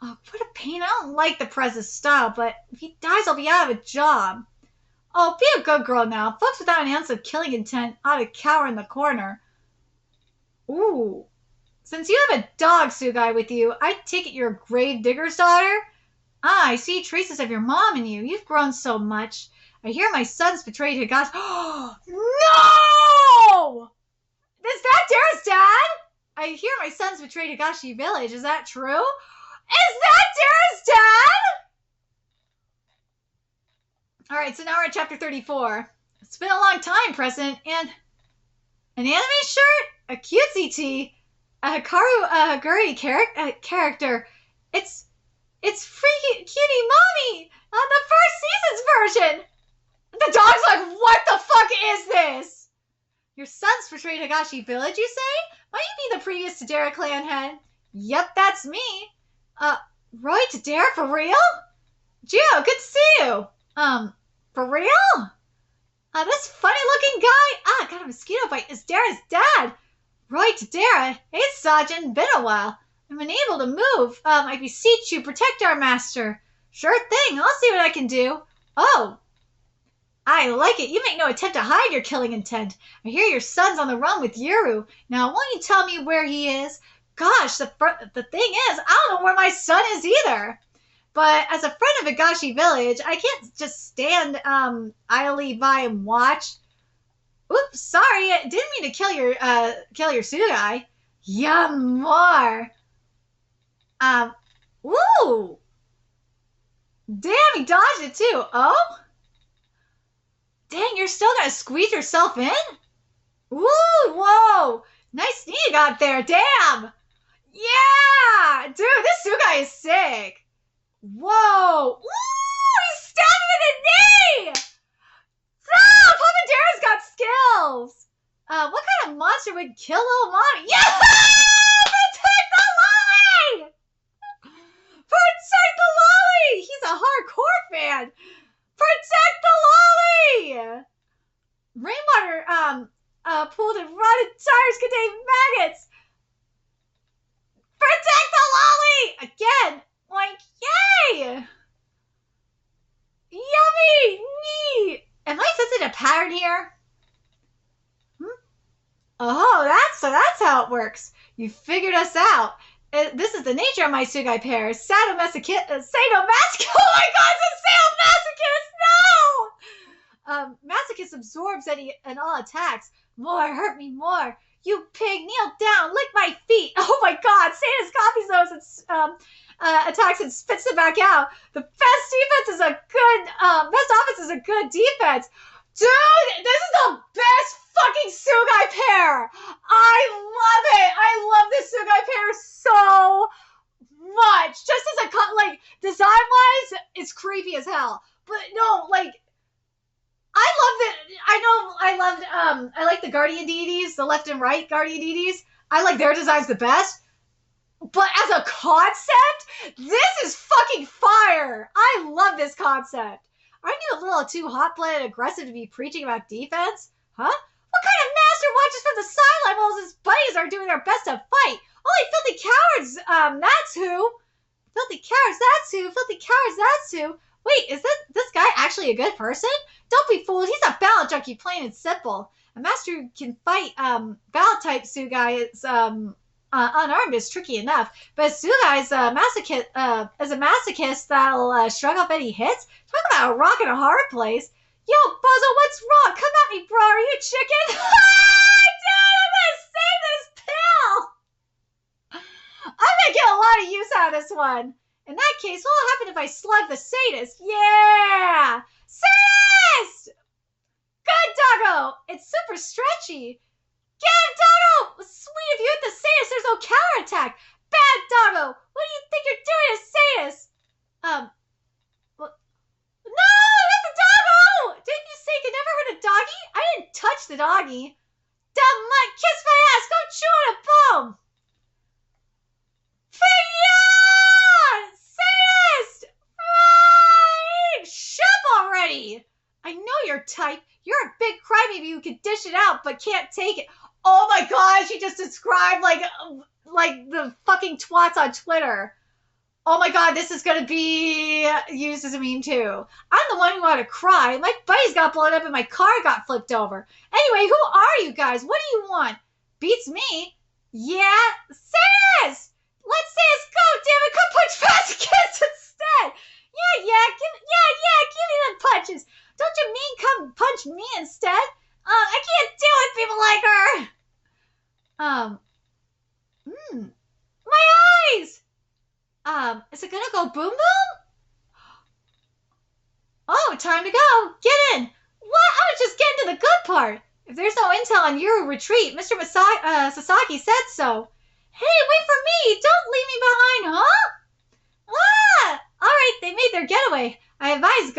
Oh, what a pain. I don't like the Prez's style, but if he dies, I'll be out of a job. Oh, be a good girl now. Folks without an ounce of killing intent ought to cower in the corner. Ooh. Since you have a dog, Tsugai, with you, I take it you're a grave digger's daughter? I see traces of your mom in you. You've grown so much. I hear my son's betrayed Higashi. No! Is that Dara's dad? I hear my son's betrayed Higashi Village. Is that true? Is that Dara's dad? Alright, so now we're at chapter 34. It's been a long time, President. And an anime shirt? A cutesy tee? A Hikaru Haguri character. It's freaking cutie mommy! The first season's version! The dog's like, what the fuck is this? Your son's betrayed Higashi Village, you say? Might you be the previous Tadera clan head? Yep, that's me. Roy Tadera, for real? Gio, good to see you. For real? This funny looking guy. Got a mosquito bite. Is Dara's dad. Roy Tadera. Hey, Sergeant. Been a while. I'm unable to move. I beseech you, protect our master. Sure thing. I'll see what I can do. Oh, I like it. You make no attempt to hide your killing intent. I hear your son's on the run with Yuru. Now, won't you tell me where he is? Gosh, the thing is, I don't know where my son is either. But as a friend of Agashi Village, I can't just stand idly by and watch. Oops, sorry, I didn't mean to kill your Tsugai. Yum more. Woo! Damn, he dodged it too. Oh? Dang, you're still gonna squeeze yourself in? Woo! Whoa! Nice knee you got there. Damn! Yeah! Dude, this Tsugai is sick. Whoa! Ooh! He's stabbing in the knee! Stop! Pomodoro's got skills! What kind of monster would kill little mommy? Yeah! Protect the lolly! Protect the lolly! He's a hardcore fan. Protect the lolly! Rainwater, pooled in rotted tires contain maggots. Protect the lolly! Again! Like, yay! Yummy! Neat! Am I sensing a pattern here? Oh, that's how it works. You figured us out. This is the nature of my Tsugai pair. Sadomasochist. Oh my god, it's a sadomasochist! No! Masochist absorbs any and all attacks. More, hurt me more. You pig, kneel down, lick my feet. Oh my god, sadist copies those attacks and spits them back out. The best offense is a good defense. Dude, this is the best fucking Tsugai pair. I love it. I love this Tsugai pair so much. Just as design-wise, it's creepy as hell. But no, like, I love it. I like the Guardian Deities, the left and right Guardian Deities. I like their designs the best. But as a concept, this is fucking fire. I love this concept. Aren't you a little too hot-blooded and aggressive to be preaching about defense? Huh? What kind of master watches from the sideline while his buddies are doing their best to fight? Only filthy cowards, that's who. Filthy cowards, that's who. Filthy cowards, that's who. Wait, is this guy actually a good person? Don't be fooled. He's a battle junkie, plain and simple. A master who can fight battle-type Tsugai is unarmed is tricky enough, but Tsugai's as a masochist that'll shrug off any hits. Talk about a rock in a hard place. Yo, Buzzo, what's wrong? Come at me, bro. Are you a chicken? Dude, I'm gonna save this pill. I'm gonna get a lot of use out of this one. In that case, what will happen if I slug the sadist? Yeah! Sadist! Good, doggo! It's super stretchy. Get him, Doggo! Sweet, if you hit the sadist, there's no counterattack. Bad, Doggo! What do you think you're doing to sadist? No, not the Doggo! Didn't you say you could never hurt a doggy? I didn't touch the doggy. Dumb mutt, kiss my ass, go chew on a bone. Figure! Sadist! Right! Shut up already! I know your type. You're a big crybaby who can dish it out but can't take it. Oh my god, she just described like the fucking twats on Twitter. Oh my god, this is gonna be used as a meme too. I'm the one who wanted to cry. My buddies got blown up and my car got flipped over. Anyway, who are you guys? What do you want? Beats me. Yeah? Sadist! Let's say it's go, damn it. Come punch Masochist instead. Yeah, give me them punches. Don't you mean come punch me instead? I can't deal with people like her. My eyes. Is it gonna go boom boom? Oh, time to go. Get in. What? I was just getting to the good part. If there's no intel on your retreat, Mr. Sasaki said so. Hey, wait for me. Don't leave me behind, huh? Ah! All right, they made their getaway. I advise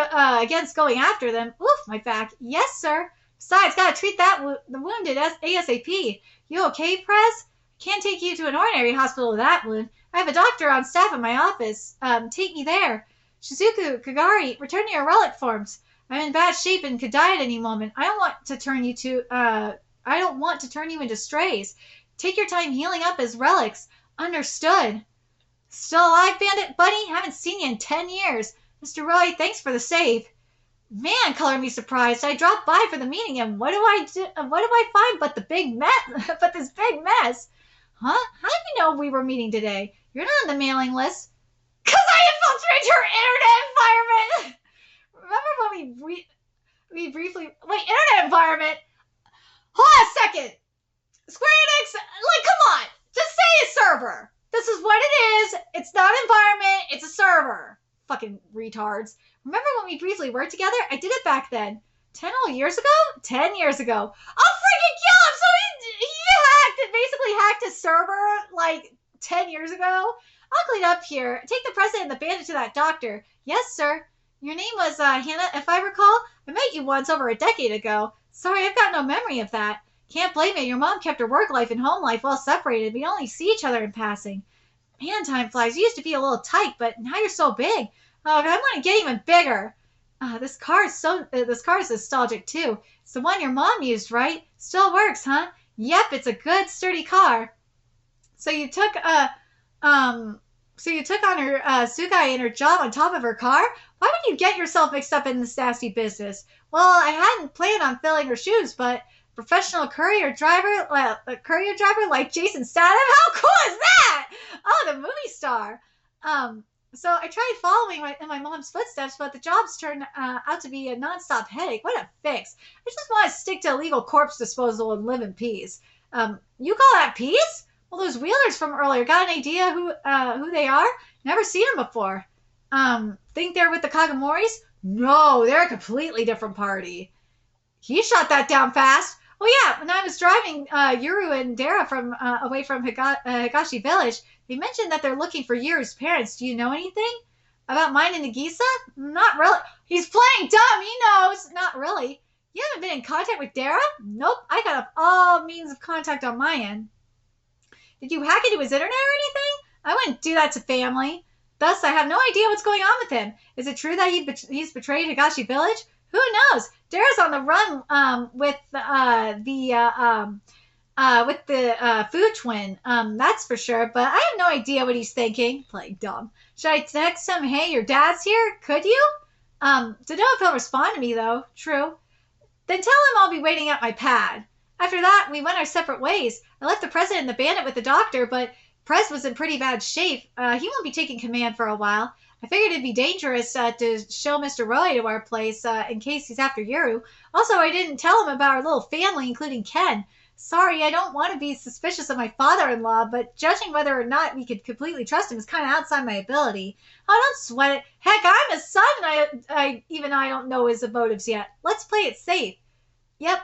against going after them. Oof, my back. Yes, sir. Besides, gotta treat the wounded ASAP. You okay, Prez? Can't take you to an ordinary hospital with that wound. I have a doctor on staff at my office. Take me there. Shizuku, Kagari, return to your relic forms. I'm in bad shape and could die at any moment. I don't want to turn you into strays. Take your time healing up as relics. Understood. Still alive, Bandit? Buddy? Haven't seen you in 10 years. Mr. Roy, thanks for the save. Man, color me surprised. I dropped by for the meeting, and what do I find but this big mess? Huh? How did you know we were meeting today? You're not on the mailing list. 'Cause I infiltrated your internet environment! Remember when we briefly... Wait, internet environment? Hold on a second. Square Enix, come on. Just say a server. This is what it is. It's not an environment. It's a server. Fucking retards. Remember when we briefly worked together? I did it back then. 10 whole years ago? 10 years ago. I'll freaking kill him! So he basically hacked his server, 10 years ago? I'll clean up here. Take the president and the bandit to that doctor. Yes, sir. Your name was, Hannah, if I recall? I met you once over a decade ago. Sorry, I've got no memory of that. Can't blame you. Your mom kept her work life and home life well separated. We only see each other in passing. Man, time flies. You used to be a little tight, but now you're so big. Oh, I want to get even bigger. This car is nostalgic too. It's the one your mom used, right? Still works, huh? Yep, it's a good, sturdy car. So you took on her Tsugai and her job on top of her car? Why would you get yourself mixed up in this nasty business? Well, I hadn't planned on filling her shoes, but professional courier driver like Jason Statham? How cool is that? Oh, the movie star. So I tried following in my mom's footsteps, but the job's turned out to be a nonstop headache. What a fix. I just want to stick to illegal corpse disposal and live in peace. You call that peace? Well, those wheelers from earlier, got an idea who they are? Never seen them before. Think they're with the Kagamoris? No, they're a completely different party. He shot that down fast. Oh yeah, when I was driving Yuru and Dara away from Higashi Village, they mentioned that they're looking for Yuru's parents. Do you know anything about mine and Nagisa? Not really. He's playing dumb. He knows. Not really. You haven't been in contact with Dara? Nope. I got up all means of contact on my end. Did you hack into his internet or anything? I wouldn't do that to family. Thus, I have no idea what's going on with him. Is it true that he's betrayed Higashi Village? Who knows? Dara's on the run with the food twin. That's for sure. But I have no idea what he's thinking. Playing dumb. Should I text him? Hey, your dad's here. Could you? To know if he'll respond to me though. True. Then tell him I'll be waiting at my pad. After that, we went our separate ways. I left the president and the bandit with the doctor, but Prez was in pretty bad shape. He won't be taking command for a while. I figured it'd be dangerous to show Mr. Roy to our place in case he's after Yuru. Also, I didn't tell him about our little family, including Ken. Sorry, I don't want to be suspicious of my father-in-law, but judging whether or not we could completely trust him is kind of outside my ability. Oh, don't sweat it. Heck, I'm his son, and I don't know his motives yet. Let's play it safe. Yep,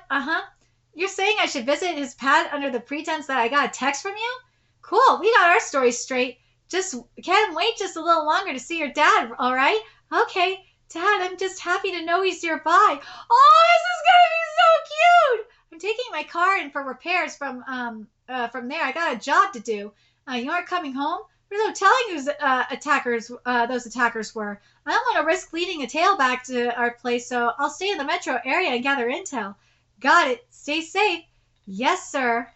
You're saying I should visit his pad under the pretense that I got a text from you? Cool, we got our story straight. Just can't wait just a little longer to see your dad, all right? Okay, Dad, I'm just happy to know he's nearby. Oh, this is gonna be so cute! I'm taking my car in for repairs from there. I got a job to do. You aren't coming home? There's no telling whose those attackers were. I don't want to risk leading a tail back to our place, so I'll stay in the metro area and gather intel. Got it. Stay safe. Yes, sir.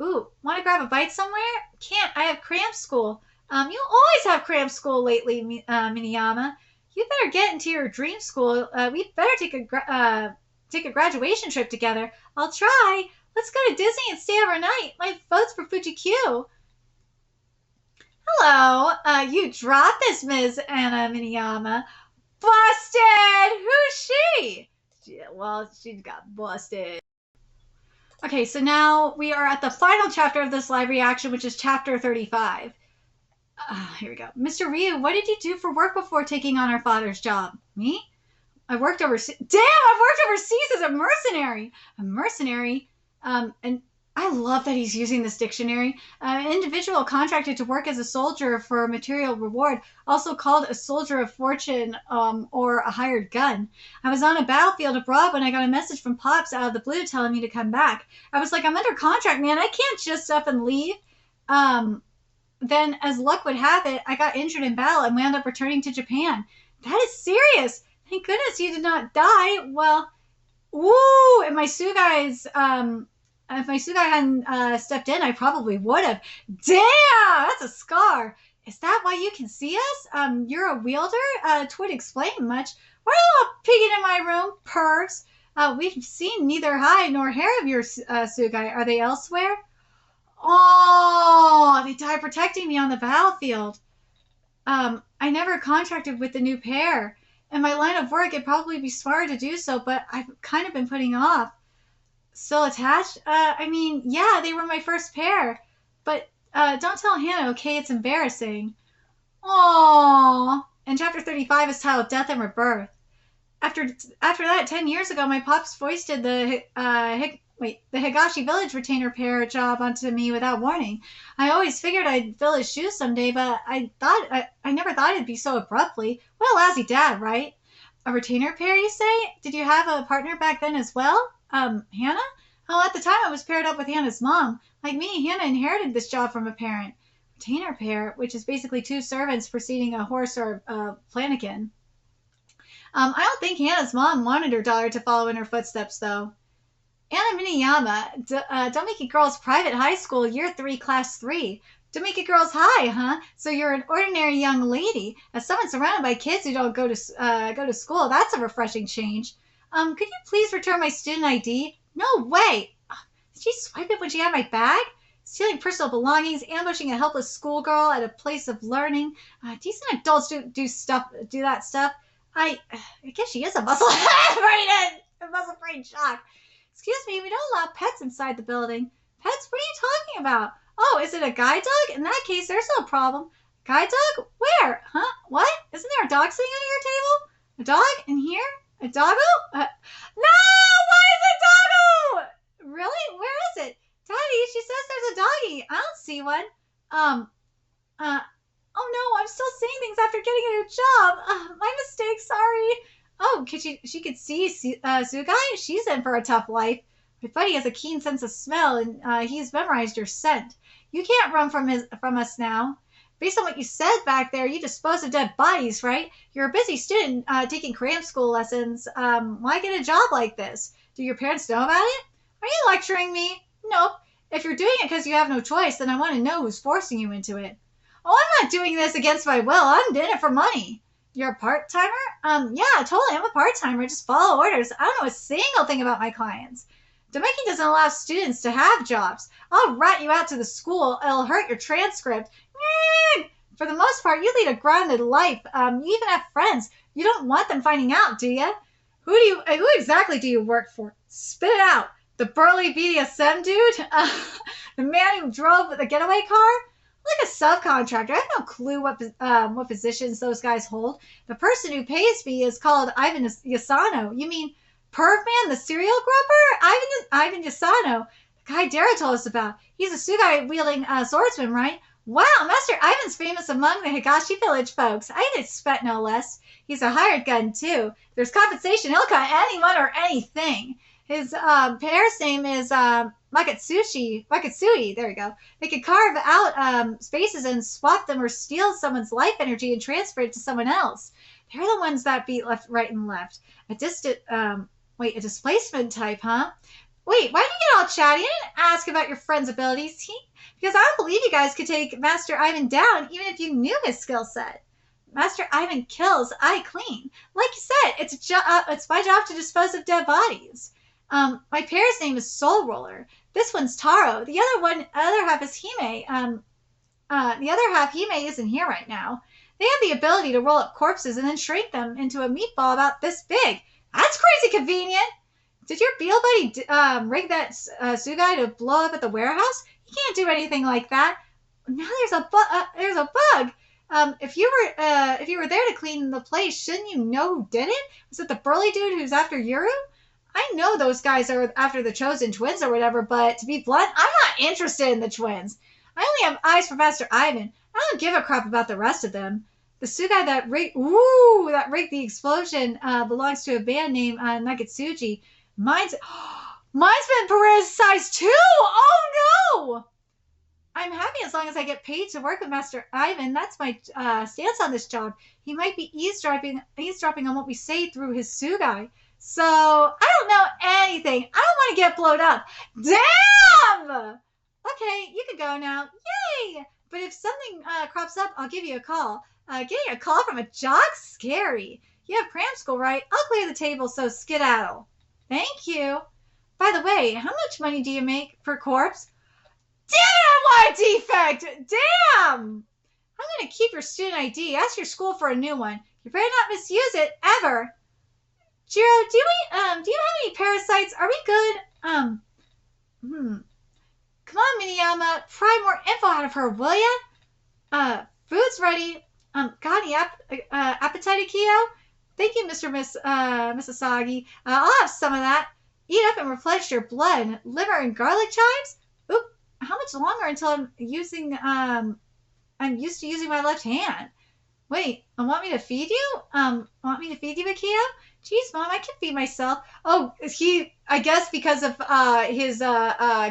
Ooh, want to grab a bite somewhere? Can't. I have cram school. You always have cram school lately, Miniyama. You better get into your dream school. We'd better take a graduation trip together. I'll try. Let's go to Disney and stay overnight. My vote's for Fuji Q. Hello. You dropped this, Ms. Anna Miniyama. Busted! Who's she? Well, she got busted. Okay, so now we are at the final chapter of this live reaction, which is chapter 35. Here we go. Mr. Ryu, what did you do for work before taking on our father's job? Me? I worked overseas. Damn, I've worked overseas as a mercenary. A mercenary? And I love that he's using this dictionary. An individual contracted to work as a soldier for material reward, also called a soldier of fortune or a hired gun. I was on a battlefield abroad when I got a message from Pops out of the blue telling me to come back. I was like, I'm under contract, man. I can't just up and leave. Um, then, as luck would have it, I got injured in battle and wound up returning to Japan. That is serious. Thank goodness you did not die. Well, woo! And my Tsugai's if my Tsugai hadn't stepped in, I probably would have. Damn, that's a scar. Is that why you can see us? You're a wielder? Twould explain much. Why are you all peeking in my room, pervs? We've seen neither hide nor hair of your Tsugai. Are they elsewhere? Oh, they died protecting me on the battlefield. I never contracted with the new pair. In my line of work, it'd probably be smarter to do so, but I've kind of been putting off. Still attached? I mean, yeah, they were my first pair. But don't tell Hannah, okay? It's embarrassing. Aww. And chapter 35 is titled Death and Rebirth. After that, 10 years ago, my pops foisted the Higashi Village retainer pair job onto me without warning. I always figured I'd fill his shoes someday, but I never thought it'd be so abruptly. What a lousy dad, right? A retainer pair, you say? Did you have a partner back then as well? Hannah? Oh, at the time I was paired up with Hannah's mom. Like me, Hannah inherited this job from a parent. Retainer pair, which is basically two servants preceding a horse or a flanagan. I don't think Hannah's mom wanted her daughter to follow in her footsteps, though. Anna Miniyama, Domiki Girls Private High School, Year 3, Class 3. Domiki Girls High, huh? So you're an ordinary young lady. As someone surrounded by kids who don't go to school, that's a refreshing change. Could you please return my student ID? No way! Did she swipe it when she had my bag? Stealing personal belongings, ambushing a helpless schoolgirl at a place of learning. Decent adults do that stuff. I guess she is a muscle-brain shock. Excuse me, we don't allow pets inside the building. Pets? What are you talking about? Oh, is it a guide dog? In that case, there's no problem. Guide dog? Where? Huh? What? Isn't there a dog sitting under your table? A dog? In here? A doggo? No! Why is it doggo? Really? Where is it? Daddy, she says there's a doggy. I don't see one. Oh no, I'm still seeing things after getting a new job. My mistake, sorry. Oh, she could see Tsugai? She's in for a tough life. My buddy has a keen sense of smell, and he's memorized your scent. You can't run from us now. Based on what you said back there, you dispose of dead bodies, right? You're a busy student taking cram school lessons. Why get a job like this? Do your parents know about it? Are you lecturing me? Nope. If you're doing it because you have no choice, then I want to know who's forcing you into it. Oh, I'm not doing this against my will. I'm in it for money. You're a part-timer? Yeah, totally. I'm a part-timer. Just follow orders. I don't know a single thing about my clients. Domeki doesn't allow students to have jobs. I'll rat you out to the school. It'll hurt your transcript. For the most part, you lead a grounded life. You even have friends. You don't want them finding out, do you? Who exactly do you work for? Spit it out. The burly BDSM dude? The man who drove the getaway car? Like a subcontractor. I have no clue what positions those guys hold. The person who pays me is called Ivan Yasano. You mean Perv Man, the serial grubber? Ivan Yasano. The guy Dara told us about. He's a Tsugai-wielding swordsman, right? Wow, Master Ivan's famous among the Higashi Village folks. I'd expect no less. He's a hired gun, too. There's compensation. He'll cut anyone or anything. His pair's name is Makatsui. There we go. They could carve out spaces and swap them or steal someone's life energy and transfer it to someone else. They're the ones that beat left, right, and left. A displacement type, huh? Wait, why did you get all chatty? I didn't ask about your friend's abilities. Because I don't believe you guys could take Master Ivan down even if you knew his skill set. Master Ivan kills, I clean. Like you said, it's my job to dispose of dead bodies. My pair's name is Soul Roller. This one's Taro. The other half is Hime. The other half, Hime, isn't here right now. They have the ability to roll up corpses and then shrink them into a meatball about this big. That's crazy convenient. Did your Beal buddy rig that Tsugai to blow up at the warehouse? He can't do anything like that. Now there's a bug. If you were there to clean the place, shouldn't you know who did it? Was it the burly dude who's after Yuru? I know those guys are after the chosen twins or whatever, but to be blunt, I'm not interested in the twins. I only have eyes for Master Ivan. I don't give a crap about the rest of them. The Tsugai that rigged the explosion belongs to a band named Nakatsuji. Mine's been politicized too. Oh no! I'm happy as long as I get paid to work with Master Ivan. That's my stance on this job. He might be eavesdropping on what we say through his Tsugai. So I don't know anything. I don't want to get blown up. Damn! Okay, you can go now. Yay! But if something crops up, I'll give you a call. Getting a call from a jock? Scary. You have cram school, right? I'll clear the table, so skedaddle. Thank you. By the way, how much money do you make per corpse? Damn it, I want a defect! Damn! I'm going to keep your student ID. Ask your school for a new one. You better not misuse it, ever. Jiro, do you have any parasites? Are we good? Come on, Miniyama. Pry more info out of her, will ya? Food's ready. Got any appetite, Akio? Thank you, Miss Asagi. I'll have some of that. Eat up and replenish your blood. Liver and garlic chives? Oop. How much longer until I'm used to using my left hand? Wait, want me to feed you? Akio? Jeez, Mom, I can feed myself. Oh, I guess because of his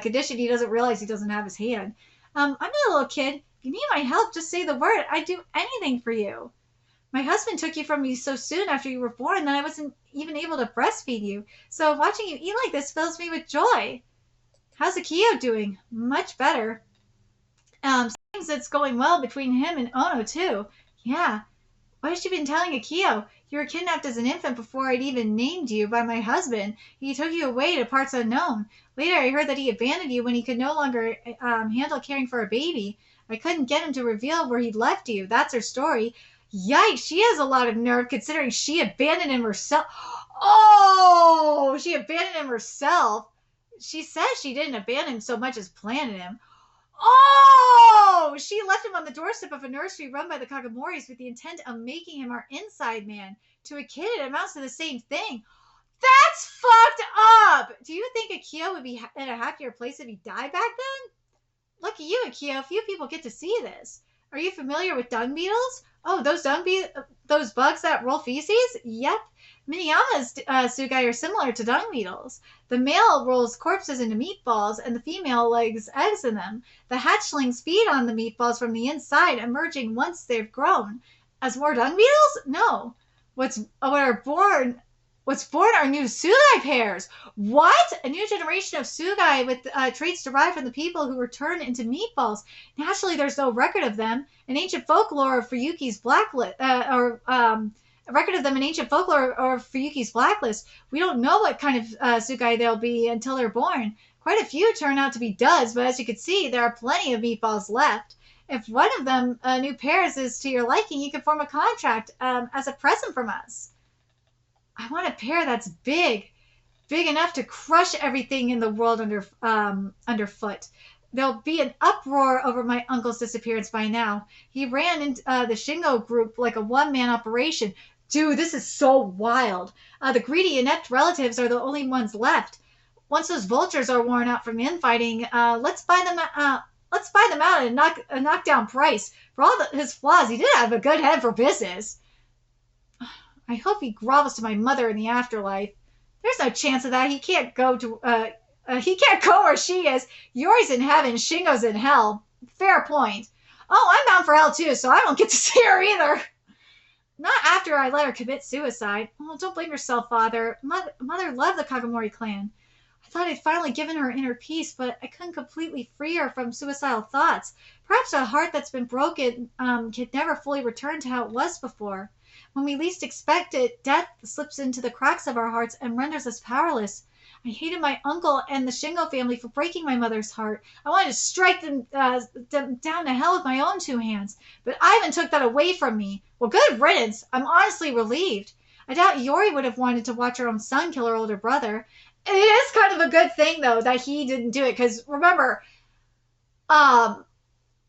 condition, he doesn't realize he doesn't have his hand. I'm not a little kid. If you need my help, just say the word. I'd do anything for you. My husband took you from me so soon after you were born that I wasn't even able to breastfeed you. So watching you eat like this fills me with joy. How's Akio doing? Much better. Seems it's going well between him and Ono, too. Yeah. What has she been telling Akio? You were kidnapped as an infant before I'd even named you by my husband. He took you away to parts unknown. Later, I heard that he abandoned you when he could no longer handle caring for a baby. I couldn't get him to reveal where he'd left you. That's her story. Yikes, she has a lot of nerve considering she abandoned him herself. Oh, she abandoned him herself. She says she didn't abandon him so much as planted him. Oh, she left him on the doorstep of a nursery run by the Kagamoris with the intent of making him our inside man. To a kid, it amounts to the same thing. That's fucked up. Do you think Akio would be in a happier place if he died back then? Lucky you, Akio. Few people get to see this. Are you familiar with dung beetles? Oh, those bugs that roll feces? Yep. Miniyama's Tsugai are similar to dung beetles. The male rolls corpses into meatballs, and the female lays eggs in them. The hatchlings feed on the meatballs from the inside, emerging once they've grown. As more dung beetles? No. What's born are new Tsugai pairs. What? A new generation of Tsugai with traits derived from the people who were turned into meatballs. Naturally, there's no record of them. In ancient folklore of Fuyuki's blacklist, a record of them in ancient folklore or Fuyuki's blacklist. We don't know what kind of Tsugai they'll be until they're born. Quite a few turn out to be duds, but as you can see, there are plenty of meatballs left. If one of them new pairs is to your liking, you can form a contract as a present from us. I want a pair that's big enough to crush everything in the world underfoot. There'll be an uproar over my uncle's disappearance by now. He ran into the Shingo group like a one-man operation. Dude, this is so wild. The greedy, inept relatives are the only ones left. Once those vultures are worn out from infighting, let's buy them out at a knockdown price. For all his flaws, he did have a good head for business. I hope he grovels to my mother in the afterlife. There's no chance of that. He can't go where she is. Yori's in heaven, Shingo's in hell. Fair point. Oh, I'm bound for hell too, so I won't get to see her either. Not after I let her commit suicide. Oh, don't blame yourself, Father. Mother loved the Kagamori clan. I thought I'd finally given her inner peace, but I couldn't completely free her from suicidal thoughts. Perhaps a heart that's been broken can never fully return to how it was before. When we least expect it, death slips into the cracks of our hearts and renders us powerless. I hated my uncle and the Shingo family for breaking my mother's heart. I wanted to strike them down to hell with my own two hands. But Ivan took that away from me. Well, good riddance. I'm honestly relieved. I doubt Yori would have wanted to watch her own son kill her older brother. It is kind of a good thing, though, that he didn't do it. Because, remember,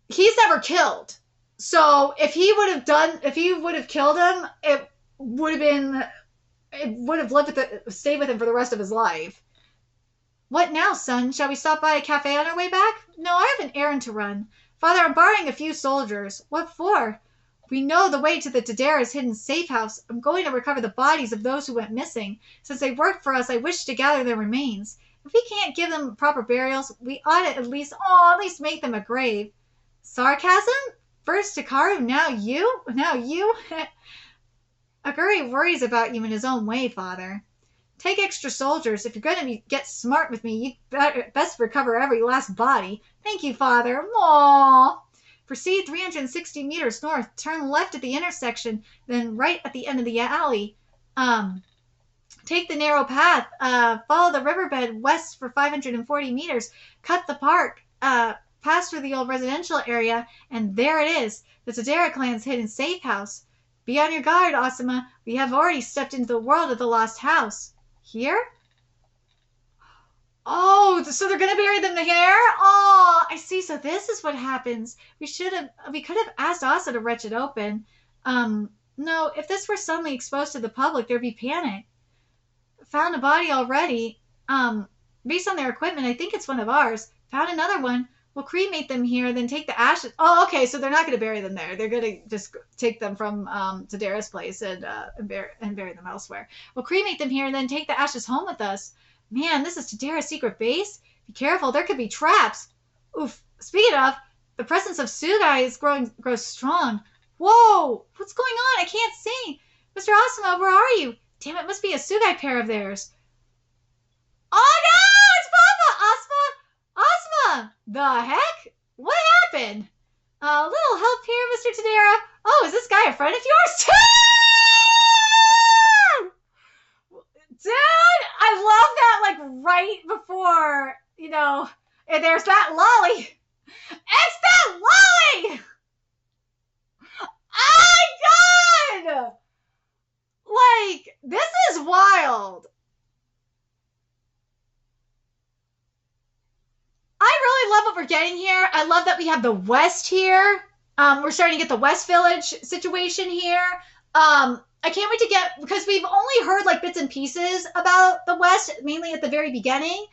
he's never killed. So if he would have killed him, it would have been would have stayed with him for the rest of his life. What now, son? Shall we stop by a cafe on our way back? No, I have an errand to run. Father, I'm borrowing a few soldiers. What for? We know the way to the TADERA'S hidden safe house. I'm going to recover the bodies of those who went missing. Since they worked for us, I wish to gather their remains. If we can't give them proper burials, we ought to at least make them a grave. Sarcasm? First Hikaru, now you? Now you? Aguri worries about you in his own way, Father. Take extra soldiers. If you're going to get smart with me, you best recover every last body. Thank you, Father. Aww. Proceed 360 meters north. Turn left at the intersection, then right at the end of the alley. Take the narrow path. Follow the riverbed west for 540 meters. Cut the park. Pass through the old residential area, and there it is, the TADERA clan's hidden safe house. Be on your guard, Asuma. We have already stepped into the world of the lost house. Here? Oh, so they're gonna bury them here? Oh, I see. So this is what happens. We could have asked Asa to wrench it open. No, if this were suddenly exposed to the public, there'd be panic. Found a body already. Based on their equipment, I think it's one of ours. Found another one. We'll cremate them here, then take the ashes. Oh, okay, so they're not going to bury them there. They're going to just take them from TADERA'S place and bury them elsewhere. We'll cremate them here, then take the ashes home with us. Man, this is TADERA'S secret base. Be careful, there could be traps. Oof. Speaking of, the presence of Tsugai grows strong. Whoa, what's going on? I can't see. Mr. Asuma, where are you? Damn, it must be a Tsugai pair of theirs. Oh no, it's Papa! Asuma! The heck? What happened? A little help here, Mr. TADERA. Oh, is this guy a friend of yours? Dude, I love that, like, right before, and there's that lolly. It's that lolly! Oh my god! Like, this is wild. I really love what we're getting here. I love that we have the West here. We're starting to get the West Village situation here. I can't wait to because we've only heard like bits and pieces about the West, mainly at the very beginning.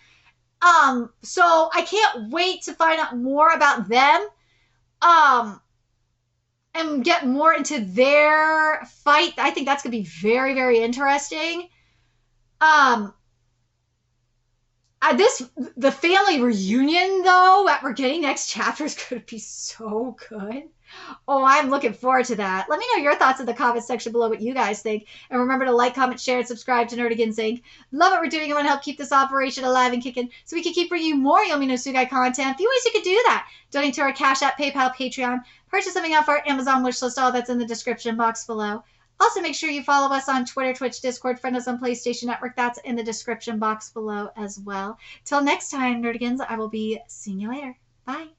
So I can't wait to find out more about them. And get more into their fight. I think that's going to be very, very interesting. The family reunion, though, that we're getting next chapter is going to be so good. Oh, I'm looking forward to that. Let me know your thoughts in the comment section below, what you guys think. And remember to like, comment, share, and subscribe to Nerdigans Inc. Love what we're doing and want to help keep this operation alive and kicking so we can keep bringing you more Yomi no Tsugai content. A few ways you could do that. Donate to our Cash App, PayPal, Patreon. Purchase something off our Amazon wishlist. All that's in the description box below. Also, make sure you follow us on Twitter, Twitch, Discord, friend us on PlayStation Network. That's in the description box below as well. Till next time, Nerdigans, I will be seeing you later. Bye.